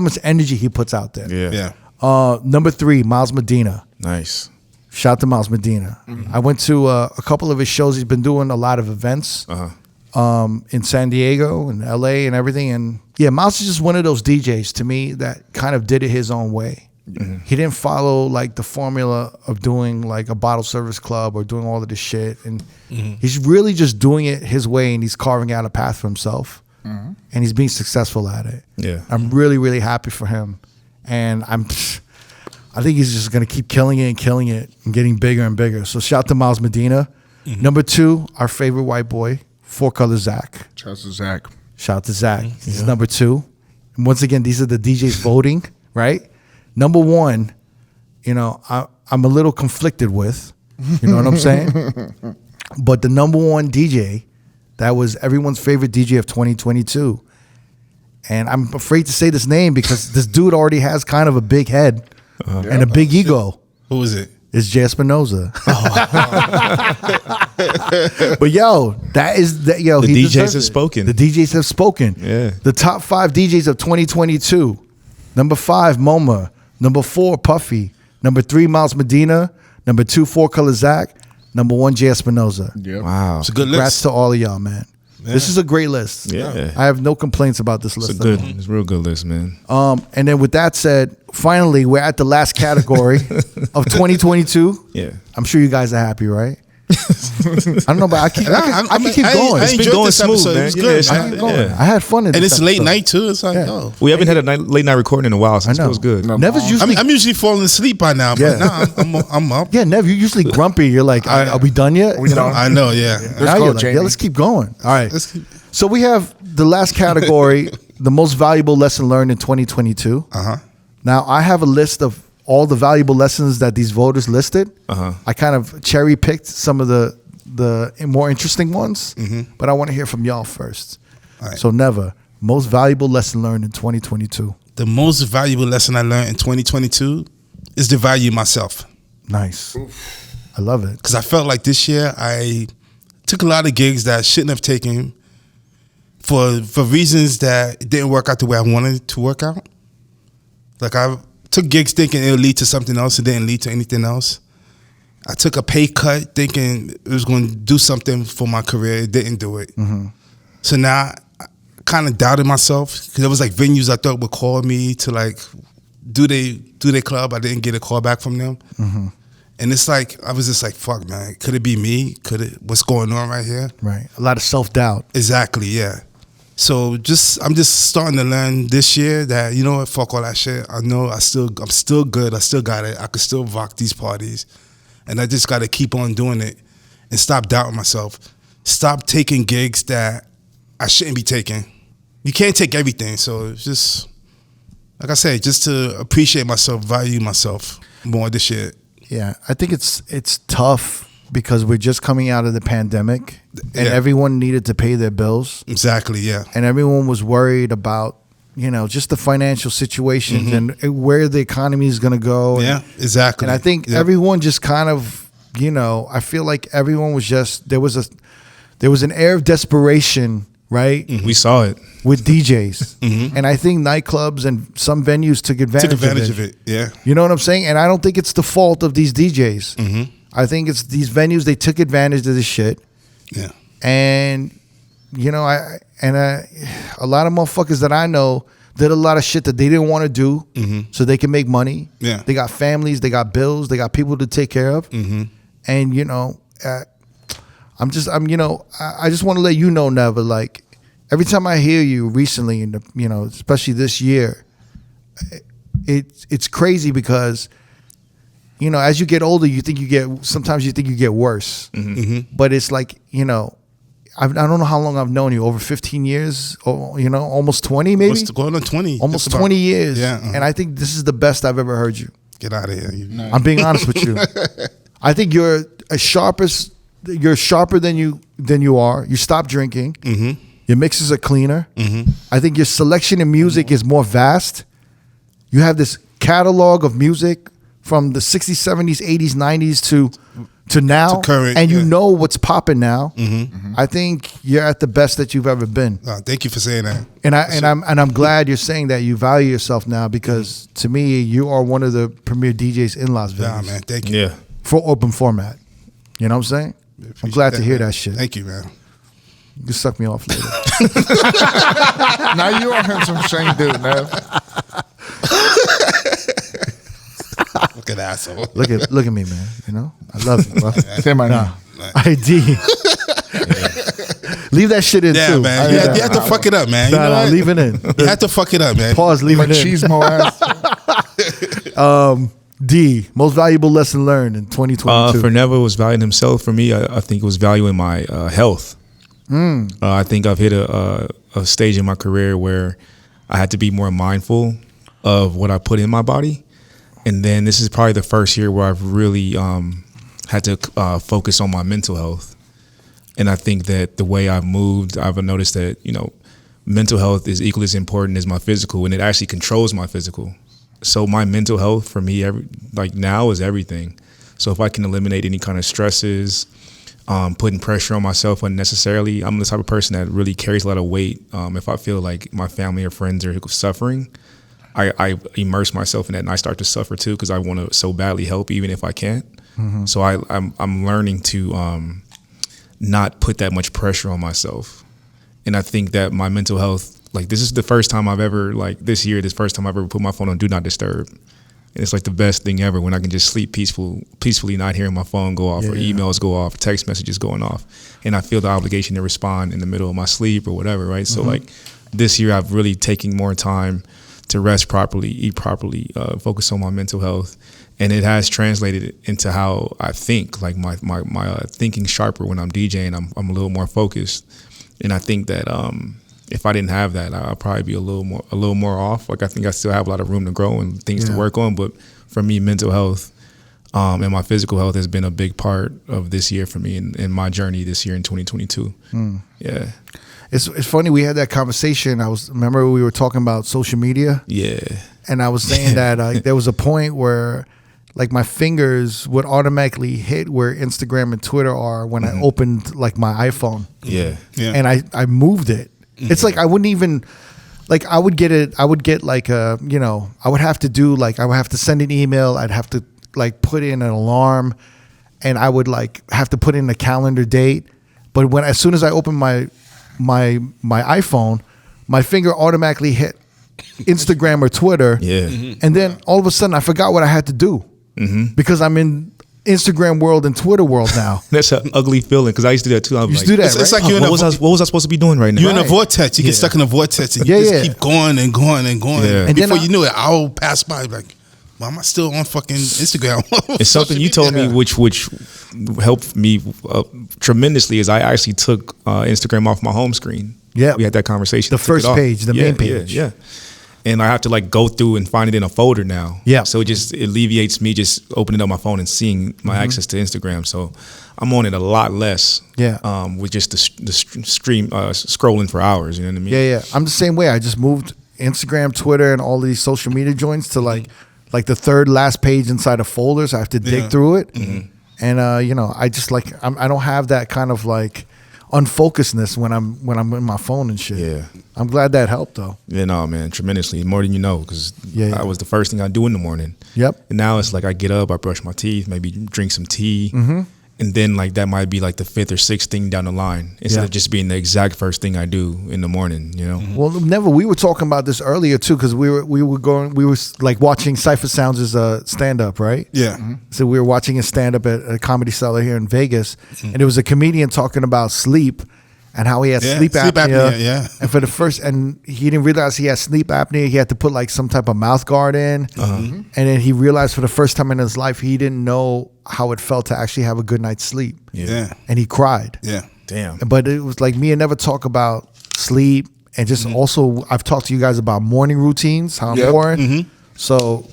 much energy he puts out there. Yeah. Number 3, Miles Medina. Nice. Shout out to Miles Medina. I went to a couple of his shows. He's been doing a lot of events in San Diego and LA and everything. And yeah, Miles is just one of those DJs to me that kind of did it his own way. He didn't follow like the formula of doing like a bottle service club or doing all of this shit. And he's really just doing it his way, and he's carving out a path for himself. And he's being successful at it. Yeah. I'm really, really happy for him. And I think he's just going to keep killing it and getting bigger and bigger. So shout to Miles Medina. Number 2, our favorite white boy, 4 Color Zach. Shout out to Zach. Shout out to Zach. He's number 2. And once again, these are the DJs voting, right? Number 1, you know, I'm a little conflicted with, you know what I'm saying? But the number 1 DJ, that was everyone's favorite DJ of 2022. And I'm afraid to say this name because this dude already has kind of a big head and a big ego. Who is it? It's Jay Espinoza. But yo, that is that. Yo, The he DJs deserves have it. spoken. The DJs have spoken. Yeah. The top 5 DJs of 2022. Number 5, MoMA. Number 4, Puffy. Number 3, Miles Medina. Number 2, 4 Color Zach. Number 1, Jay Espinoza. Yep. Wow. It's a good Congrats list. to all of y'all, man. This is a great list. Yeah. I have no complaints about this list. It's a good, it's a real good list, man. And then with that said, finally, we're at the last category of 2022. Yeah. I'm sure you guys are happy, right? I don't know, but I can keep going. It's been enjoyed going this smooth, episode. man. It was Yeah, good, it's man. not- Going. yeah. I had fun in And this it's late episode. night too. It's like, Yeah. oh. We haven't had a late night recording in a while, so it know. feels good. No. Never's usually, I'm usually falling asleep by now, but Yeah. now I'm up. yeah, Nev, you're usually grumpy. You're like, are we done yet? We done. I know, yeah. Now go, you're like, Jamie. yeah, let's keep going. All right. Let's keep- So we have the last category, the most valuable lesson learned in 2022. Now I have a list of all the valuable lessons that these voters listed. I kind of cherry picked some of the more interesting ones, but I want to hear from y'all first. right. So Never, most valuable lesson learned in 2022. The most valuable lesson I learned in 2022 is to value myself. Nice. I love it. Because I felt like this year I took a lot of gigs that I shouldn't have taken for reasons that it didn't work out the way I wanted it to work out. Like I took gigs thinking it would lead to something else. It didn't lead to anything else. I took a pay cut thinking it was going to do something for my career. It didn't do it. So now I kind of doubted myself because there was like venues I thought would call me to like do their club. I didn't get a call back from them. And it's like, I was just like, fuck, man. Could it be me? What's going on right here? Right. A lot of self-doubt. Exactly, yeah. So I'm just starting to learn this year that, you know what, fuck all that shit. I know I'm still good. I still got it. I could still rock these parties. And I just got to keep on doing it and stop doubting myself. Stop taking gigs that I shouldn't be taking. You can't take everything. So it's just, like I said, just to appreciate myself, value myself more this year. Yeah, I think it's tough because we're just coming out of the pandemic and Yeah. everyone needed to pay their bills. Exactly, yeah. And everyone was worried about, just the financial situations and where the economy is going to go. Yeah, exactly. And I think Yeah. everyone just kind of, I feel like everyone was just, there was an air of desperation right? We saw it. With DJs. And I think nightclubs and some venues took advantage of it. Yeah. You know what I'm saying? And I don't think it's the fault of these DJs. I think it's these venues, they took advantage of this shit. Yeah. And, you know, a lot of motherfuckers that I know did a lot of shit that they didn't want to do so they can make money. Yeah. They got families, they got bills, they got people to take care of. And, you know, I just want to let you know, Never, like, every time I hear you recently, in the, you know, especially this year, it's crazy because, you know, as you get older, sometimes you think you get worse. But it's like, you know, I don't know how long I've known you, over 15 years, or, you know, almost 20 maybe? Going on 20. Almost 20 years. Yeah. And I think this is the best I've ever heard you. Get out of here. I'm being honest with you. I think you're sharper than you are. You stop drinking. Your mixes are cleaner. I think your selection in music is more vast. You have this catalog of music from the 60s, 70s, 80s, 90s to now, To current, and you yeah. know what's popping now. I think you're at the best that you've ever been. Thank you for saying that. And I'm glad you're saying that you value yourself now, because to me you are one of the premier DJs in Las Vegas. Nah, man, thank you. Yeah. For open format. You know what I'm saying? I'm glad to hear man. that shit. Thank you, man. You can suck me off later. Now you are handsome Shane dude, Nev. Fucking asshole. Look at me, man. You know? I love you, bro. Say my name. ID. Leave that shit in Yeah, too. man. You have to fuck it up, man. You know Nah, what? leave it in. You have to fuck it up, man. Pause, leave it in. Machismo ass. D, most valuable lesson learned in 2022. For Never, was valuing himself. For me, I think it was valuing my health. I think I've hit a stage in my career where I had to be more mindful of what I put in my body. And then this is probably the first year where I've really had to focus on my mental health. And I think that the way I've moved, I've noticed that, you know, mental health is equally as important as my physical, and it actually controls my physical. So my mental health for me, now is everything. So if I can eliminate any kind of stresses, putting pressure on myself unnecessarily, I'm the type of person that really carries a lot of weight. If I feel like my family or friends are suffering, I immerse myself in that, and I start to suffer too, because I want to so badly help, even if I can't. So I'm learning to not put that much pressure on myself. And I think that my mental health, like, this is the first time I've ever, this first time I've ever put my phone on Do Not Disturb. And it's like the best thing ever when I can just sleep peacefully, not hearing my phone go off or emails go off, text messages going off. And I feel the obligation to respond in the middle of my sleep or whatever, right? So like this year I've really taken more time to rest properly, eat properly, focus on my mental health. And it has translated into how I think, like my thinking sharper when I'm DJing. I'm a little more focused. And I think that if I didn't have that, I'd probably be a little more off. Like, I think I still have a lot of room to grow and things to work on. But for me, mental health and my physical health has been a big part of this year for me and my journey this year in 2022. Yeah. It's funny, we had that conversation. Remember we were talking about social media? Yeah. And I was saying that there was a point where, like, my fingers would automatically hit where Instagram and Twitter are when I opened, like, my iPhone. Yeah. And I moved it. It's like I wouldn't even, like, I would get like I would have to send an email. I'd have to, like, put in an alarm, and I would, like, have to put in a calendar date. But as soon as I opened my iPhone, my finger automatically hit Instagram or Twitter. Yeah. And then all of a sudden I forgot what I had to do because I'm in Instagram world and Twitter world now. That's an ugly feeling, because I used to do that too. I was You used to do that, It's right? like you're in what was I supposed to be doing right now? You're in a vortex. You get stuck in a vortex, and you just keep going and going and going. Yeah. And And then before you knew it, I'll pass by, like, why am I still on fucking Instagram? It's something you told me, which helped me tremendously, is I actually took Instagram off my home screen. Yeah. We had that conversation. The Took first it off. page, the main page. Yeah. And I have to, like, go through and find it in a folder now. Yeah. So it just alleviates me just opening up my phone and seeing my access to Instagram. So I'm on it a lot less. Yeah. With just the stream scrolling for hours. You know what I mean? Yeah. I'm the same way. I just moved Instagram, Twitter, and all these social media joints to like the third last page inside of folders. I have to dig through it. And I just, like, I don't have that kind of, like, unfocusedness when I'm in my phone and shit. Yeah. I'm glad that helped though. Yeah, no, man, tremendously, more than you know, because Yeah. that was the first thing I do in the morning. Yep. And now it's like I get up, I brush my teeth, maybe drink some tea, Mm-hmm. and then like that might be like the 5th or 6th thing down the line instead Yeah. of just being the exact first thing I do in the morning. You know. Well, never. We were talking about this earlier too, because we were like watching Cypher Sounds' stand up, right? Yeah. So we were watching a stand up at a Comedy Cellar here in Vegas, and there was a comedian talking about sleep and how he had Yeah, sleep sleep apnea. apnea, yeah. And for the first, and he didn't realize he had sleep apnea. He had to put like some type of mouth guard in, and then he realized for the first time in his life he didn't know how it felt to actually have a good night's sleep, Yeah. and he cried. Yeah. Damn. But it was like me and never talk about sleep, and just also I've talked to you guys about morning routines, how important. So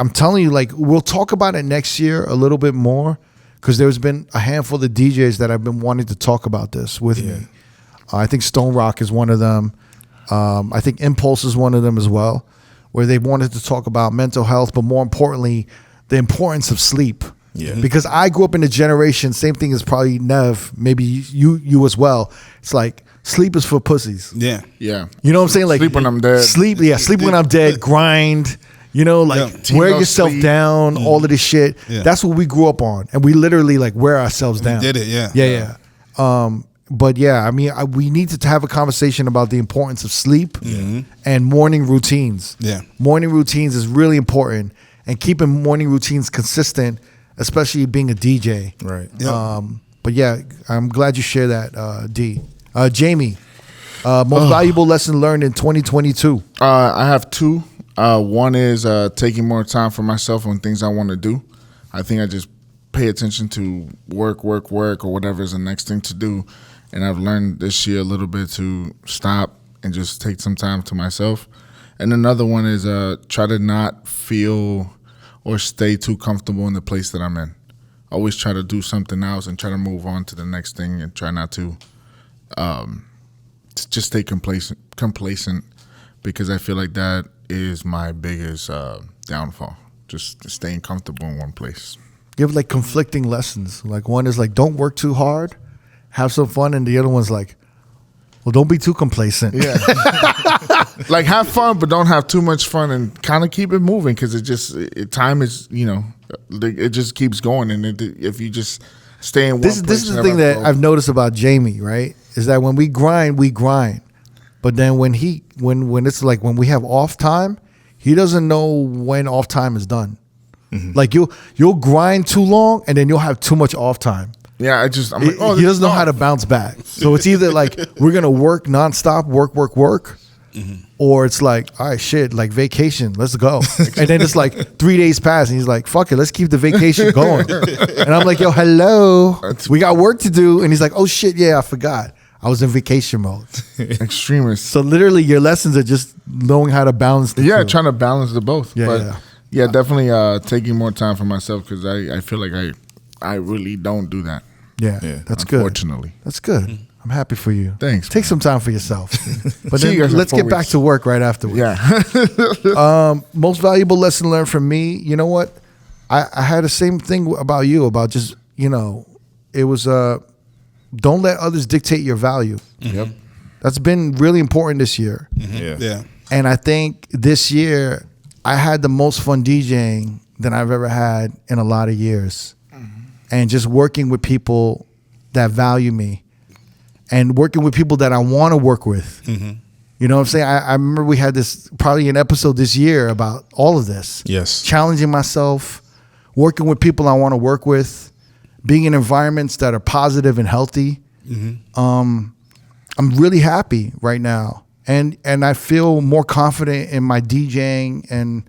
I'm telling you, like we'll talk about it next year a little bit more, because there's been a handful of DJs that have been wanting to talk about this with me. I think Stone Rock is one of them. I think Impulse is one of them as well, where they wanted to talk about mental health, but more importantly, the importance of sleep. Yeah. Because I grew up in a generation, same thing as probably Nev, maybe you as well. It's like sleep is for pussies. Yeah. Yeah. You know what I'm saying? Like Sleep when I'm dead. Sleep when I'm dead. Grind. You know, like Yeah. wear Team no yourself sleep. down. All of this shit. Yeah. That's what we grew up on, and we literally like wear ourselves down. did it, yeah. Yeah. But yeah, I mean, we need to have a conversation about the importance of sleep and morning routines. Yeah. Morning routines is really important, and keeping morning routines consistent, especially being a DJ. Right. Yep. But yeah, I'm glad you share that, D. Jamie, most valuable lesson learned in 2022. I have two. One is taking more time for myself on things I want to do. I think I just pay attention to work, or whatever is the next thing to do. And I've learned this year a little bit to stop and just take some time to myself. And another one is try to not feel or stay too comfortable in the place that I'm in. Always try to do something else and try to move on to the next thing, and try not to just stay complacent, because I feel like that is my biggest downfall, just staying comfortable in one place. You have like conflicting lessons. Like one is like, don't work too hard, have some fun, and the other one's like, well, don't be too complacent. Yeah. Like have fun, but don't have too much fun, and kind of keep it moving, because time is, it just keeps going. And if you just stay in one place. This is the thing that I've noticed about Jamie, right? Is that when we grind. But then when it's like when we have off time, he doesn't know when off time is done. Like you'll grind too long, and then you'll have too much off time. Yeah, I'm like, He doesn't know how to bounce back. So it's either like we're gonna work nonstop, work, or it's like, all right, shit, like vacation, let's go. And then it's like 3 days pass, and he's like, fuck it, let's keep the vacation going. And I'm like, yo, hello, we got work to do. And he's like, oh shit, yeah, I forgot, I was in vacation mode. extremist. So literally, your lessons are just knowing how to balance the two. Trying to balance the both. Yeah, But yeah. yeah, definitely taking more time for myself, because I feel like I really don't do that. Yeah, that's good. Unfortunately. That's good. I'm happy for you. Thanks, Take man. some time for yourself. But See then you guys in let's 4 get back weeks. to work right afterwards. Yeah. Most valuable lesson learned from me, you know what? I had the same thing about you, about just, it was don't let others dictate your value. Yep. That's been really important this year. Yeah. And I think this year I had the most fun DJing than I've ever had in a lot of years. And just working with people that value me, and working with people that I want to work with. You know what I'm saying? I remember we had probably an episode this year about all of this. Yes. Challenging myself, working with people I want to work with, being in environments that are positive and healthy. I'm really happy right now. And I feel more confident in my DJing and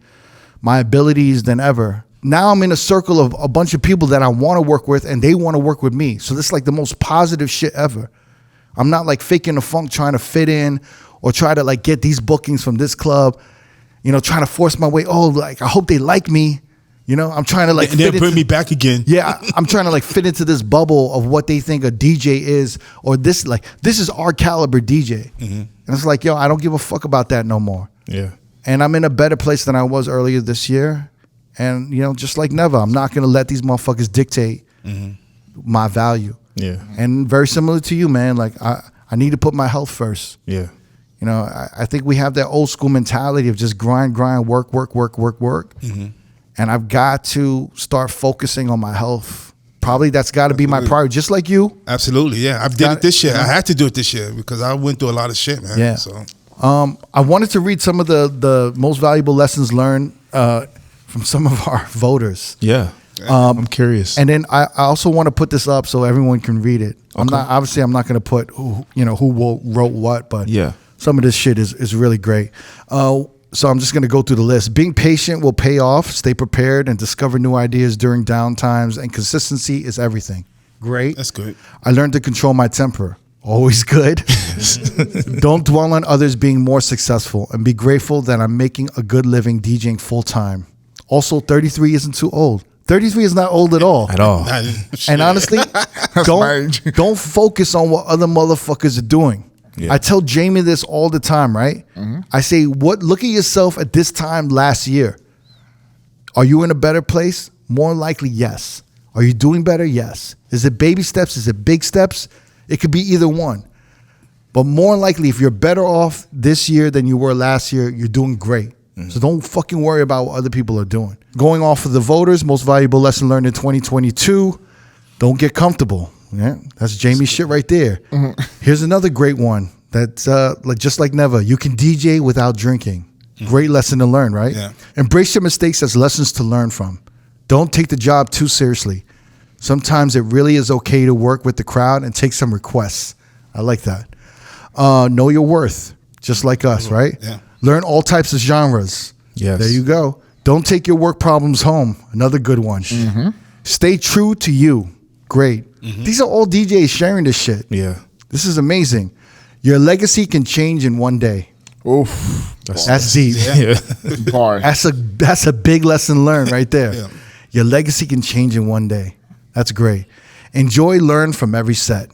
my abilities than ever. Now I'm in a circle of a bunch of people that I want to work with, and they want to work with me. So this is like the most positive shit ever. I'm not like faking the funk trying to fit in, or try to like get these bookings from this club, trying to force my way. Oh, like I hope they like me. I'm trying to like And they'll bring me back again. Yeah, I'm trying to like fit into this bubble of what they think a DJ is, or this is our caliber DJ. And it's like, yo, I don't give a fuck about that no more. Yeah. And I'm in a better place than I was earlier this year. And just like never, I'm not gonna let these motherfuckers dictate my value. Yeah. And very similar to you, man. Like I need to put my health first. Yeah. You know, I think we have that old school mentality of just grind, work. Mm-hmm. And I've got to start focusing on my health. Probably that's got to be my priority, just like you. Absolutely, yeah. I've did it this year. I had to do it this year because I went through a lot of shit, man. Yeah. So I wanted to read some of the most valuable lessons learned from some of our voters. Yeah. I'm curious. And then I also want to put this up so everyone can read it. I'm not going to put who wrote what, but yeah. Some of this shit is really great. So I'm just going to go through the list. Being patient will pay off. Stay prepared and discover new ideas during downtimes. And consistency is everything. Great. That's good. I learned to control my temper. Always good. Don't dwell on others being more successful and be grateful that I'm making a good living DJing full time. Also, 33 isn't too old. 33 is not old at all. At all. And honestly, don't focus on what other motherfuckers are doing. Yeah. I tell Jamie this all the time, right? Mm-hmm. I say, look at yourself at this time last year. Are you in a better place? More likely, yes. Are you doing better? Yes. Is it baby steps? Is it big steps? It could be either one. But more likely, if you're better off this year than you were last year, you're doing great. Mm-hmm. So don't fucking worry about what other people are doing. Going off of the voters, most valuable lesson learned in 2022, don't get comfortable. Yeah, that's Jamie's shit right there. Mm-hmm. Here's another great one. That's just like never. You can DJ without drinking. Mm-hmm. Great lesson to learn, right? Yeah. Embrace your mistakes as lessons to learn from. Don't take the job too seriously. Sometimes it really is okay to work with the crowd and take some requests. I like that. Know your worth, just like us, right? Yeah. Learn all types of genres. Yes. There you go. Don't take your work problems home. Another good one. Mm-hmm. Stay true to you. Great. Mm-hmm. These are all DJs sharing this shit. Yeah. This is amazing. Your legacy can change in one day. Oof. That's deep. Yeah. Bar. That's a big lesson learned right there. Yeah. Your legacy can change in one day. That's great. Enjoy, learn from every set.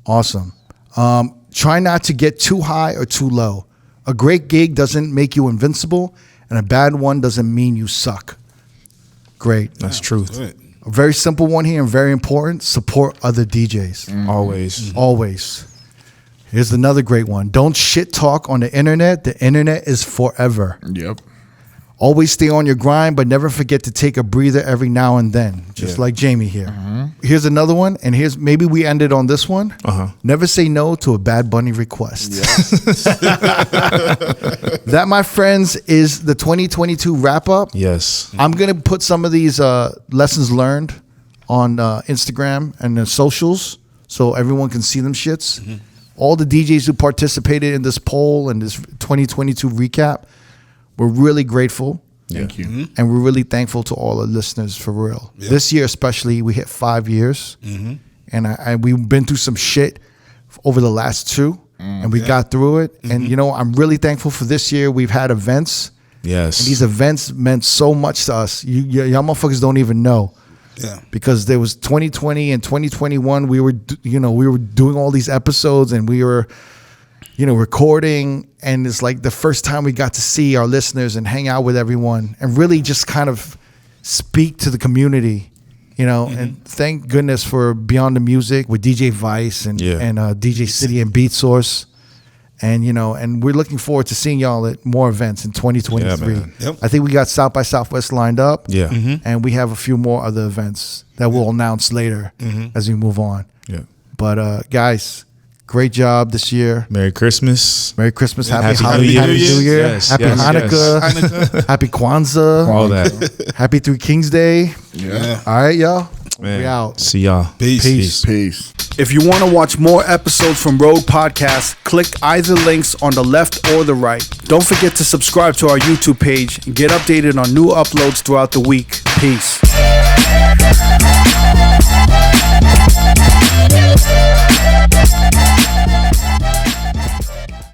Awesome. Try not to get too high or too low. A great gig doesn't make you invincible, and a bad one doesn't mean you suck. Great. That's truth. Good. A very simple one here and very important. Support other DJs. Mm-hmm. Always. Mm-hmm. Always. Here's another great one. Don't shit talk on the internet. The internet is forever. Yep. Always stay on your grind, but never forget to take a breather every now and then, just like Jamie here. Mm-hmm. Here's another one, and maybe we ended on this one. Uh-huh. Never say no to a Bad Bunny request. Yes. That, my friends, is the 2022 wrap-up. Yes. I'm going to put some of these lessons learned on Instagram and the socials so everyone can see them shits. Mm-hmm. All the DJs who participated in this poll and this 2022 recap, we're really grateful. Thank you. Mm-hmm. And we're really thankful to all the listeners for real. Yeah. This year especially, we hit 5 years. Mm-hmm. And we've been through some shit over the last 2. And we got through it. Mm-hmm. And, I'm really thankful for this year. We've had events. Yes. And these events meant so much to us. Y'all motherfuckers don't even know. Yeah. Because there was 2020 and 2021. We were doing all these episodes and we were, recording. And it's like the first time we got to see our listeners and hang out with everyone and really just kind of speak to the community, mm-hmm. And thank goodness for Beyond the Music with DJ Vice and DJ City and Beat Source. And, and we're looking forward to seeing y'all at more events in 2023. Yeah, yep. I think we got South by Southwest lined up. Yeah. Mm-hmm. And we have a few more other events that we'll announce later as we move on. Yeah. But, guys, great job this year. Merry Christmas. Merry Christmas. Yeah, Happy Happy New New Year. Yes, Happy yes, Hanukkah. yes. Happy Kwanzaa. All that. Happy Three Kings Day. Yeah. All right, y'all. Man. We out. See y'all. Peace. If you want to watch more episodes from R.O.A.D Podcast, click either links on the left or the right. Don't forget to subscribe to our YouTube page and get updated on new uploads throughout the week. Peace.